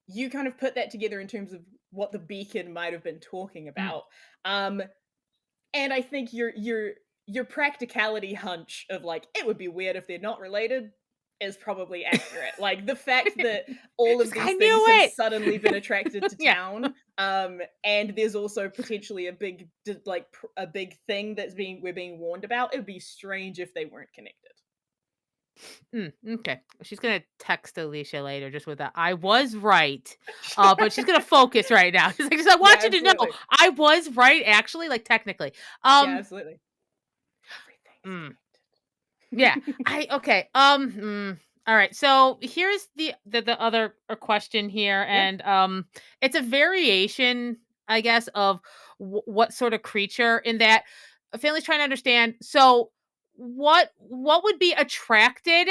you kind of put that together in terms of what the beacon might have been talking about. And I think your practicality hunch of like, it would be weird if they're not related, is probably accurate. Like the fact that all of I these knew things have it! suddenly been attracted to Yeah. town, and there's also potentially a big a big thing we're being warned about. It would be strange if they weren't connected. Okay. She's gonna text Alicia later just with that. I was right. But she's gonna focus right now. She's like, I Yeah, want you to know absolutely. I was right, actually, like technically. Yeah, absolutely. Everything's Yeah. connected. Okay. All right. So here's the other question here, Yeah. and it's a variation, I guess, of what sort of creature in that Finley's trying to understand. So what would be attracted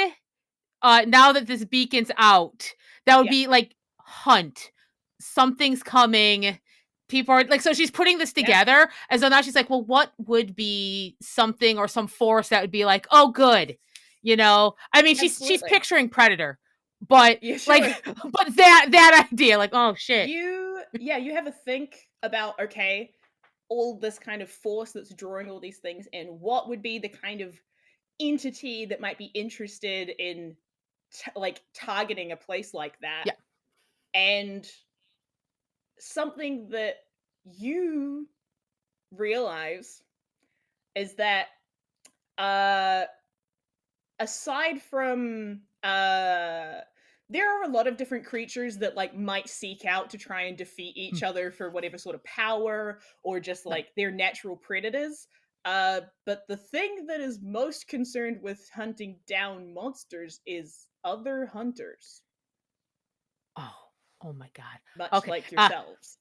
now that this beacon's out? That would Yeah. be like hunt. Something's coming. People are like, so she's putting this Yeah. together, and so now she's like, well, what would be something or some force that would be like, oh, good, I mean, she's Absolutely. picturing Predator, but Yeah, like, sure. but that idea, like, oh shit. You have a think about, okay, all this kind of force that's drawing all these things in. What would be the kind of entity that might be interested in like targeting a place like that? Yeah. And something that you realize is that uh aside from there are a lot of different creatures that like might seek out to try and defeat each other for whatever sort of power or just Right. like their natural predators. But the thing that is most concerned with hunting down monsters is other hunters. Oh. Oh my god. much Okay. like yourselves.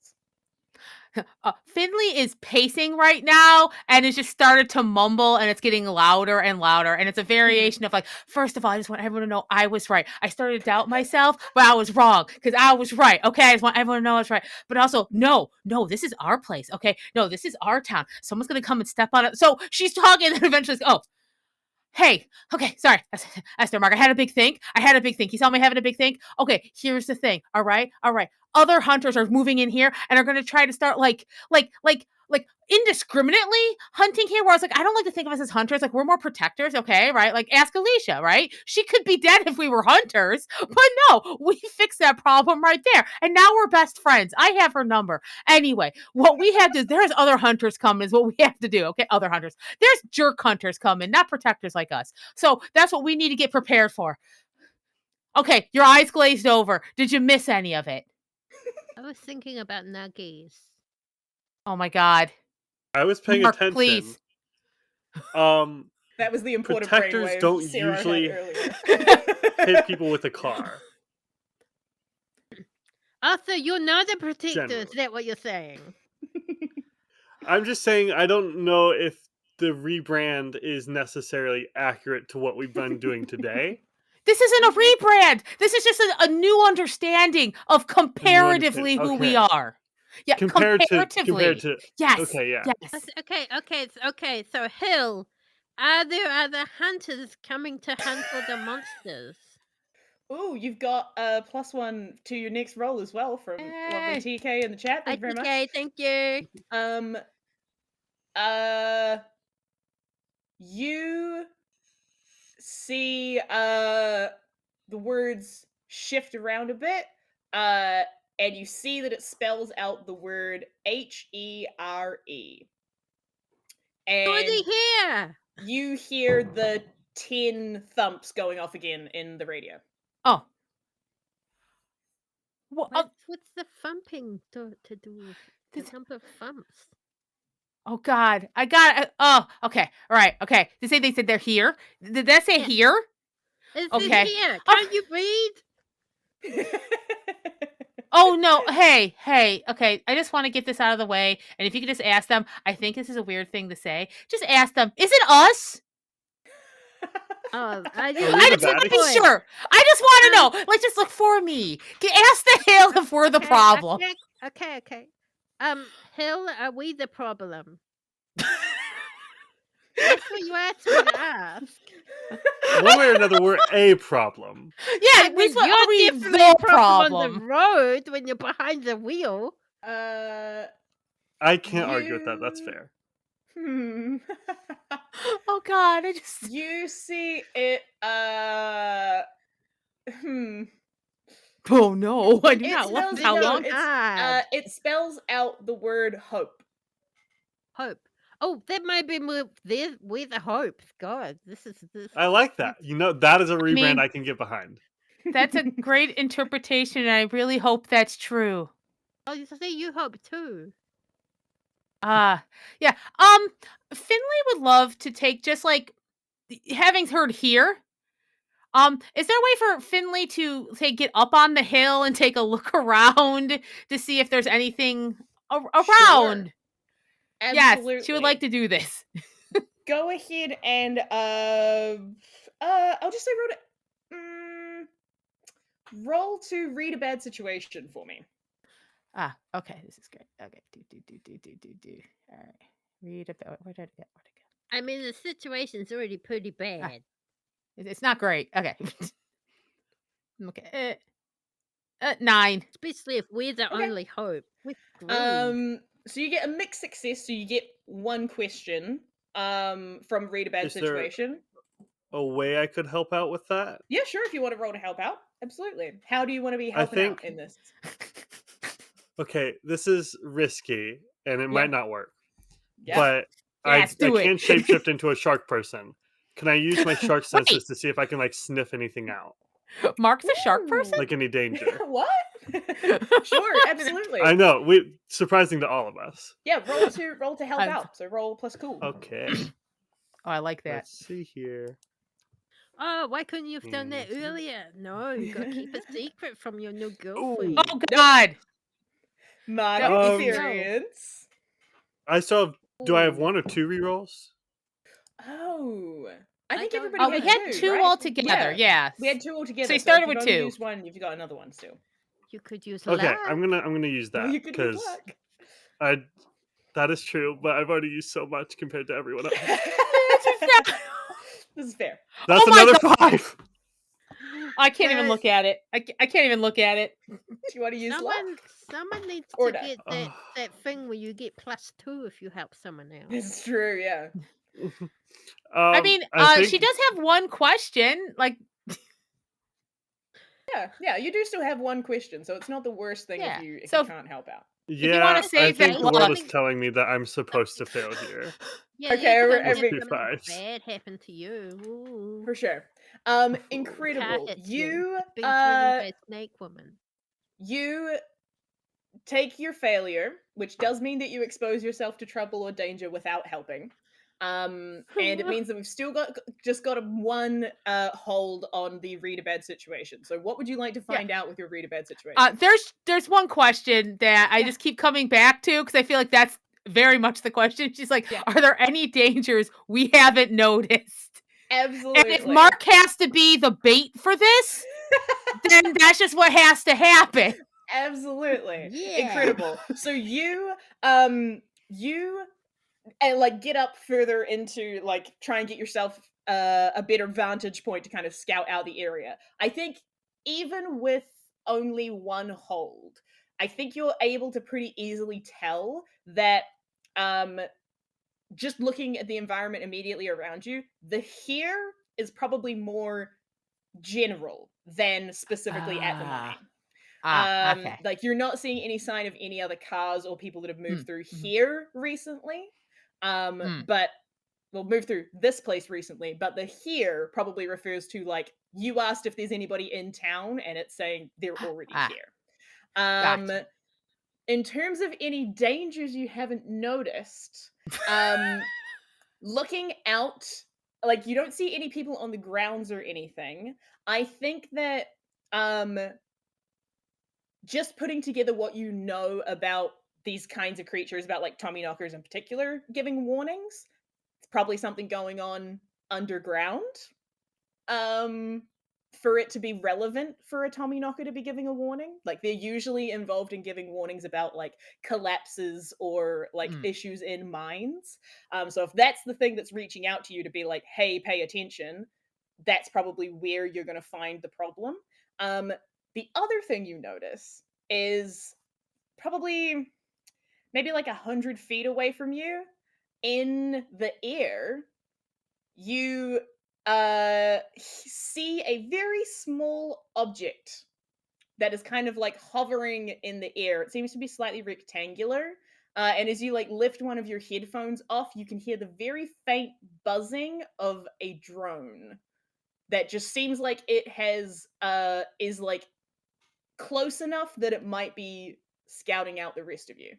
Finley is pacing right now and has just started to mumble, and it's getting louder and louder. And it's a variation of like, first of all, I just want everyone to know I was right. I started to doubt myself, but I was wrong because I was right. Okay. I just want everyone to know I was right. But also, no, this is our place. Okay. No, this is our town. Someone's going to come and step on it. So she's talking and eventually, oh, hey, okay, sorry, Esther, Marc, I had a big think. You saw me having a big think? Okay, here's the thing, all right? Other hunters are moving in here and are going to try to start like indiscriminately hunting here, where I was like, I don't like to think of us as hunters. Like, we're more protectors, okay, right? Like, ask Alicia, right? She could be dead if we were hunters, but no, we fixed that problem right there. And now we're best friends. I have her number. Anyway, what we have to, there's other hunters coming is what we have to do, okay? Other hunters. There's jerk hunters coming, not protectors like us. So that's what we need to get prepared for. Okay, your eyes glazed over. Did you miss any of it? I was thinking about nuggies. Oh my God. I was paying Marc, attention. please. That was the important Protectors brainwave don't Sero had usually earlier. hit people with a car. Arthur, you're not a protector. Generally. Is that what you're saying? I'm just saying I don't know if the rebrand is necessarily accurate to what we've been doing today. This isn't a rebrand. This is just a new understanding of comparatively who we Okay. are. Yeah, Compared comparatively. to Yes. okay, yeah. Yes. Okay. So, Hill, are there other hunters coming to hunt for the monsters? Ooh, you've got a +1 to your next roll as well from lovely Hey. TK in the chat. Thank you very much. Okay, thank you. You see the words shift around a bit, and you see that it spells out the word HERE. Who are they And here? you hear the 10 thumps going off again in the radio. Oh. Well, What's the thumping to do with the thump of thumps? oh God. I got it. Oh, okay. All right. Okay. They said they're here. Did that say here? Is Okay. it here? Can't you read? Oh no, hey, okay, I just want to get this out of the way, and if you could just ask them, I think this is a weird thing to say, just ask them, is it us? I Are we I the just want to baddies? be sure. I just want to know. Like, just look for me. Ask the Hill if we're the problem. Okay. Hill, are we the problem? That's what you asked me to ask. One way or another, we're a problem. Yeah, I mean, are you're we definitely the a problem on the problem? road when you're behind the wheel. I can't argue with that. That's fair. Oh God, I just. You see it. Oh no, I do It not want spells- how no, long. it's, it spells out the word hope. Hope. Oh, that might be we're the hope. God, this. I like that. You know, that is a rebrand mean- I can get behind. That's a great interpretation, and I really hope that's true. Oh, you say you hope too. Yeah. Finley would love to take just like having heard here. Is there a way for Finley to say get up on the hill and take a look around to see if there's anything around? Sure. Absolutely. Yes, she would like to do this. Go ahead and I'll just say roll to read a bad situation for me. Okay, this is great. Okay, do. All right, read about where did I go? I mean, the situation's already pretty bad. It's not great. Okay. Okay. 9. Especially if we're the only hope. We're screwed. So you get a mixed success. So you get one question. From read a bad Is there- situation. A way I could help out with that? Yeah, sure. If you want to roll to help out, absolutely. How do you want to be helping out in this? Okay, this is risky and it might not work. Yeah. But Yes, I do it. can't shapeshift into a shark person. Can I use my shark senses to see if I can like sniff anything out? Mark's a shark person? Like any danger? What? Sure, absolutely. I know. Surprising to all of us. Yeah, roll to help out. So roll plus cool. Okay. Oh, I like that. Let's see here. Oh, why couldn't you have done that Mhm. earlier? No, you got to keep a secret from your new Ooh. girlfriend. Oh God. Mark No. experience. I still have. Do I have Ooh. 1 or 2 rerolls? Oh. I I think don't everybody know. We had had 2, 2 right? altogether. Yeah. Yes. We had 2 So altogether. you So if started you've with only 2. used 1, you've got another one still. You could use Okay, luck. I'm gonna use Oh, that you could use because luck. that is true. But I've already used so much compared to everyone else. This is fair. That's Oh my another God. 5. I can't even So- look at it. I can't even look at it. Do you want to use luck? Someone needs Or to no? get that thing where you get +2 if you help someone out. This is true, yeah. I mean, I think she does have one question. Like, Yeah, you do still have 1 question, so it's not the worst thing Yeah, if you so- can't help out. you wanna I save that think the world luck- is telling me that I'm supposed to fail here. Yeah, Okay, you every- can't have every- something 5s. bad happen to you. Ooh. For sure. Car Incredible. hits You being driven by a snake woman. you take your failure, which does mean that you expose yourself to trouble or danger without helping. And it means that we've still got a 1 hold on the read a bed situation. So what would you like to find out with your read a bed situation? there's one question that I Yeah. just keep coming back to because I feel like that's very much the question. She's like, Yeah. are there any dangers we haven't noticed? Absolutely. And if Marc has to be the bait for this, then that's just what has to happen. Absolutely. Yeah. Incredible. So you like get up further into like try and get yourself a better vantage point to kind of scout out the area. I think even with only 1 hold, I think you're able to pretty easily tell that just looking at the environment immediately around you, the here is probably more general than specifically at the mine. Okay. Like you're not seeing any sign of any other cars or people that have moved through mhm. here recently. But well, moved through this place recently, but the here probably refers to like you asked if there's anybody in town and it's saying they're already here. Gotcha. In terms of any dangers you haven't noticed, looking out, like you don't see any people on the grounds or anything. I think that just putting together what you know about these kinds of creatures, about like Tommyknockers in particular, giving warnings, it's probably something going on underground. For it to be relevant for a Tommyknocker to be giving a warning. Like they're usually involved in giving warnings about like collapses or like issues in mines. So if that's the thing that's reaching out to you to be like, hey, pay attention, that's probably where you're going to find the problem. The other thing you notice is probably maybe like 100 feet away from you in the air, you see a very small object that is kind of like hovering in the air. It seems to be slightly rectangular. And as you like lift one of your headphones off, you can hear the very faint buzzing of a drone that just seems like it has is like close enough that it might be scouting out the rest of you.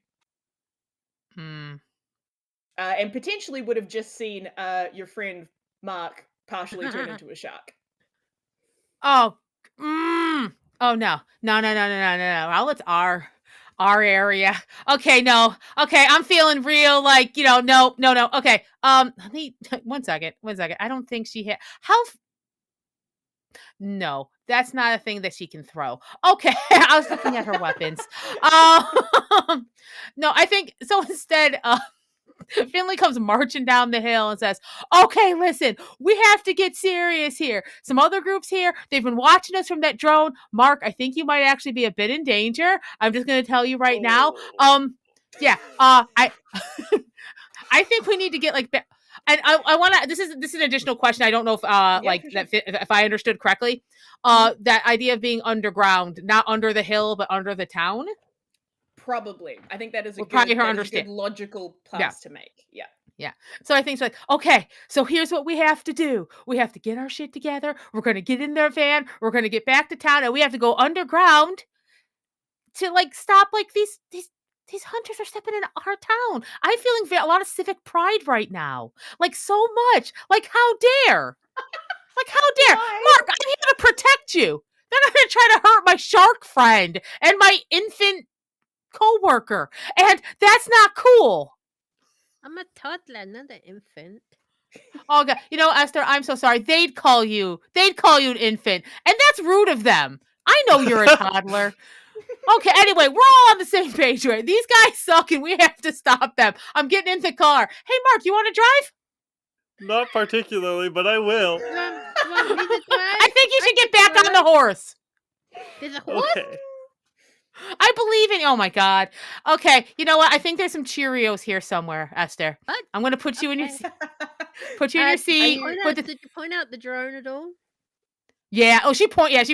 And potentially would have just seen your friend Marc partially turn into a shark. Oh, oh no. Well, it's our area. Okay, no. Okay, I'm feeling real like, no. Okay. Let me 1 second. I don't think she hit. No, that's not a thing that she can throw. Okay, I was looking at her weapons. No, I think so. Instead, Finley comes marching down the hill and says, okay, listen, we have to get serious here. Some other groups here, they've been watching us from that drone. Marc, I think you might actually be a bit in danger. I'm just going to tell you right now. Yeah, I think we need to get like, and I want to, this is an additional question. I don't know if, like for that, sure. if I understood correctly, that idea of being underground, not under the hill, but under the town. Probably. I think that is a Would probably good, her that is a understand. good logical Yeah. pass to make. Yeah. Yeah. So I think it's like, okay, so here's what we have to do. We have to get our shit together. We're going to get in their van. We're going to get back to town and we have to go underground to like stop like these hunters are stepping in our town. I'm feeling a lot of civic pride right now. Like so much. Like how dare? Like, how dare? Why? Marc, I'm here to protect you. They're not going to try to hurt my shark friend and my infant co-worker. And that's not cool. I'm a toddler, not an infant. Oh, God. You know, Esther, I'm so sorry. They'd call you an infant. And that's rude of them. I know you're a toddler. Okay, anyway, we're all on the same page, right? These guys suck and we have to stop them. I'm getting in the car. Hey, Marc, you want to drive? Not particularly, but I will. You want me to drive? I think you should get can back on the horse. There's a horse? Okay. I believe in. Oh my God. Okay, you know what? I think there's some Cheerios here somewhere, Esther. What? I'm gonna put you in your Okay. put you in your seat. Did you point out the drone at all? Yeah. Oh, she pointed at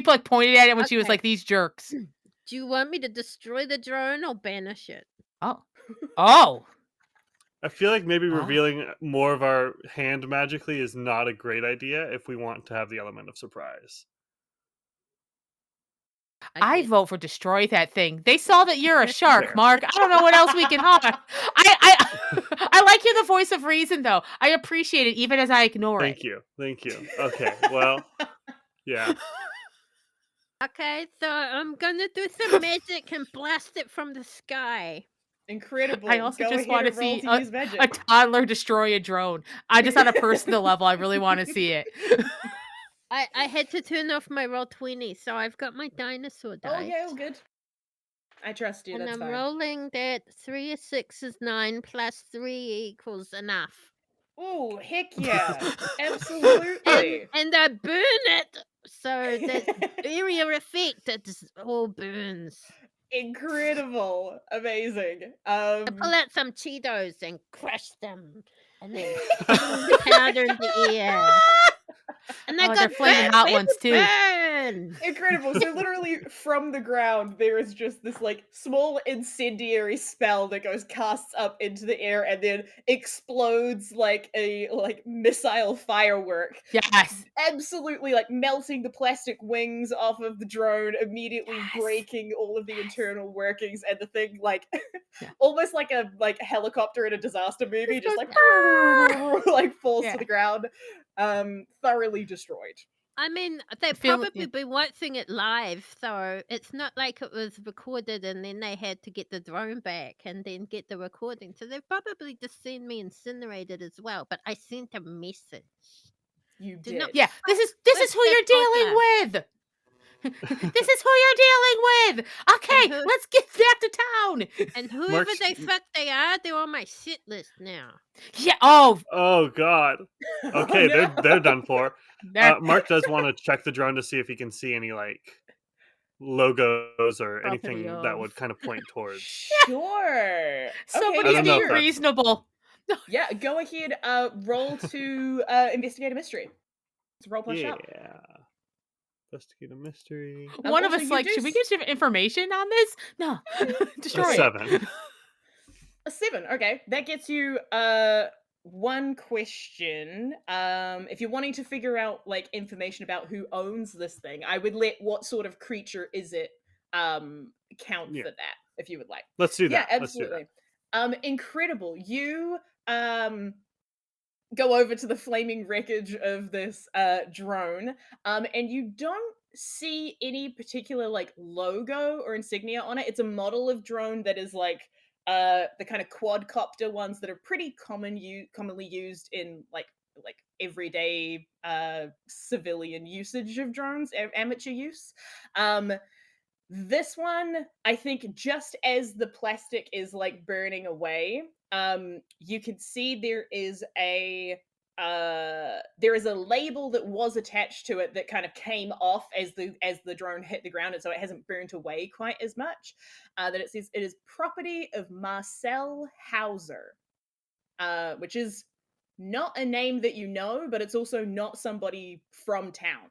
it when she was Okay. like, "These jerks." Do you want me to destroy the drone or banish it? Oh. Oh. I feel like maybe Oh. revealing more of our hand magically is not a great idea if we want to have the element of surprise. I Okay. vote for destroy that thing. They saw that you're a shark, Fair. Marc. I don't know what else we can hide. I like you, the voice of reason, though. I appreciate it, even as I ignore Thank it. you. Okay, well, yeah. Okay, so I'm gonna do some magic and blast it from the sky. Incredible. I also Go just ahead want to and roll see to use magic. a toddler destroy a drone. I just on a personal level, I really want to see it. I had to turn off my roll 20, so I've got my dinosaur dice. Oh yeah, all good. I trust you. And That's I'm fine. rolling that 3 is 6 is 9 plus 3 equals enough. Oh heck yeah! Absolutely. And I burn it, so that area effect, it just all burns. Incredible. Amazing. I pull out some Cheetos and crush them, and then fling the powder in the air. And I Oh, got they're flaming burn, hot baby, ones too. burn! Incredible. So literally from the ground there is just this like small incendiary spell that goes casts up into the air and then explodes like a missile firework. Yes. Absolutely like melting the plastic wings off of the drone, immediately Yes. breaking all of the internal workings, and the thing like Yeah. almost like a helicopter in a disaster movie, just like like falls Yeah. to the ground. Thoroughly destroyed. I mean, they probably been watching it live, so it's not like it was recorded and then they had to get the drone back and then get the recording. So they've probably just seen me incinerated as well. But I sent a message. You Do did. not- Yeah, this is who you're dealing with. This is who you're dealing with. Okay, let's get back to town. And whoever Marc's- they are, they're on my shit list now. Yeah. Oh, Oh God. Okay, Oh, no. they're done for. they're- Marc does want to check the drone to see if he can see any like logos or anything Property that of. would kind of point towards. Sure. somebody's I don't know being if that's- reasonable. Yeah, go ahead. Roll to investigate a mystery. It's a roll plus shop. Yeah. Investigate a mystery. One of also, us you like, do should we get some information on this? No, destroy A it. 7. A 7. Okay, that gets you one question. If you're wanting to figure out like information about who owns this thing, I would let what sort of creature is it count Yeah. for that if you would like. Let's do that. Yeah, Let's do that. absolutely. Incredible. You go over to the flaming wreckage of this drone, and you don't see any particular like logo or insignia on it. It's a model of drone that is like the kind of quadcopter ones that are pretty commonly used in like everyday civilian usage of drones, amateur use. This one, I think, just as the plastic is like burning away, you can see there is a label that was attached to it that kind of came off as the drone hit the ground, and so it hasn't burnt away quite as much. That it says it is property of Marcel Hauser, which is not a name that you know, but it's also not somebody from town.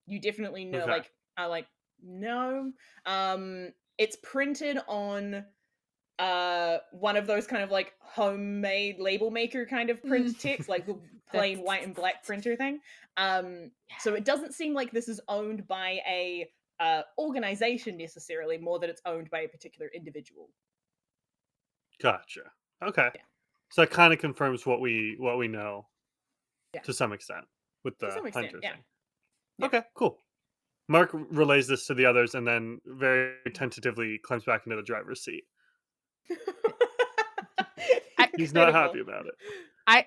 You definitely know, Okay. no. It's printed on one of those kind of like homemade label maker kind of print ticks, like the plain white and black printer thing. So it doesn't seem like this is owned by a organization necessarily, more that it's owned by a particular individual. Gotcha. Okay. Yeah. So that kind of confirms what we know Yeah. to some extent with the To some extent, hunter yeah. thing. Yep. Okay, cool. Mark relays this to the others and then very tentatively climbs back into the driver's seat. He's not Incredible. happy about it.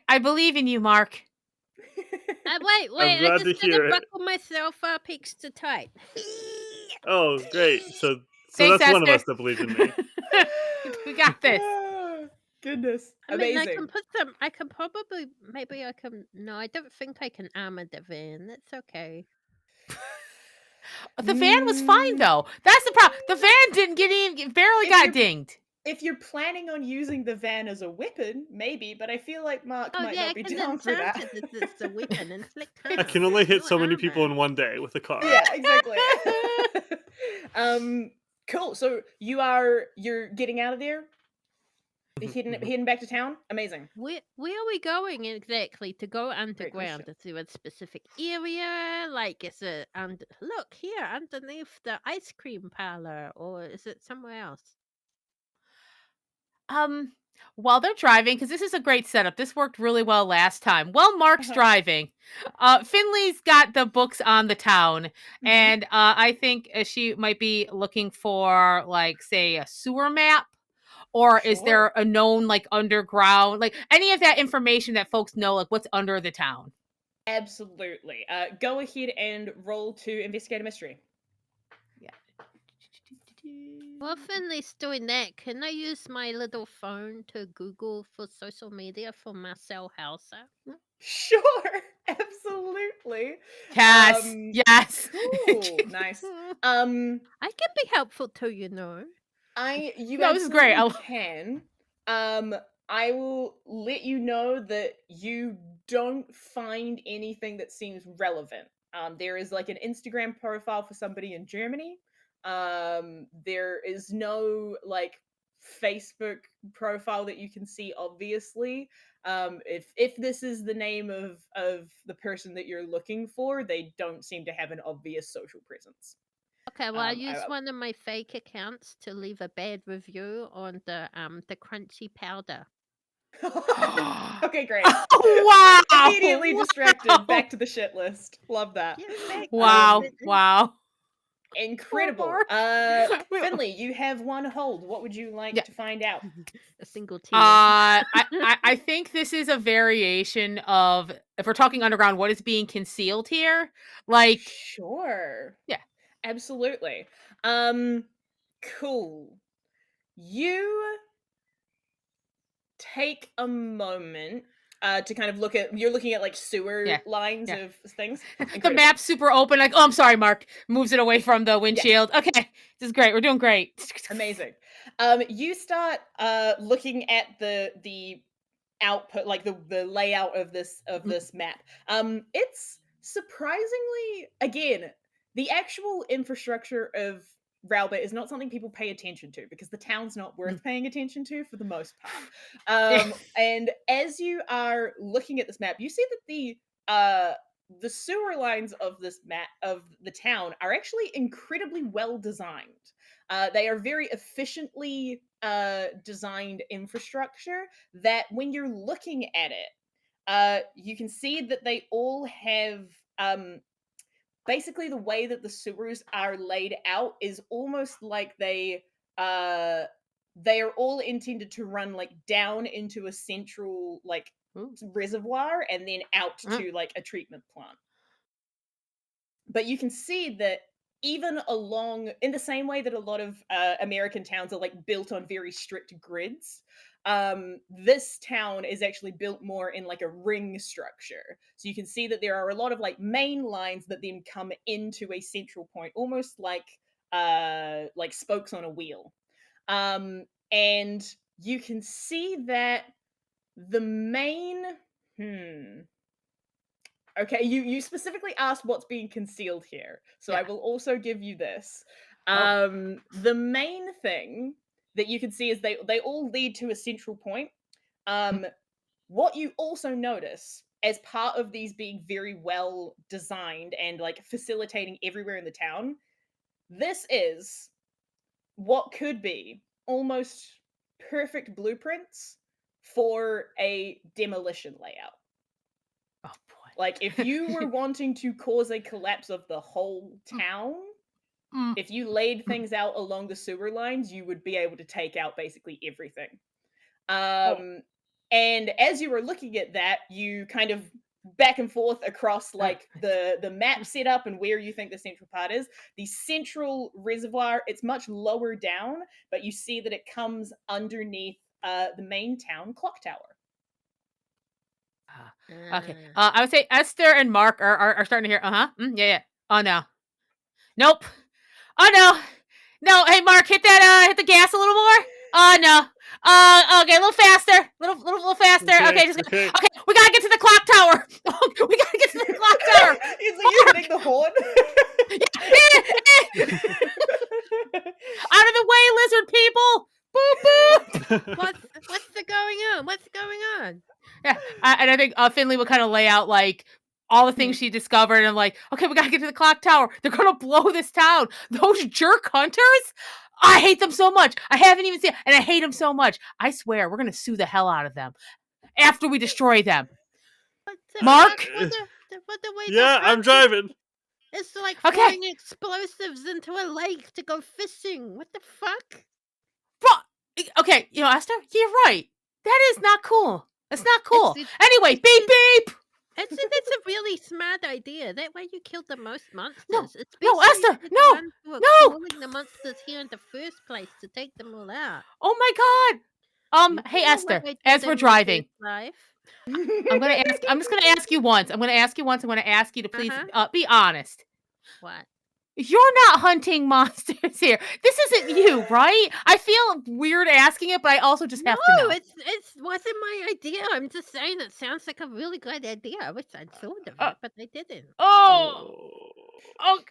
I believe in you, Mark. Wait, I'm I glad to just gotta hear it. buckle myself up extra tight. Oh, great. So Thanks, that's one of Esther. us that believes in me. We got this. Ah, goodness. I mean, I Amazing. can put some. I can probably, maybe I can. No, I don't think I can armor the van. That's okay. The van was fine though. That's the problem. The van didn't get even barely If got you're- dinged. If you're planning on using the van as a weapon, maybe, but I feel like Mark Oh might yeah, I not be can down for enchant that. it. It's a weapon, inflict harm. I can only hit No so many people armor. in one day with a car. Yeah, exactly. Cool. So you're getting out of there? Heading back to town? Amazing. Where are we going exactly to go underground? question. To a specific area? Like, is it look here underneath the ice cream parlor, or is it somewhere else? While they're driving, because this is a great setup. This worked really well last time. While Mark's driving, Finley's got the books on the town, and I think she might be looking for, like, say, a sewer map. Or is Sure. there a known, like, underground, like, any of that information that folks know, like, what's under the town? Absolutely. Go ahead and roll to investigate a mystery. While Finley's doing that, can I use my little phone to Google for social media for Marcel Hauser? Sure, absolutely. Yes, yes. Cool, nice. I can be helpful too, you know. You No, this is great. absolutely can. I will let you know that you don't find anything that seems relevant. There is like an Instagram profile for somebody in Germany. There is no like Facebook profile that you can see, obviously. If this is the name of the person that you're looking for, they don't seem to have an obvious social presence. Okay, well, I Um, I- used one of my fake accounts to leave a bad review on the crunchy powder. Okay, great. Wow. Immediately distracted. Back to the shit list. Love that. Get back to Wow. it. Wow. Incredible. Mark. Finley, you have one hold. What would you like to find out? A single tear. I think this is a variation of, if we're talking underground, what is being concealed here? Like, Sure. yeah. Absolutely. Cool. You take a moment to kind of you're looking at like sewer lines of things. The Incredible. map's super open, like, oh, I'm sorry, Mark. Moves it away from the windshield. Okay, this is great. We're doing great. Amazing. You start looking at the output, like the layout of this map. It's surprisingly, again, the actual infrastructure of Rowbit is not something people pay attention to because the town's not worth paying attention to for the most part. And as you are looking at this map, you see that the sewer lines of this map of the town are actually incredibly well designed. They are very efficiently designed infrastructure that when you're looking at it, you can see that they all have basically the way that the sewers are laid out is almost like they are all intended to run like down into a central like reservoir and then out to like a treatment plant. But you can see that even along in the same way that a lot of American towns are like built on very strict grids, this town is actually built more in like a ring structure. So you can see that there are a lot of like main lines that then come into a central point, almost like spokes on a wheel. And you can see that the main Okay, you specifically asked what's being concealed here, so I will also give you this. The main thing that you can see is they all lead to a central point. What you also notice as part of these being very well designed and like facilitating everywhere in the town, this is what could be almost perfect blueprints for a demolition layout. Oh boy. Like, if you were wanting to cause a collapse of the whole town, if you laid things out along the sewer lines, you would be able to take out basically everything. And as you were looking at that, you kind of back and forth across like the map setup and where you think the central part is. The central reservoir, it's much lower down, but you see that it comes underneath the main town clock tower. Okay. I would say Esther and Marc are starting to hear. Yeah. Oh no. Nope. Oh no. No. Hey, Marc, hit the gas a little more. Oh no. Okay, a little faster. Little faster. Okay, okay. We gotta get to the clock tower. We gotta get to the clock tower. It's like you're hitting the horn. Out of the way, lizard people. Boop boop. What's going on? What's going on? Yeah, and I think Finley would kind of lay out like all the things she discovered, and I'm like, okay, we gotta get to the clock tower. They're gonna blow this town. Those jerk hunters. I hate them so much. I haven't even seen it, and I hate them so much. I swear, we're gonna sue the hell out of them after we destroy them. Marc? Yeah, I'm driving. It's like throwing explosives into a lake to go fishing. What the fuck? Bro, okay, Esther, you're right. That is not cool. It's not cool. Anyway, beep beep. It's a really smart idea. That way you killed the most monsters. No, Esther, no. Calling the monsters here in the first place to take them all out. Oh my God. Hey Esther, as we're driving, I'm just gonna ask you once. I'm gonna ask you to please be honest. What? You're not hunting monsters here. This isn't you, right? I feel weird asking it, but I also just have to know. No, it wasn't my idea. I'm just saying it sounds like a really good idea. I wish I'd thought of it, but I didn't.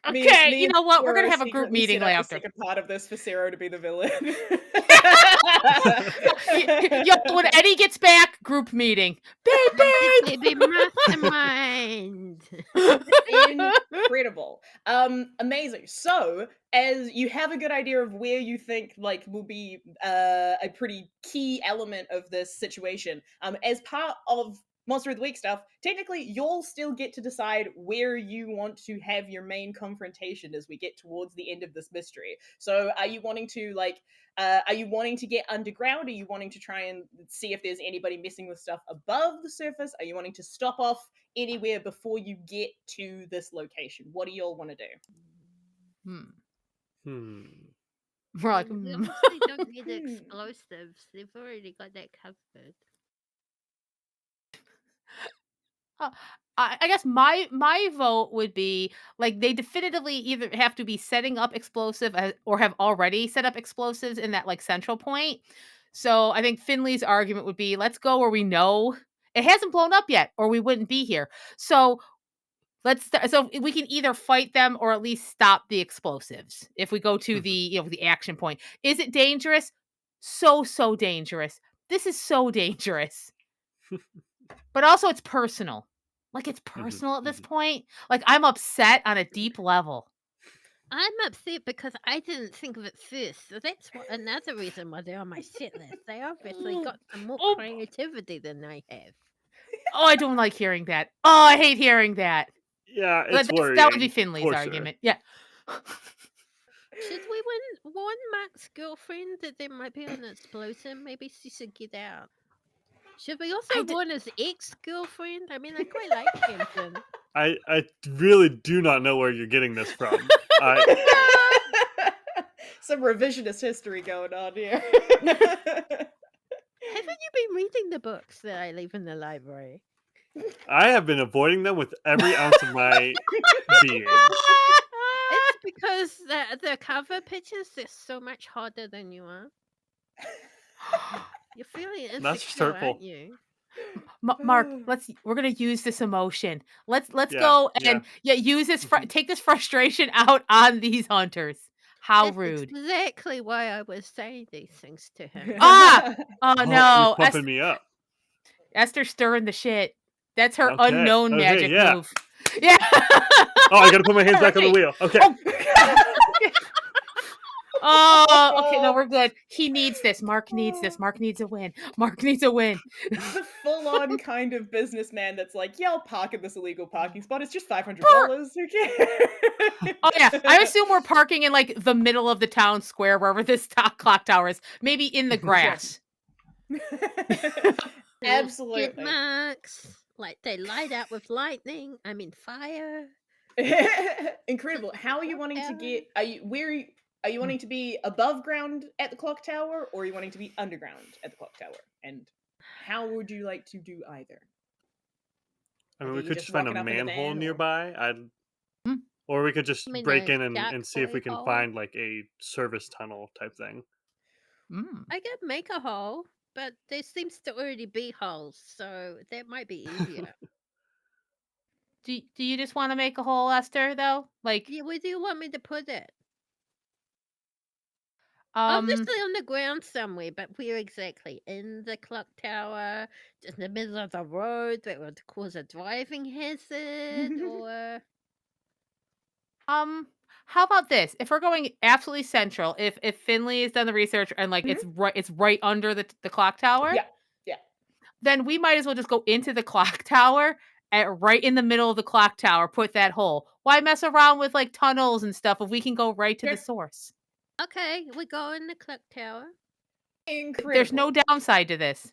Okay. You know what? We're gonna have a group meeting later. The second part of this for Sero to be the villain. When Eddie gets back, group meeting. Baby mastermind. Incredible. Amazing. So, as you have a good idea of where you think like will be a pretty key element of this situation, as part of Monster of the Week stuff, technically you'll still get to decide where you want to have your main confrontation as we get towards the end of this mystery. So are you wanting to get underground? Are you wanting to try and see if there's anybody messing with stuff above the surface? Are you wanting to stop off anywhere before you get to this location? What do you all want to do? We're like, They obviously don't need explosives. They've already got that covered. I guess my vote would be like they definitively either have to be setting up explosive or have already set up explosives in that like central point. So I think Finley's argument would be, let's go where we know it hasn't blown up yet, or we wouldn't be here. So so we can either fight them or at least stop the explosives if we go to the the action point. Is it dangerous? So dangerous. This is so dangerous. But also it's personal. Like it's personal at this point. Like I'm upset on a deep level. I'm upset because I didn't think of it first. So that's another reason why they're on my set list. They obviously got some more creativity than I have. Oh, I don't like hearing that. Oh, I hate hearing that. Yeah, it's worrying. That would be Finley's argument. Yeah. Should we warn Marc's girlfriend that there might be an explosion? Maybe she should get out. Should we also warn his ex-girlfriend? I mean, I quite like Hampton. I really do not know where you're getting this from. Some revisionist history going on here. Haven't you been reading the books that I leave in the library? I have been avoiding them with every ounce of my being. It's because the cover pictures are so much harder than you are. You're feeling insecure, aren't you? Marc, we're gonna use this emotion. Let's go and use this. Take this frustration out on these hunters. How rude! Exactly why I was saying these things to him. Oh no! You're pumping me up. Esther's stirring the shit. That's her unknown magic move. Yeah. Oh, I gotta put my hands back on the wheel. Okay. Oh, okay, no, we're good. He needs this. Marc needs this. Marc needs a win. Marc needs a win. The full-on kind of businessman that's like, yeah, I'll park at this illegal parking spot. It's just $500. Who cares? Oh yeah, I assume we're parking in like the middle of the town square, wherever this clock tower is. Maybe in the grass. Absolutely. Skid marks. Like they light up with lightning. I mean fire. Incredible. How are you wanting to Tower. get? Are you wanting to be above ground at the clock tower, or are you wanting to be underground at the clock tower? And how would you like to do either? I mean, Like, are we you could just just find a rocking up in the manhole van, or- nearby. Hmm. Or we could just I mean, break a in and dark see if we can hole. find like a service tunnel type thing. Mm. I could make a hole, but there seems to already be holes, so that might be easier. Do you just want to make a hole, Esther? Though, like, Yeah, where do you want me to put it? um, Obviously on the ground somewhere, but where exactly? In the clock tower, just in the middle of the road that would cause a driving hazard, or how about this? If we're going absolutely central, if Finley has done the research and like it's right under the clock tower, Yeah, yeah. then we might as well just go into the clock tower and right in the middle of the clock tower, put that hole. Why mess around with like tunnels and stuff if we can go right to Sure. the source? okay, we go in the clock tower, Incredible. There's no downside to this.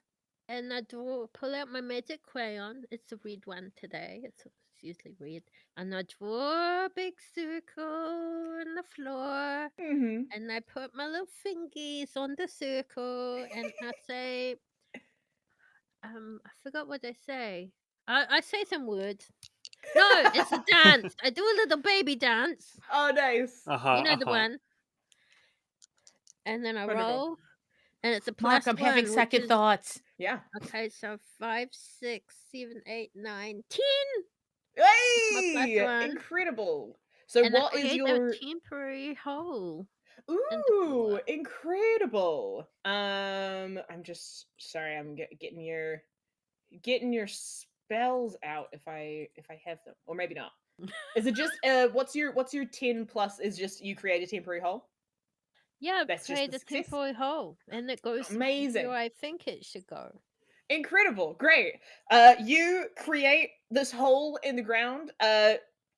and I pull out my magic crayon. It's a red one today. It's usually red, and I draw a big circle on the floor. Mm-hmm. And I put my little fingies on the circle, and I say, I forgot what I say. I say some words. No, it's a dance. I do a little baby dance. Oh, nice. You know the one. And then I Wonderful. roll, and it's a Marc, I'm having +1, which second is thoughts. Yeah. okay. So 5, 6, 7, 8, 9, 10. my Hey, +1. incredible. So And I what is create your a temporary hole in the Ooh, floor. incredible. I'm just sorry, I'm getting your spells out if I have them, or maybe not. Is it just what's your 10 plus is just you create a temporary hole? Yeah, That's just create the a success. temporary hole, and it goes Amazing. where I think it should go. Incredible. Great. You create this hole in the ground.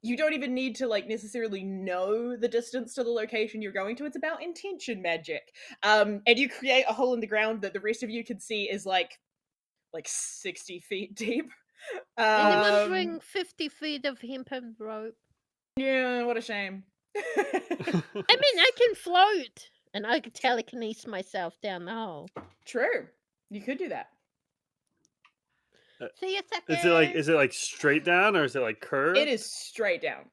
You don't even need to like necessarily know the distance to the location you're going to. It's about intention magic. And you create a hole in the ground that the rest of you can see is like 60 feet deep. And then I'm Um, doing 50 feet of hempen rope. yeah, what a shame. I mean, I can float, and I can telekinesis myself down the hole. True. You could do that. See you, sucker. Is it like straight down or is it like curved? It is straight down.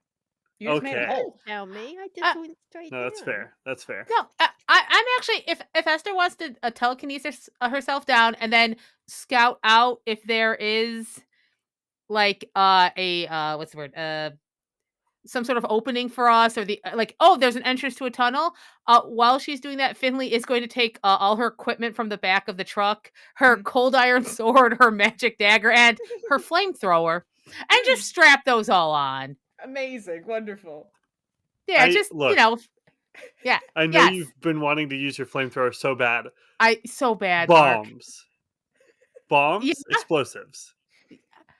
You just made a Okay. hole. Tell me, I Uh, just went straight No, that's down. fair. That's fair. No, I'm actually if Esther wants to telekinesis herself down and then scout out if there is like a what's the word some sort of opening for us or the like there's an entrance to a tunnel. While she's doing that, Finley is going to take all her equipment from the back of the truck, her Mhm. cold iron sword, her magic dagger, and her flamethrower, and just strap those all on. Amazing. Wonderful. Yeah, yeah. I know yes. you've been wanting to use your flamethrower so bad. So bad, Marc. Bombs, Yeah. explosives.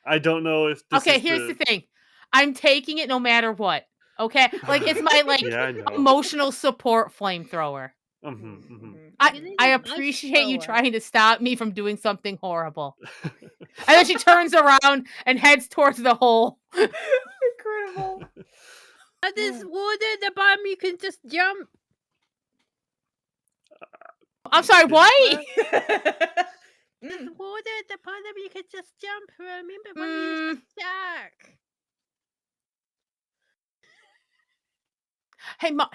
I don't know if this Okay, is here's the thing. I'm taking it no matter what. Okay? Like it's my Yeah, I know. emotional support flamethrower. Mhm. I appreciate you trying to stop me from doing something horrible. And then she turns around and heads towards the hole. Incredible. There's water at the bottom. You can just jump. I'm sorry, what? There's water at the bottom. You can just jump. Remember when you used to shark? Hey, Marc,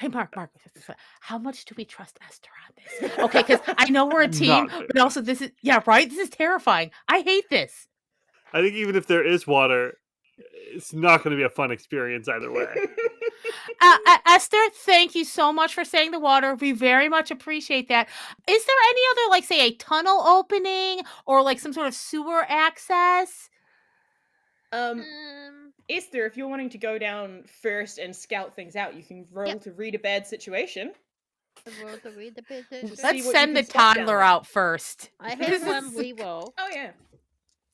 how much do we trust Esther on this? Okay, because I know we're a team, Not but also this is right. This is terrifying. I hate this. I think even if there is water, it's not going to be a fun experience either way. Esther, thank you so much for saying the water. We very much appreciate that. Is there any other, like, say, a tunnel opening or like some sort of sewer access? Esther, if you're wanting to go down first and scout things out, you can roll to read a bad situation. I rolled to read the petition. See Let's what you send can the spot down toddler there. out first. I This have one is- reroll. Oh yeah.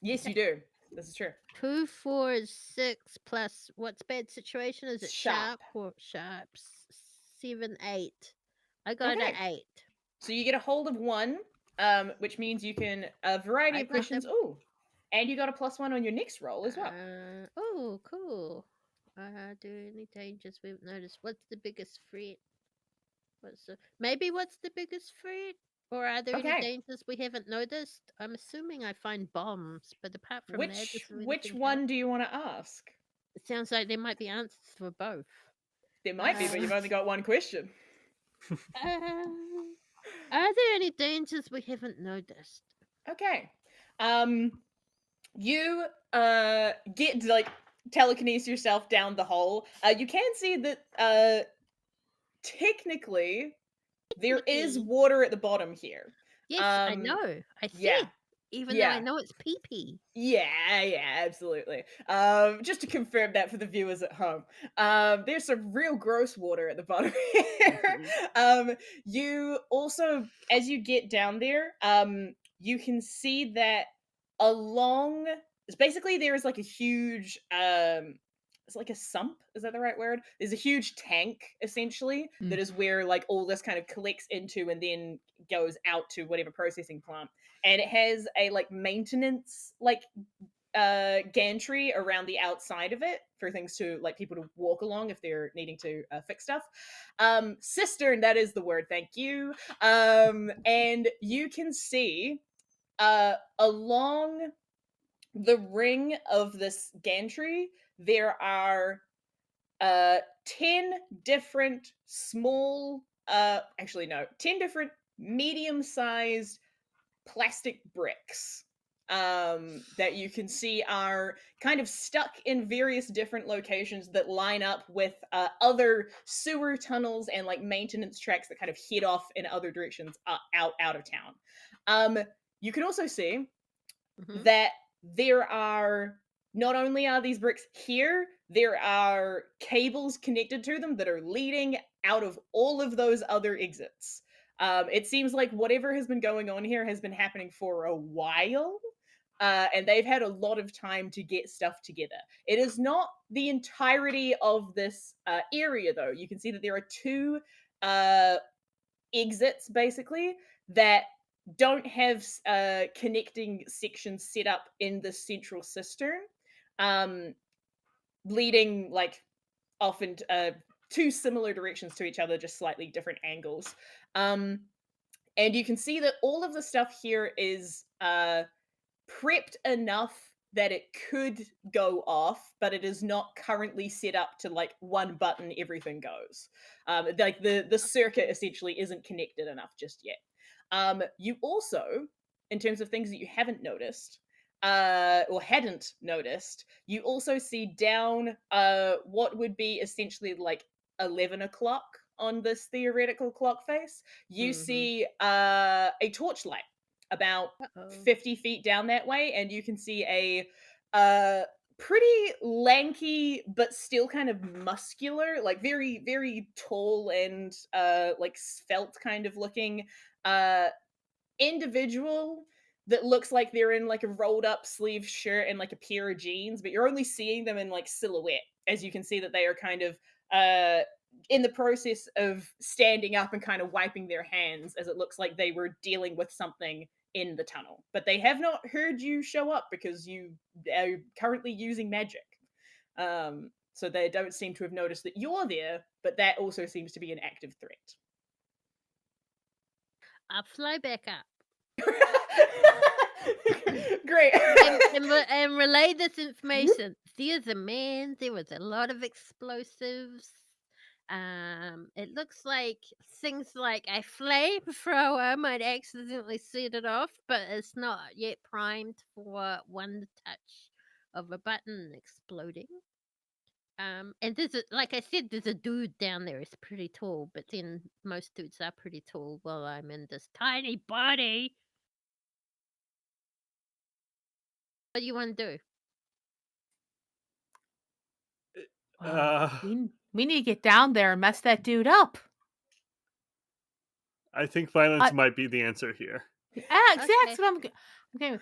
Yes, you do. This is true. 2, 4 is 6 plus what's bad situation? Is it Sharp. or sharp? 7, 8. I got Okay. an 8. So you get a hold of one, which means you can a variety I of got questions. them. Oh, and you got a +1 on your next roll as well. Oh, cool. Do any dangers we've noticed? What's the biggest threat? Maybe what's the biggest threat? Or are there any Okay. dangers we haven't noticed? I'm assuming I find bombs, but apart from that, is there Which anything one else? do you want to ask? It sounds like there might be answers for both. There might be, but you've only got one question. Are there any dangers we haven't noticed? Okay. You get like telekinesis yourself down the hole. You can see that technically there is water at the bottom here. Yes, I know. I see. Yeah. Even though I know it's pee-pee. Yeah, absolutely. Just to confirm that for the viewers at home, there's some real gross water at the bottom here. You also, as you get down there, you can see that along, it's basically there is like a huge, it's like a sump. Is that the right word? There's a huge tank essentially that is where like all this kind of collects into and then goes out to whatever processing plant, and it has a like maintenance like gantry around the outside of it for things to like people to walk along if they're needing to fix stuff. Cistern, that is the word, thank you. And you can see along the ring of this gantry there are 10 different small 10 different medium-sized plastic bricks that you can see are kind of stuck in various different locations that line up with other sewer tunnels and like maintenance tracks that kind of head off in other directions out of town. You can also see that there are, not only are these bricks here, there are cables connected to them that are leading out of all of those other exits. It seems like whatever has been going on here has been happening for a while, and they've had a lot of time to get stuff together. It is not the entirety of this area, though. You can see that there are two exits, basically, that don't have connecting sections set up in the central cistern, leading like often two similar directions to each other, just slightly different angles. And you can see that all of the stuff here is prepped enough that it could go off, but it is not currently set up to like one button everything goes. Like the circuit essentially isn't connected enough just yet. You also, in terms of things that you haven't noticed, or hadn't noticed, you also see down what would be essentially like 11 o'clock on this theoretical clock face. You see a torchlight about 50 feet down that way, and you can see a pretty lanky but still kind of muscular, like very very tall and like svelte kind of looking individual that looks like they're in like a rolled up sleeve shirt and like a pair of jeans, but you're only seeing them in like silhouette, as you can see that they are kind of in the process of standing up and kind of wiping their hands, as it looks like they were dealing with something in the tunnel. But they have not heard you show up because you are currently using magic. So they don't seem to have noticed that you're there, but that also seems to be an active threat. I'll fly back up. Great. and relay this information. There's a man. There was a lot of explosives. It looks like things like a flamethrower might accidentally set it off, but it's not yet primed for one touch of a button exploding. And there's like I said, there's a dude down there. He's pretty tall, but then most dudes are pretty tall while I'm in this tiny body. What do you want to do? We need to get down there and mess that dude up. I think violence might be the answer here. Exactly. Okay. What I'm okay.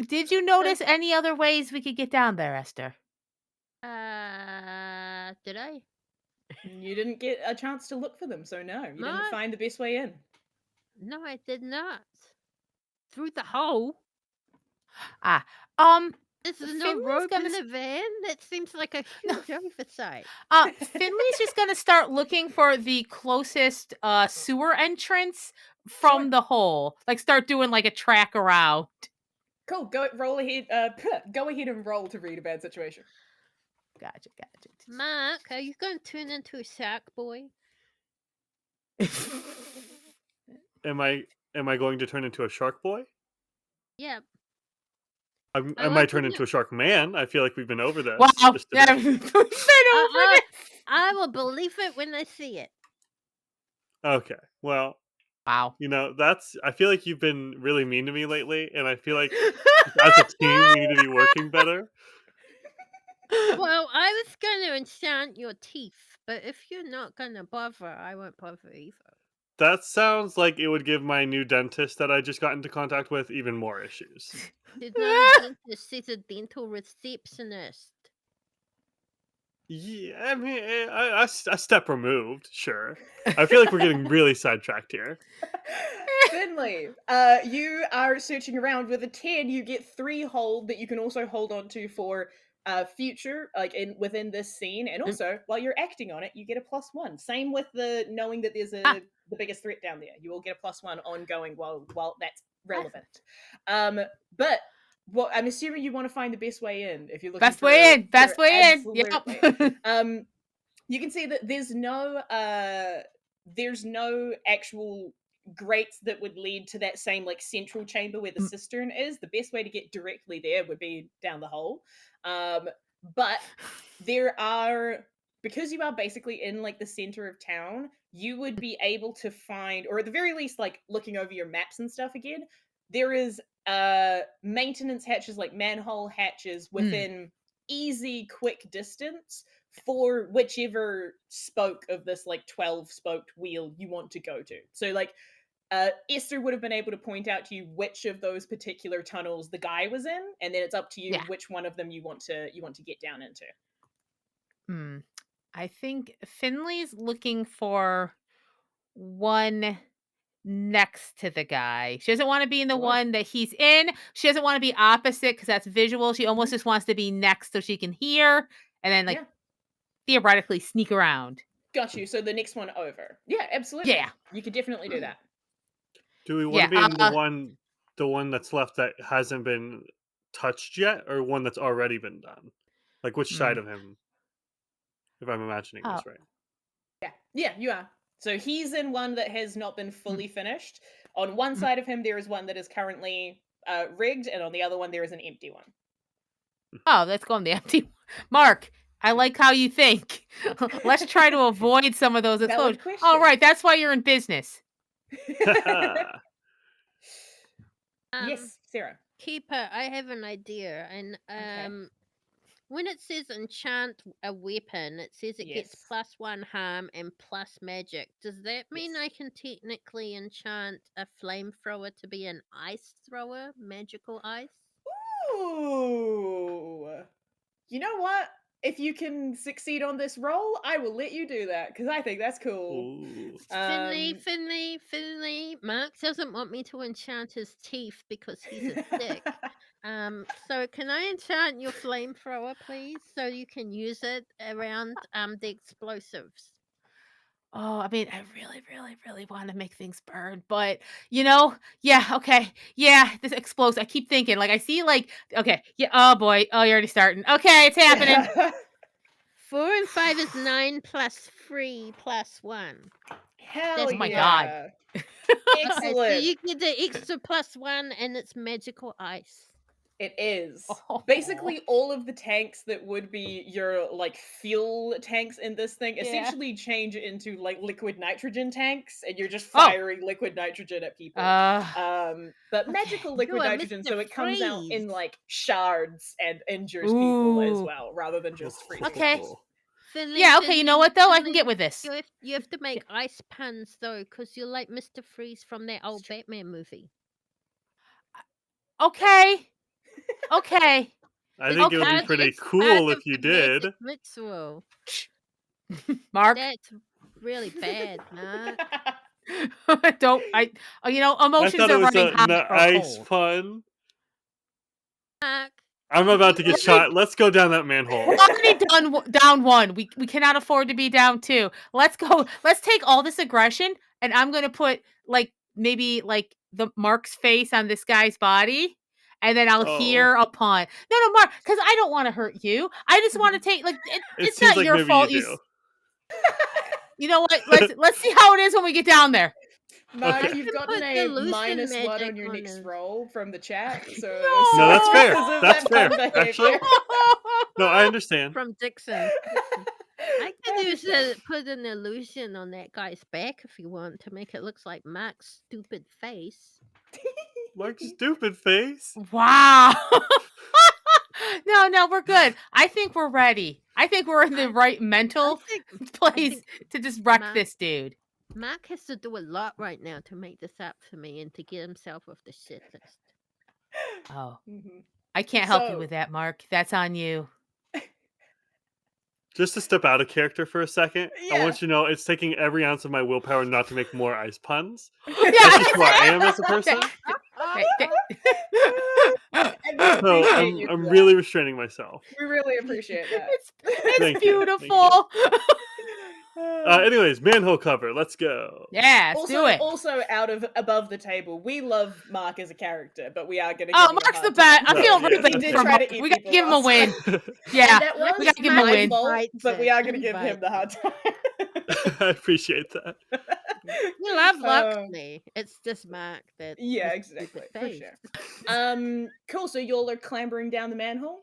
Did you notice any other ways we could get down there, Esther? Did I? You didn't get a chance to look for them, so no, you didn't What? find the best way in. No, I did not. Through the hole? Is there no Finley's rope gonna in the van? That seems like a huge oversight. Finley's just gonna start looking for the closest sewer entrance from Sure. the hole. Like start doing like a track around. Cool. Roll ahead. Go ahead and roll to read a bad situation. Gotcha. Mark, are you going to turn into a shark boy? Am I going to turn into a shark boy? Yeah. I I might like turn when into a shark man. I feel like we've been over this. Wow. just a Yeah, bit. we've been over this. I will believe it when I see it. Okay. Well, Wow. I feel like you've been really mean to me lately, and I feel like as a team we need to be working better. Well, I was going to enchant your teeth, but if you're not going to bother, I won't bother either. That sounds like it would give my new dentist that I just got into contact with even more issues. She's not a dentist, she's a dental receptionist. Yeah, I mean, a step removed, sure. I feel like we're getting really sidetracked here. Finley, you are searching around. With a 10, you get 3 hold that you can also hold on to for future, like within this scene, and also while you're acting on it, you get a +1. Same with the knowing that there's the biggest threat down there. You will get a +1 ongoing while that's relevant. But what I'm assuming you want to find the best way in. If you're looking Best way in. absolutely. Yep. You can see that there's no actual grates that would lead to that same like central chamber where the cistern is. The best way to get directly there would be down the hole. But there are, because you are basically in like the center of town, you would be able to find, or at the very least, like looking over your maps and stuff again, there is maintenance hatches, like manhole hatches within easy, quick distance for whichever spoke of this like 12 spoked wheel you want to go to. So like Esther would have been able to point out to you which of those particular tunnels the guy was in, and then it's up to you which one of them you want to get down into. I think Finley's looking for one next to the guy. She doesn't want to be in the one that he's in. She doesn't want to be opposite because that's visual. She almost just wants to be next so she can hear and then like theoretically sneak around. Got you. So the next one over. Yeah, absolutely. Yeah. You could definitely do that. Do we want to be in the one that's left that hasn't been touched yet, or one that's already been done? Like which side of him, if I'm imagining this right? Yeah, you are. So he's in one that has not been fully finished. On one side of him, there is one that is currently rigged, and on the other one, there is an empty one. Oh, let's go on the empty one. Marc, I like how you think. Let's try to avoid some of those explosions. All right, that's why you're in business. Yes, Sarah. Keeper, I have an idea. And when it says enchant a weapon, it says it gets +1 harm and plus magic. Does that mean I can technically enchant a flamethrower to be an ice thrower? Magical ice? Ooh. You know what? If you can succeed on this roll, I will let you do that because I think that's cool. Finley. Marc doesn't want me to enchant his teeth because he's a stick. So can I enchant your flamethrower, please, so you can use it around the explosives? Oh, I mean, I really, really, really want to make things burn, but okay, this explodes. I keep thinking, like, I see, like, okay, oh boy, oh, you're already starting. Okay, it's happening. 4 and 5 is 9 plus 3 plus 1. Hell oh my god! Excellent. Okay, so you get the extra +1, and it's magical ice. It is. Basically, all of the tanks that would be your, like, fuel tanks in this thing essentially change into, like, liquid nitrogen tanks, and you're just firing liquid nitrogen at people. But magical liquid nitrogen, so it comes out in, like, shards and injures people as well, rather than just freezing. Okay. Finley, Yeah, okay, you know what, though? I can Finley, get with this. you have to make ice puns though, because you're like Mr. Freeze from that old Batman movie. Okay. Okay. I think it would be pretty cool if you did. Ritual. Mark, That's really bad, Mark. don't I? You know, I emotions thought it are was running a hot or nice cold. pun. Mark. I'm about to get shot. Let's go down that manhole. We're already down one. We cannot afford to be down two. Let's go. Let's take all this aggression, and I'm gonna put maybe the Mark's face on this guy's body, and then I'll hear a pun. No, Mark, because I don't want to hurt you. I just want to take it's seems not like your maybe fault. you do. You know what? Let's see how it is when we get down there. Mark, Okay. you've can gotten put a illusion -1 magic on your on next it. roll from the chat. So No, that's fair. because of That's that fair. fun behavior. Actually, no, I understand. From Dixon. I can put an illusion on that guy's back if you want to make it look like Mark's stupid face. Mark's stupid face. Wow. No, we're good. I think we're ready. I think we're in the right mental place to just wreck this dude. Mark has to do a lot right now to make this up for me and to get himself off the shit list. Oh. Mhm. I can't help you with that, Mark. That's on you. Just to step out of character for a second, I Yeah. want you to know it's taking every ounce of my willpower not to make more ice puns. Yeah, That's just who I am as a person. So I'm really restraining myself. We really appreciate that. It's Thank you. beautiful. Anyways, manhole cover. Let's go. Yeah, let's do it. Also, above the table, we love Mark as a character, but we are going to. Oh, Mark's the best. I feel really bad did for try Mark. to eat We got to people give him a last win. time. Yeah, And that was we got to give him a my win. fault, but we are going to give him the hard time. I appreciate that. You love Loxley. It's just Mark that. Yeah, exactly. For sure. Cool. So y'all are clambering down the manhole.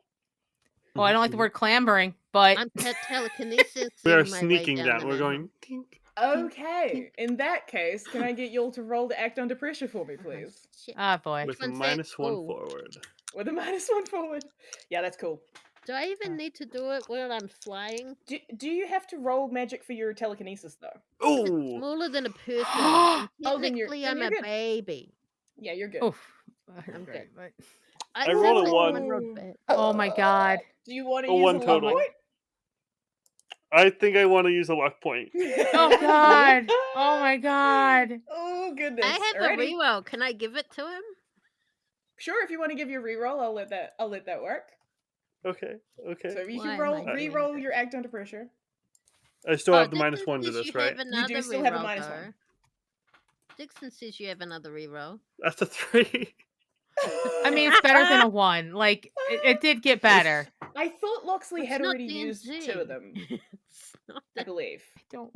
Oh, I don't like the word clambering, but I'm telekinesis. We are sneaking down. We're going. Tink, okay. In that case, can I get y'all to roll to act under pressure for me, please? Oh boy. With a -1 forward. With a -1 forward. Yeah, that's cool. Do I even need to do it while I'm flying? Do you have to roll magic for your telekinesis though? Oh, smaller than a person. And then technically, you're I'm a good. baby. Yeah, you're good. Oof. I'm good. I rolled a 1. Oh my god. Do you want to A use 1 a luck total. point? I think I want to use a luck point. Oh god. Oh my god. Oh goodness. I have a reroll. Can I give it to him? Sure, if you want to give your reroll, I'll let that work. Okay. So you can reroll your act under pressure. I still have the -1 to this, right? You do still have a -1. Dixon says you have another reroll. That's a 3. I mean, it's better than a 1. Like, it did get better. I thought Loxley had already used 2 of them. I believe. I don't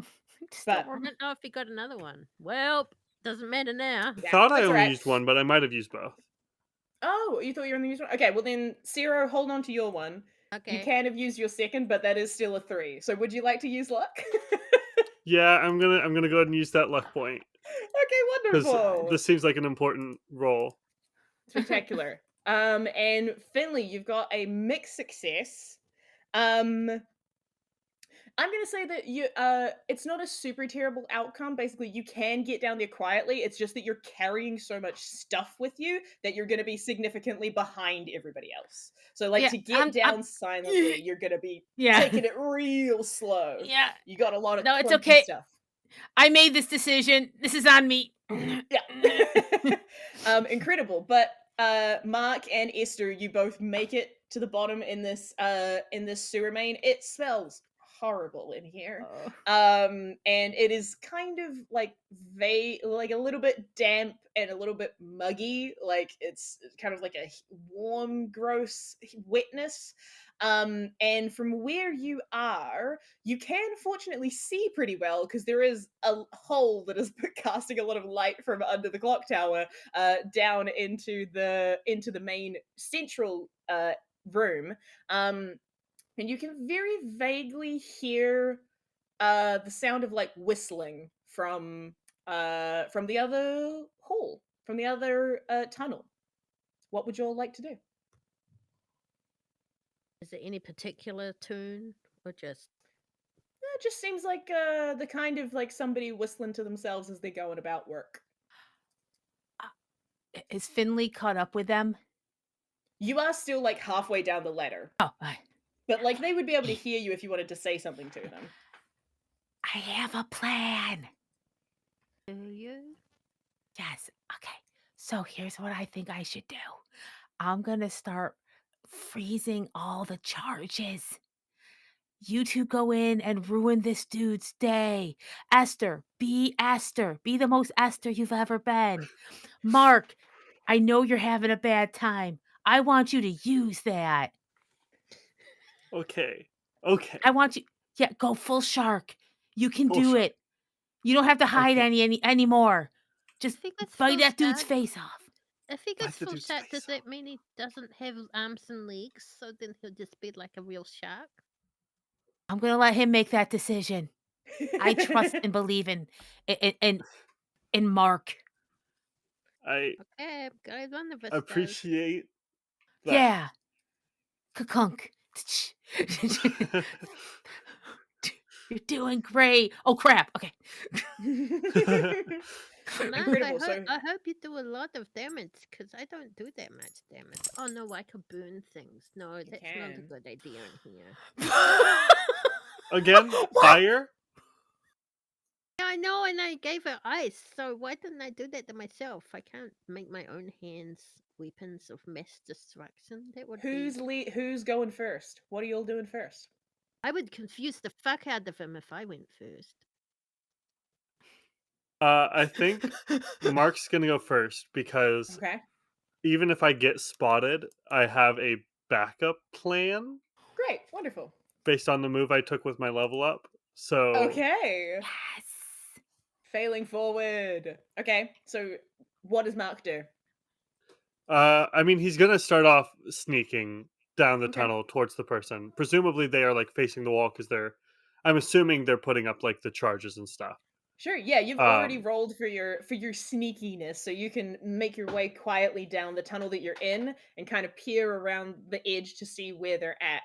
know if he got another one. Well, doesn't matter now. I thought I only used 1, but I might have used both. Oh, you thought you only used 1? Okay, well then, Sero, hold on to your 1. Okay. You can have used your second, but that is still a 3. So would you like to use luck? Yeah, I'm gonna go ahead and use that luck point. Okay, wonderful. This seems like an important roll. Spectacular. And Finley, you've got a mixed success. I'm gonna say that you it's not a super terrible outcome. Basically, you can get down there quietly. It's just that you're carrying so much stuff with you that you're gonna be significantly behind everybody else. So to get down silently, you're gonna be taking it real slow. Yeah. You got a lot of it's okay. stuff. I made this decision. This is on me. Yeah. Incredible. But Marc and Esther, you both make it to the bottom in this sewer main. It smells horrible in here. And it is kind of like a little bit damp and a little bit muggy. Like it's kind of like a warm, gross wetness. And from where you are, you can fortunately see pretty well because there is a hole that is casting a lot of light from under the clock tower down into the main central room. And you can very vaguely hear the sound of like whistling from the other hall, from the other tunnel. What would you all like to do? Is it any particular tune or just? It just seems like the kind of like somebody whistling to themselves as they're going about work. Is Finley caught up with them? You are still like halfway down the ladder, Oh, but like they would be able to hear you if you wanted to say something to them. I have a plan. Do you? Yes. Okay. So here's what I think I should do. I'm going to start freezing all the charges. You two go in and ruin this dude's day. Esther. Be the most Esther you've ever been. Marc, I know you're having a bad time. I want you to use that. Okay. I want you. Yeah, go full shark. You can Full do shark. it. You don't have to hide Okay. anymore. I Just think that's bite full that dude's shark. face off. If he Bite gets the full dude's shark, does face that mean he doesn't have arms and legs? So then he'll just be like a real shark? I'm gonna let him make that decision. I trust and believe in Marc. I Okay, guys, one of us does. appreciate that. Yeah. Kakunk. You're doing great. Oh crap. Okay. Marc, Incredible. So I hope you do a lot of damage, because I don't do that much damage. Oh no, I could burn things. No, that's not a can. good idea in here. Again, fire. Yeah, I know, and I gave her ice, so why didn't I do that to myself? I can't make my own hands weapons of mass destruction. That would be... who's going first? What are you all doing first? I would confuse the fuck out of him if I went first. I think Mark's gonna go first because Okay. even if I get spotted, I have a backup plan Great. Wonderful. based on the move I took with my level up. So Okay. Yes. Failing forward. Okay. So what does Marc do? I mean, he's gonna start off sneaking down the Okay. tunnel towards the person. Presumably, they are like facing the wall because they're. I'm assuming they're putting up like the charges and stuff. Sure. Yeah, you've already Um, rolled for your sneakiness, so you can make your way quietly down the tunnel that you're in and kind of peer around the edge to see where they're at.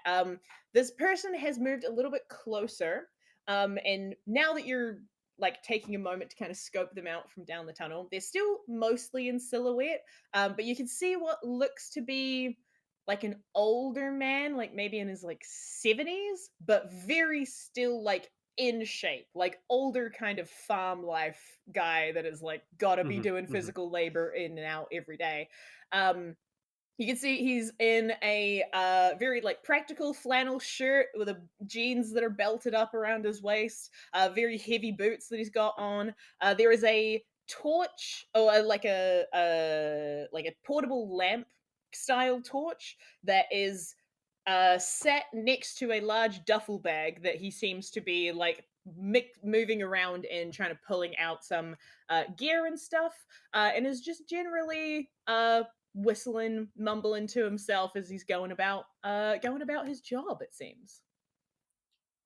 This person has moved a little bit closer. And now that you're like taking a moment to kind of scope them out from down the tunnel, they're still mostly in silhouette. But you can see what looks to be like an older man, like maybe in his like 70s, but very still like in shape, like older kind of farm life guy that is like gotta be mhm, doing mhm. physical labor in and out every day. You can see he's in a very like practical flannel shirt with a jeans that are belted up around his waist, very heavy boots that he's got on. There is a torch or like a portable lamp style torch that is set next to a large duffel bag that he seems to be like moving around and trying to pulling out some gear and stuff, and is just generally whistling, mumbling to himself as he's going about his job. It seems.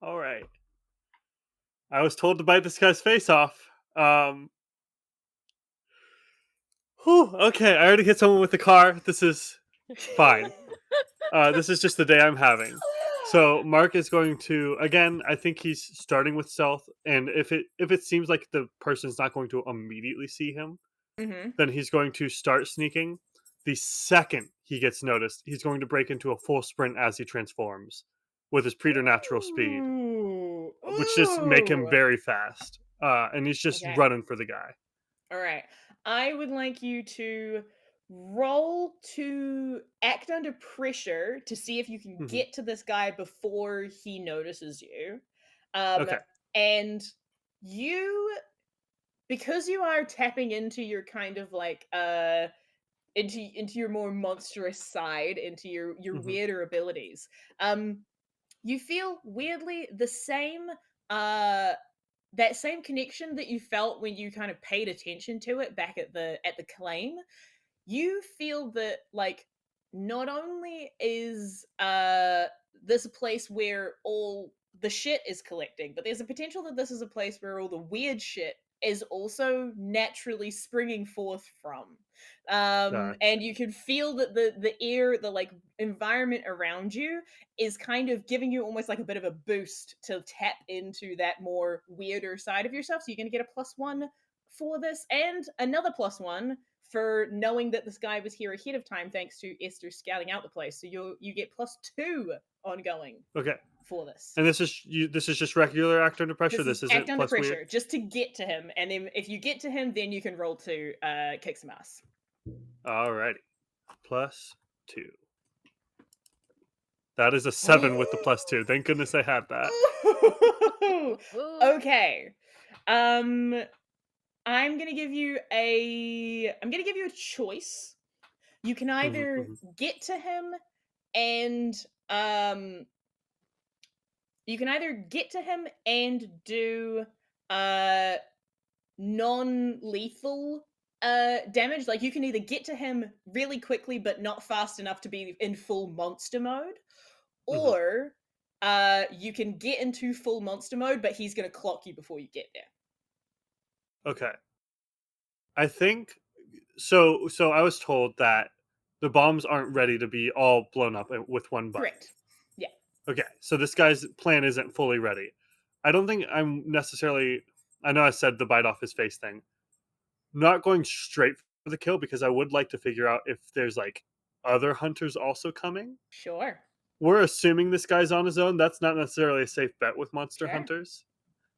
All right. I was told to bite this guy's face off. Whew, okay, I already hit someone with the car. This is fine. This is just the day I'm having. So Mark is going to again. I think he's starting with stealth, and if it seems like the person's not going to immediately see him, Mm-hmm. then he's going to start sneaking. The second he gets noticed, he's going to break into a full sprint as he transforms with his preternatural speed, Ooh. which just make him Ooh. very fast. And he's just Okay. running for the guy. All right. I would like you to roll to act under pressure to see if you can Mhm. get to this guy before he notices you. Um, Okay. and you, because you are tapping into your kind of like into your more monstrous side, into your Mhm. weirder abilities. You feel weirdly the same uh that same connection that you felt when you kind of paid attention to it back at the claim. You feel that like not only is this a place where all the shit is collecting, but there's a potential that this is a place where all the weird shit is also naturally springing forth from. Gotcha. And you can feel that the air, the like environment around you is kind of giving you almost like a bit of a boost to tap into that more weirder side of yourself. So you're going to get a +1 for this, and another +1 for knowing that this guy was here ahead of time, thanks to Esther scouting out the place. So you get +2 ongoing Okay. for this. And this is just regular act under pressure. This This is act isn't under plus weird. pressure, just to get to him, and then if you get to him, then you can roll to kick some ass. Alrighty. +2. That is a 7 with the +2. Thank goodness I had that. Okay. I'm gonna give you a choice. You can either get to him and do non-lethal damage. Like you can either get to him really quickly but not fast enough to be in full monster mode, or you can get into full monster mode but he's gonna clock you before you get there. Okay. I think so. So I was told that the bombs aren't ready to be all blown up with one button. Correct. Yeah. Okay. So this guy's plan isn't fully ready. I don't think I'm necessarily. I know I said the bite off his face thing. Not going straight for the kill because I would like to figure out if there's like other hunters also coming. Sure. We're assuming this guy's on his own. That's not necessarily a safe bet with monster Sure. hunters.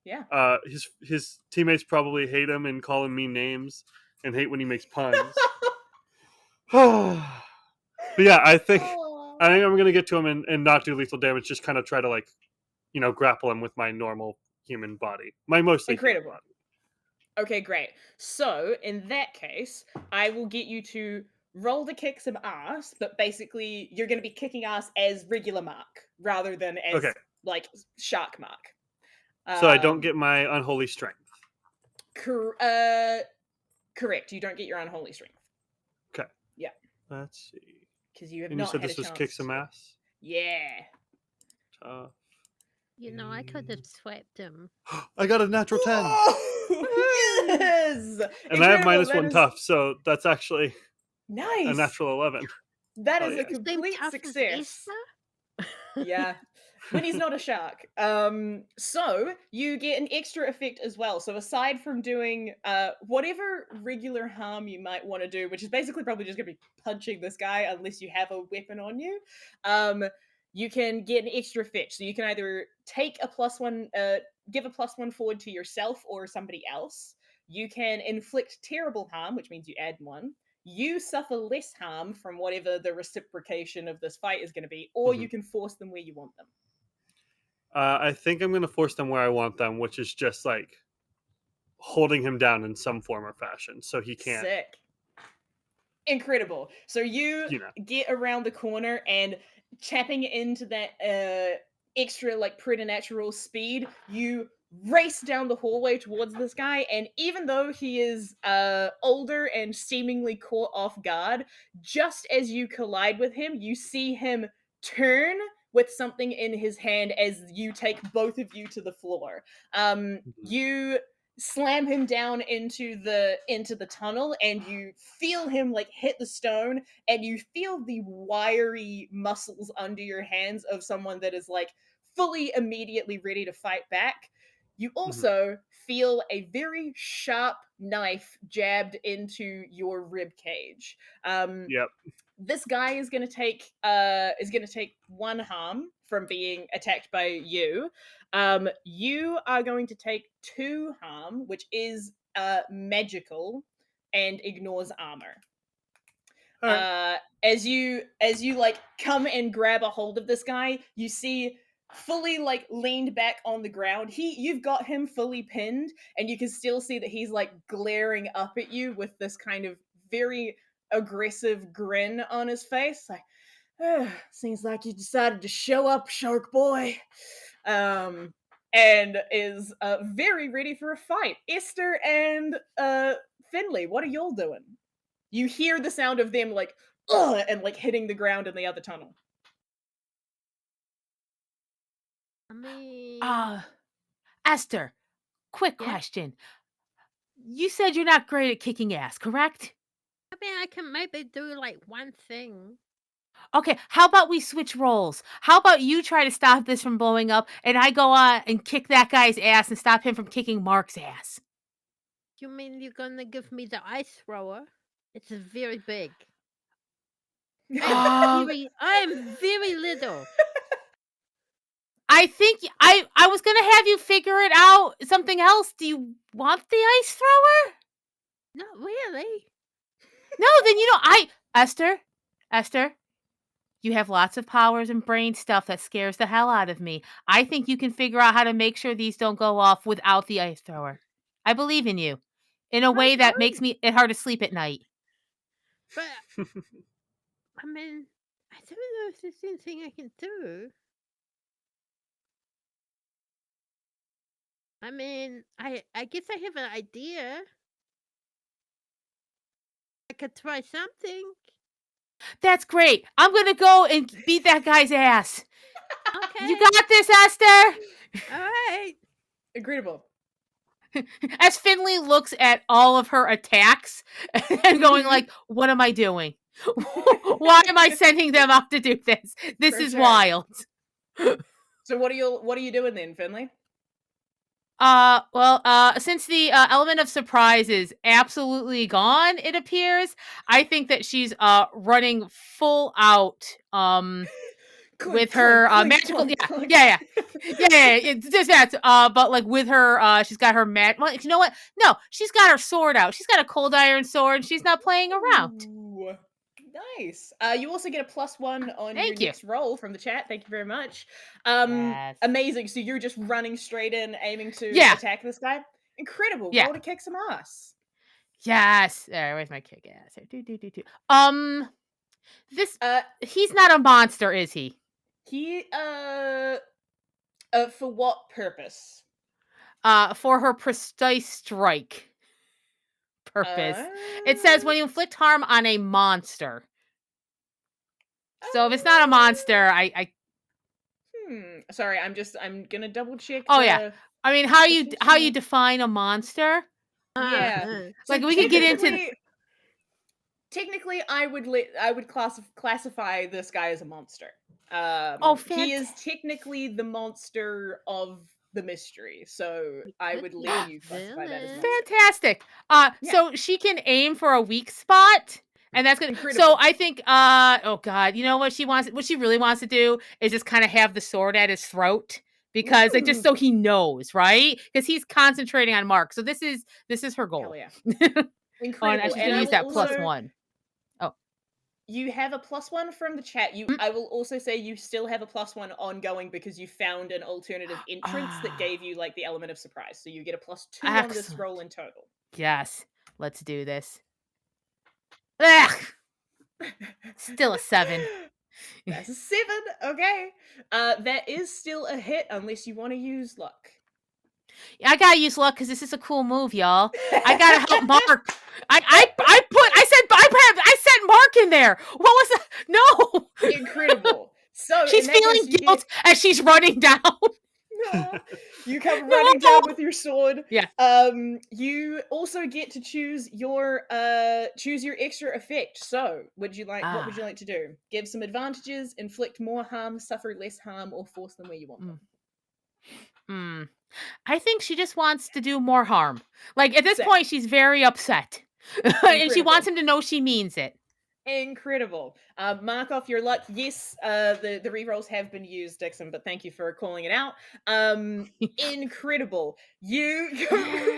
Yeah. His teammates probably hate him and call him mean names and hate when he makes puns. But yeah, I think I'm gonna get to him and not do lethal damage. Just kind of try to like, grapple him with my normal human body, my mostly Incredible. human body. Okay, great. So in that case, I will get you to roll to kick some ass, but basically you're going to be kicking ass as regular Marc rather than as Okay. like Shark Marc. So I don't get my unholy strength. Correct. You don't get your unholy strength. Okay. Yeah. Let's see. Because you have And not you said had this a was chance kick some to. ass? Yeah. Tough. I could have swept him. I got a natural 10. Yes! And I have Incredible, -1 tough, so that's actually a nice. natural 11. That Oh, is a yes. Same complete tough as success. Esther? Yeah. When he's not a shark. So you get an extra effect as well. So aside from doing whatever regular harm you might want to do, which is basically probably just gonna be punching this guy unless you have a weapon on you, you can get an extra effect. So you can either take a +1, give a +1 forward to yourself or somebody else. You can inflict terrible harm, which means you add 1. You suffer less harm from whatever the reciprocation of this fight is going to be, or you can force them where you want them. I think I'm going to force them where I want them, which is just like holding him down in some form or fashion so he can't. Sick. Incredible. So you get around the corner and tapping into that extra like preternatural speed, you race down the hallway towards this guy, and even though he is older and seemingly caught off guard, just as you collide with him, you see him turn with something in his hand as you take both of you to the floor. You slam him down into the tunnel, and you feel him like hit the stone, and you feel the wiry muscles under your hands of someone that is like fully immediately ready to fight back. You also feel a very sharp knife jabbed into your rib cage. Yep. This guy is going to take 1 harm from being attacked by you. You are going to take 2 harm, which is magical and ignores armor. As you like come and grab a hold of this guy, you see fully like leaned back on the ground. You've got him fully pinned, and you can still see that he's like glaring up at you with this kind of very aggressive grin on his face. Like, seems like you decided to show up, Shark Boy. And is very ready for a fight. Esther and Finley, what are y'all doing? You hear the sound of them like, ugh, and like hitting the ground in the other tunnel. I mean, Esther, quick Yeah? question. You said you're not great at kicking ass, correct? I mean, I can maybe do like one thing. Okay, how about we switch roles? How about you try to stop this from blowing up, and I go on and kick that guy's ass and stop him from kicking Marc's ass? You mean you're gonna give me the ice thrower? It's very big. Um, I am very little. I think I was gonna have you figure it out something else. Do you want the ice thrower? Not really. No, then Esther, you have lots of powers and brain stuff that scares the hell out of me. I think you can figure out how to make sure these don't go off without the ice thrower. I believe in you in a way that makes it hard to sleep at night. But I mean, I don't know if there's anything I can do. I mean, I guess I have an idea. I could try something. That's great. I'm gonna go and beat that guy's ass. Okay. You got this, Esther. All right. Incredible. As Finley looks at all of her attacks and going like, what am I doing? Why am I sending them out to do this? This For is sure. wild. So what are you doing then, Finley? Since the element of surprise is absolutely gone, it appears, I think that she's running full out with her magical yeah. It's just that but like with her she's got her well, you know what? No, she's got her sword out. She's got a cold iron sword. She's not playing around. Ooh, nice. You also get a +1 on your Thank you. next roll from the chat. Thank you very much. Yes. Amazing. So you're just running straight in, aiming to attack this guy. Incredible. Yeah. Roll to kick some ass. Yes. Where's my kick ass? This he's not a monster, is he? He for what purpose? For her precise strike purpose. It says when you inflict harm on a monster. So if it's not a monster, I Sorry, I'm gonna double check. Oh yeah. I mean, how you define a monster? Yeah. Like we could get into Technically, I would classify this guy as a monster. He is technically the monster of the mystery, so I would let you classify that as monster. Fantastic. So she can aim for a weak spot, and that's good. Incredible. So I think, oh god, you know what she wants? What she really wants to do is just kind of have the sword at his throat, because like just so he knows, right? Because he's concentrating on Marc. So this is her goal. Hell yeah. Incredible. And she's gonna use that +1. You have a +1 from the chat. I will also say you still have a +1 ongoing because you found an alternative entrance that gave you like the element of surprise. So you get a +2 on this roll in total. Yes. Let's do this. Ugh! Still a 7. That's a 7. Okay. That is still a hit unless you want to use luck. I gotta use luck because this is a cool move, y'all. I gotta help Marc. I sent Marc in there. What was that? No. Incredible. So she's feeling guilt as she's running down. No. You come running down with your sword. Yeah. You also get to choose your extra effect. So, what would you like to do? Give some advantages, inflict more harm, suffer less harm, or force them where you want them? I think she just wants to do more harm. Like at this point, she's very upset, and she wants him to know she means it. Incredible. Mark off your luck. Yes, the rerolls have been used, Dixon, but thank you for calling it out. Incredible. You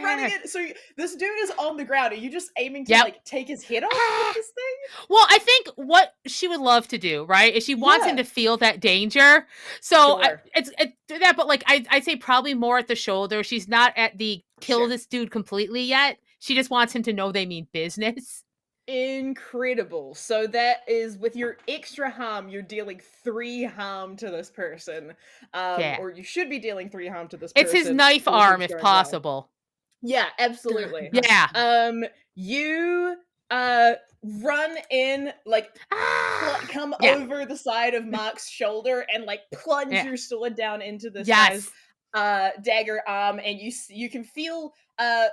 running it. So this dude is on the ground. Are you just aiming to like take his head off with this thing? Well, I think what she would love to do, right, is she wants him to feel that danger. So it's that, but like I'd say probably more at the shoulder. She's not at the kill this dude completely yet. She just wants him to know they mean business. Incredible. So that is with your extra harm, you're dealing 3 harm to this person. Or you should be dealing 3 harm to this person. It's his knife arm if possible. Well. Yeah, absolutely. Yeah. You run in, like come over the side of Marc's shoulder and like plunge your sword down into this guy's dagger arm, and you can feel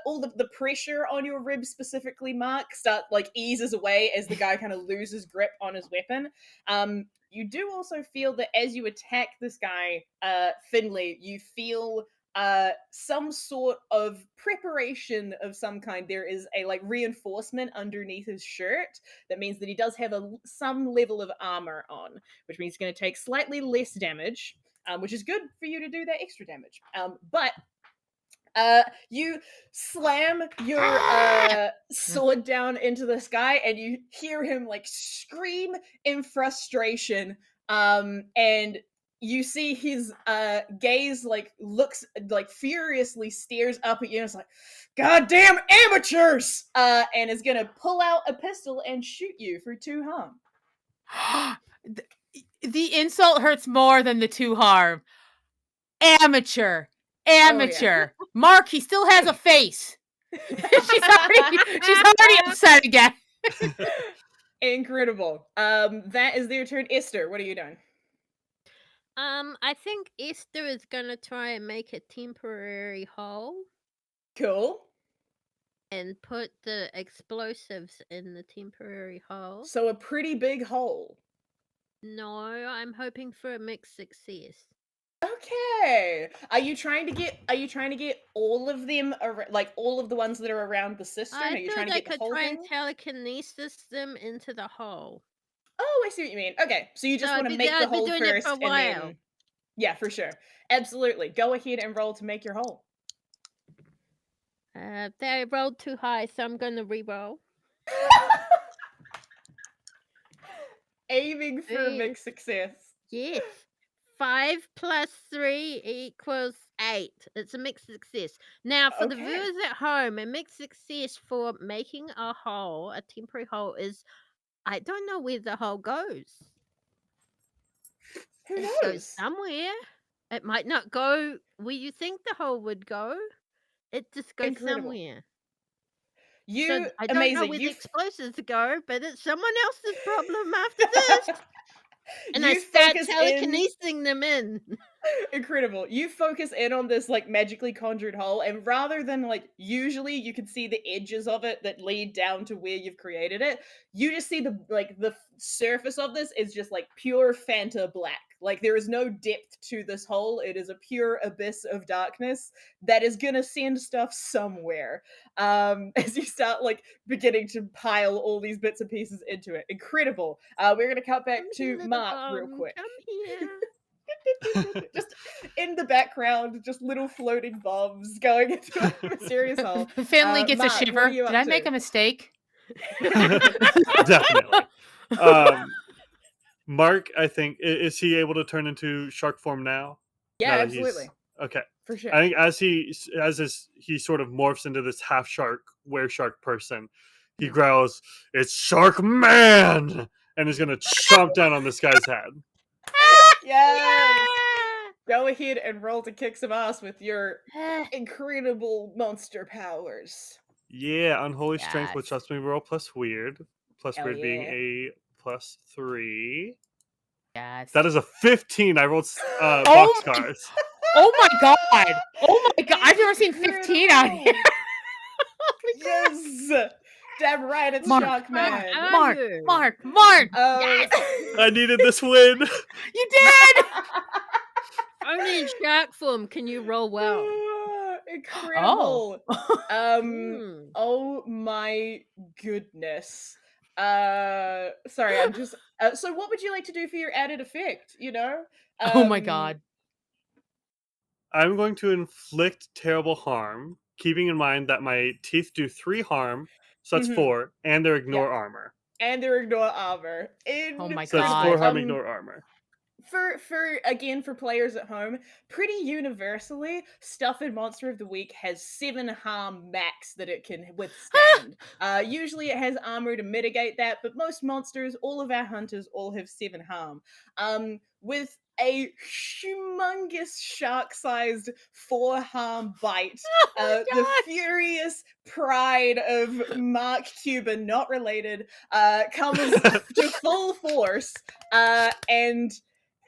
all the pressure on your ribs, specifically, Marc, start like eases away as the guy kind of loses grip on his weapon. You do also feel that as you attack this guy, Finley, you feel some sort of preparation of some kind. There is a like reinforcement underneath his shirt that means that he does have some level of armor on, which means he's going to take slightly less damage, which is good for you to do that extra damage. But you slam your sword down into the sky, and you hear him like scream in frustration. And you see his gaze like looks like furiously stares up at you, and it's like, "Goddamn amateurs!" And is gonna pull out a pistol and shoot you for 2 harm. The insult hurts more than the 2 harm. Amateur. Marc, he still has a face. she's already upset again. Incredible. That is their turn. Esther, what are you doing? I think Esther is gonna try and make a temporary hole Cool. and put the explosives in the temporary hole. So a pretty big hole. No, I'm hoping for a mixed success. Okay. Are you trying to get all of them, like all of the ones that are around the cistern? I Are you thought trying to I get the could whole try thing? and telekinesis them into the hole. Oh, I see what you mean. Okay, so you just So want to I'd make the be hole doing it first, for a and while. then yeah, for sure, absolutely. Go ahead and roll to make your hole. They rolled too high, so I'm gonna re-roll. Aiming for a Yes. mixed success. Yes. 5 plus 3 equals 8. It's a mixed success. Now, for the Okay. viewers at home, a mixed success for making a hole, a temporary hole, is I don't know where the hole goes. Who It knows? goes somewhere. It might not go where you think the hole would go. It just goes Incredible. somewhere. You So I don't know amazing. where You the explosives go, but it's someone else's problem after this. And I you start focus in. telekinesing them in. Incredible. You focus in on this like magically conjured hole, and rather than like usually you can see the edges of it that lead down to where you've created it, you just see the surface of this is just like pure Fanta black. Like there is no depth to this hole. It is a pure abyss of darkness that is gonna send stuff somewhere. As you start like beginning to pile all these bits and pieces into it. Incredible. We're gonna cut back to Little Marc real bomb, quick. come here. Just in the background, just little floating bombs going into a mysterious hole. Finley gets Marc, a what are shiver. you up Did I to? make a mistake? Definitely. Marc, I think, is he able to turn into shark form now? Yeah, Now that absolutely. Okay. For sure. I think as he sort of morphs into this half shark, were shark person, he growls, "It's Shark Man!" and is gonna chomp down on this guy's head. Yes! Go ahead and roll to kick some ass with your incredible monster powers. Yeah, unholy strength, which Yes. lets me roll plus weird. Plus Hell weird being yeah. a plus 3. Yes. That is a 15. I rolled Oh boxcars. Oh my god! Oh my god! I've never seen 15 out here. Yes! Damn right, it's Marc, Shark Man. Marc. Marc! Yes! I needed this win. You did! Only in shark form can you roll well. Incredible. Mm. Oh my goodness. Sorry, I'm just so what would you like to do for your added effect, you know? Oh my god. I'm going to inflict terrible harm, keeping in mind that my teeth do 3 harm, so that's 4, and they ignore armor. And they ignore armor. Oh my So that's 4 god. harm, ignore armor. For players at home, pretty universally, stuff in Monster of the Week has 7 harm max that it can withstand. Usually it has armor to mitigate that, but most monsters, all of our hunters, all have 7 harm. With a humongous shark-sized 4 harm bite, the furious pride of Marc Cuban, not related, comes to full force, and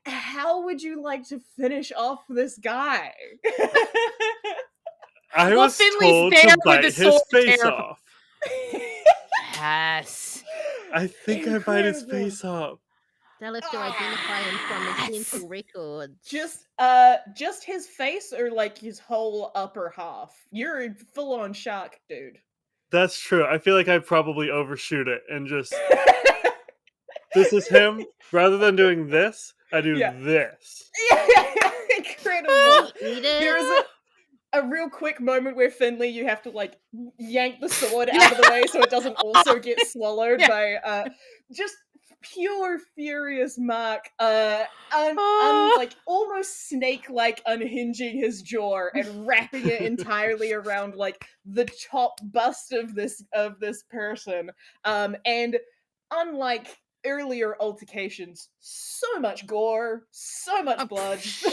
how would you like to finish off this guy? I Well, was Finley's told there to with bite the his sword, face terrifying. off. Yes. I think I bite his Incredible. face off. They'll have to identify him from his Yes. dental records. Just his face or like his whole upper half? You're a full-on shark, dude. That's true. I feel like I probably overshoot it and just this is him. Rather than doing this, I do Yeah. this. Incredible. Eat There it. is a real quick moment where Finley, you have to like yank the sword out of the way so it doesn't also get swallowed by just pure furious Marc, like almost snake-like unhinging his jaw and wrapping it entirely around like the top bust of this person. And unlike earlier altercations, so much gore, so much blood, so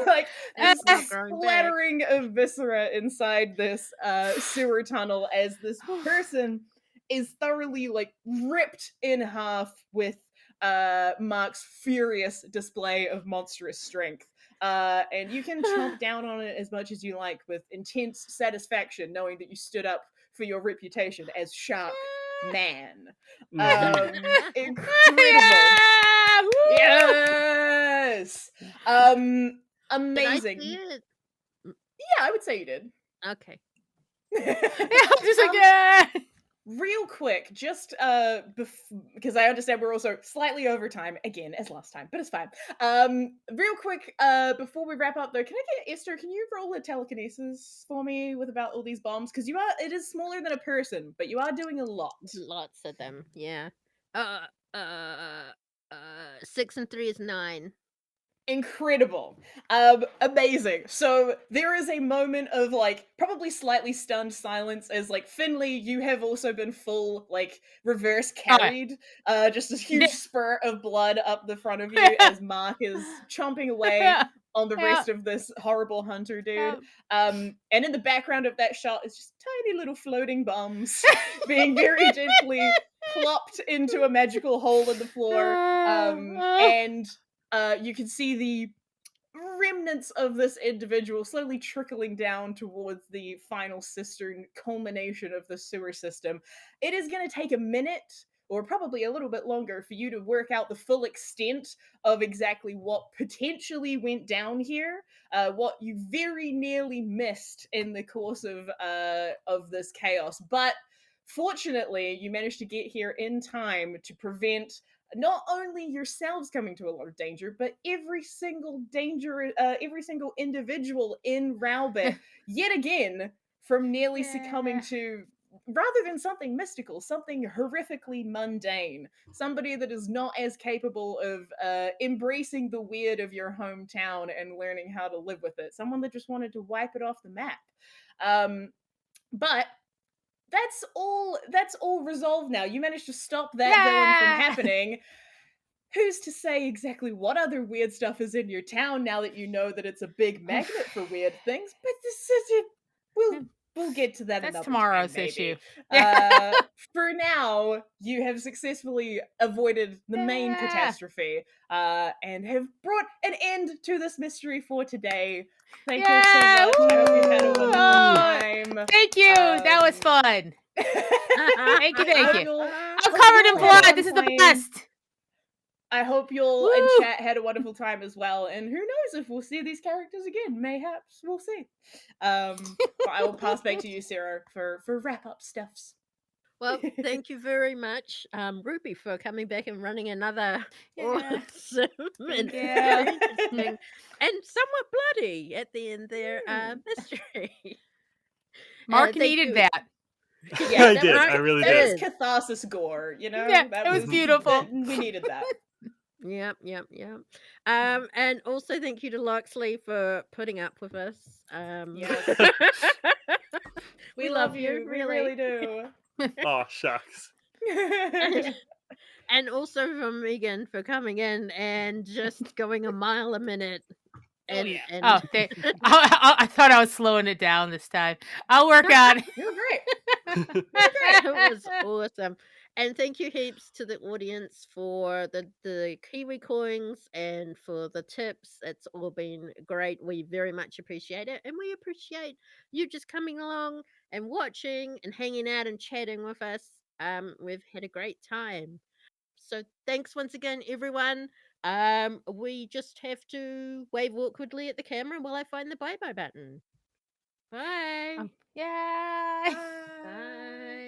like It's this not growing back. splattering of viscera inside this sewer tunnel as this person is thoroughly like ripped in half with Marc's furious display of monstrous strength. And you can chomp down on it as much as you like with intense satisfaction, knowing that you stood up for your reputation as Shark Man. Incredible. Yeah! Woo! Yes. Did I Amazing. see it? Yeah, I would say you did. Okay. Yeah, I'm just like, yeah. Real quick, just because I understand we're also slightly over time again as last time, but it's fine. Real quick, before we wrap up though, can I get Esther? Can you roll a telekinesis for me with about all these bombs? Because it is smaller than a person, but you are doing a lot. Lots of them. Yeah. 6 and 3 is 9. Incredible. Amazing. So there is a moment of like probably slightly stunned silence as like Finley, you have also been full like reverse carried. Just a huge spurt of blood up the front of you as Marc is chomping away on the wrist of this horrible hunter dude. And in the background of that shot is just tiny little floating bombs being very gently plopped into a magical hole in the floor. And you can see the remnants of this individual slowly trickling down towards the final cistern culmination of the sewer system. It is going to take a minute or probably a little bit longer for you to work out the full extent of exactly what potentially went down here, what you very nearly missed in the course of this chaos. But fortunately, you managed to get here in time to prevent not only yourselves coming to a lot of danger, but every single individual in Rowbit, yet again, from nearly succumbing to, rather than something mystical, something horrifically mundane. Somebody that is not as capable of embracing the weird of your hometown and learning how to live with it. Someone that just wanted to wipe it off the map. But that's all resolved now. You managed to stop that villain from happening. Who's to say exactly what other weird stuff is in your town now that you know that it's a big magnet for weird things? But this is it. We'll get to that That's another tomorrow's time, maybe. issue. For now, you have successfully avoided the main catastrophe and have brought an end to this mystery for today. Thank you so much. I hope you had a wonderful time. Thank you. That was fun. Thank you. I'm covered in blood. This is the best. I hope you'll and chat had a wonderful time as well. And who knows if we'll see these characters again? Mayhaps we'll see. But I will pass back to you, Sero, for wrap up stuffs. Well, thank you very much, Ruby, for coming back and running another awesome and very interesting and somewhat bloody at the end there mystery. Marc needed that. Yeah, I did. I really did. That is catharsis gore, you know? Yeah, that it was beautiful. We needed that. Yep. And also thank you to Loxley for putting up with us. We love you, We really do. Oh, shucks. And also from Meghan for coming in and just going a mile a minute. And, I thought I was slowing it down this time. I'll work on it. You're great. It was awesome. And thank you heaps to the audience for the Kiwi coins and for the tips. It's all been great. We very much appreciate it. And we appreciate you just coming along and watching and hanging out and chatting with us. We've had a great time. So thanks once again, everyone. We just have to wave awkwardly at the camera while I find the bye-bye button. Bye. Yeah. Bye. Bye.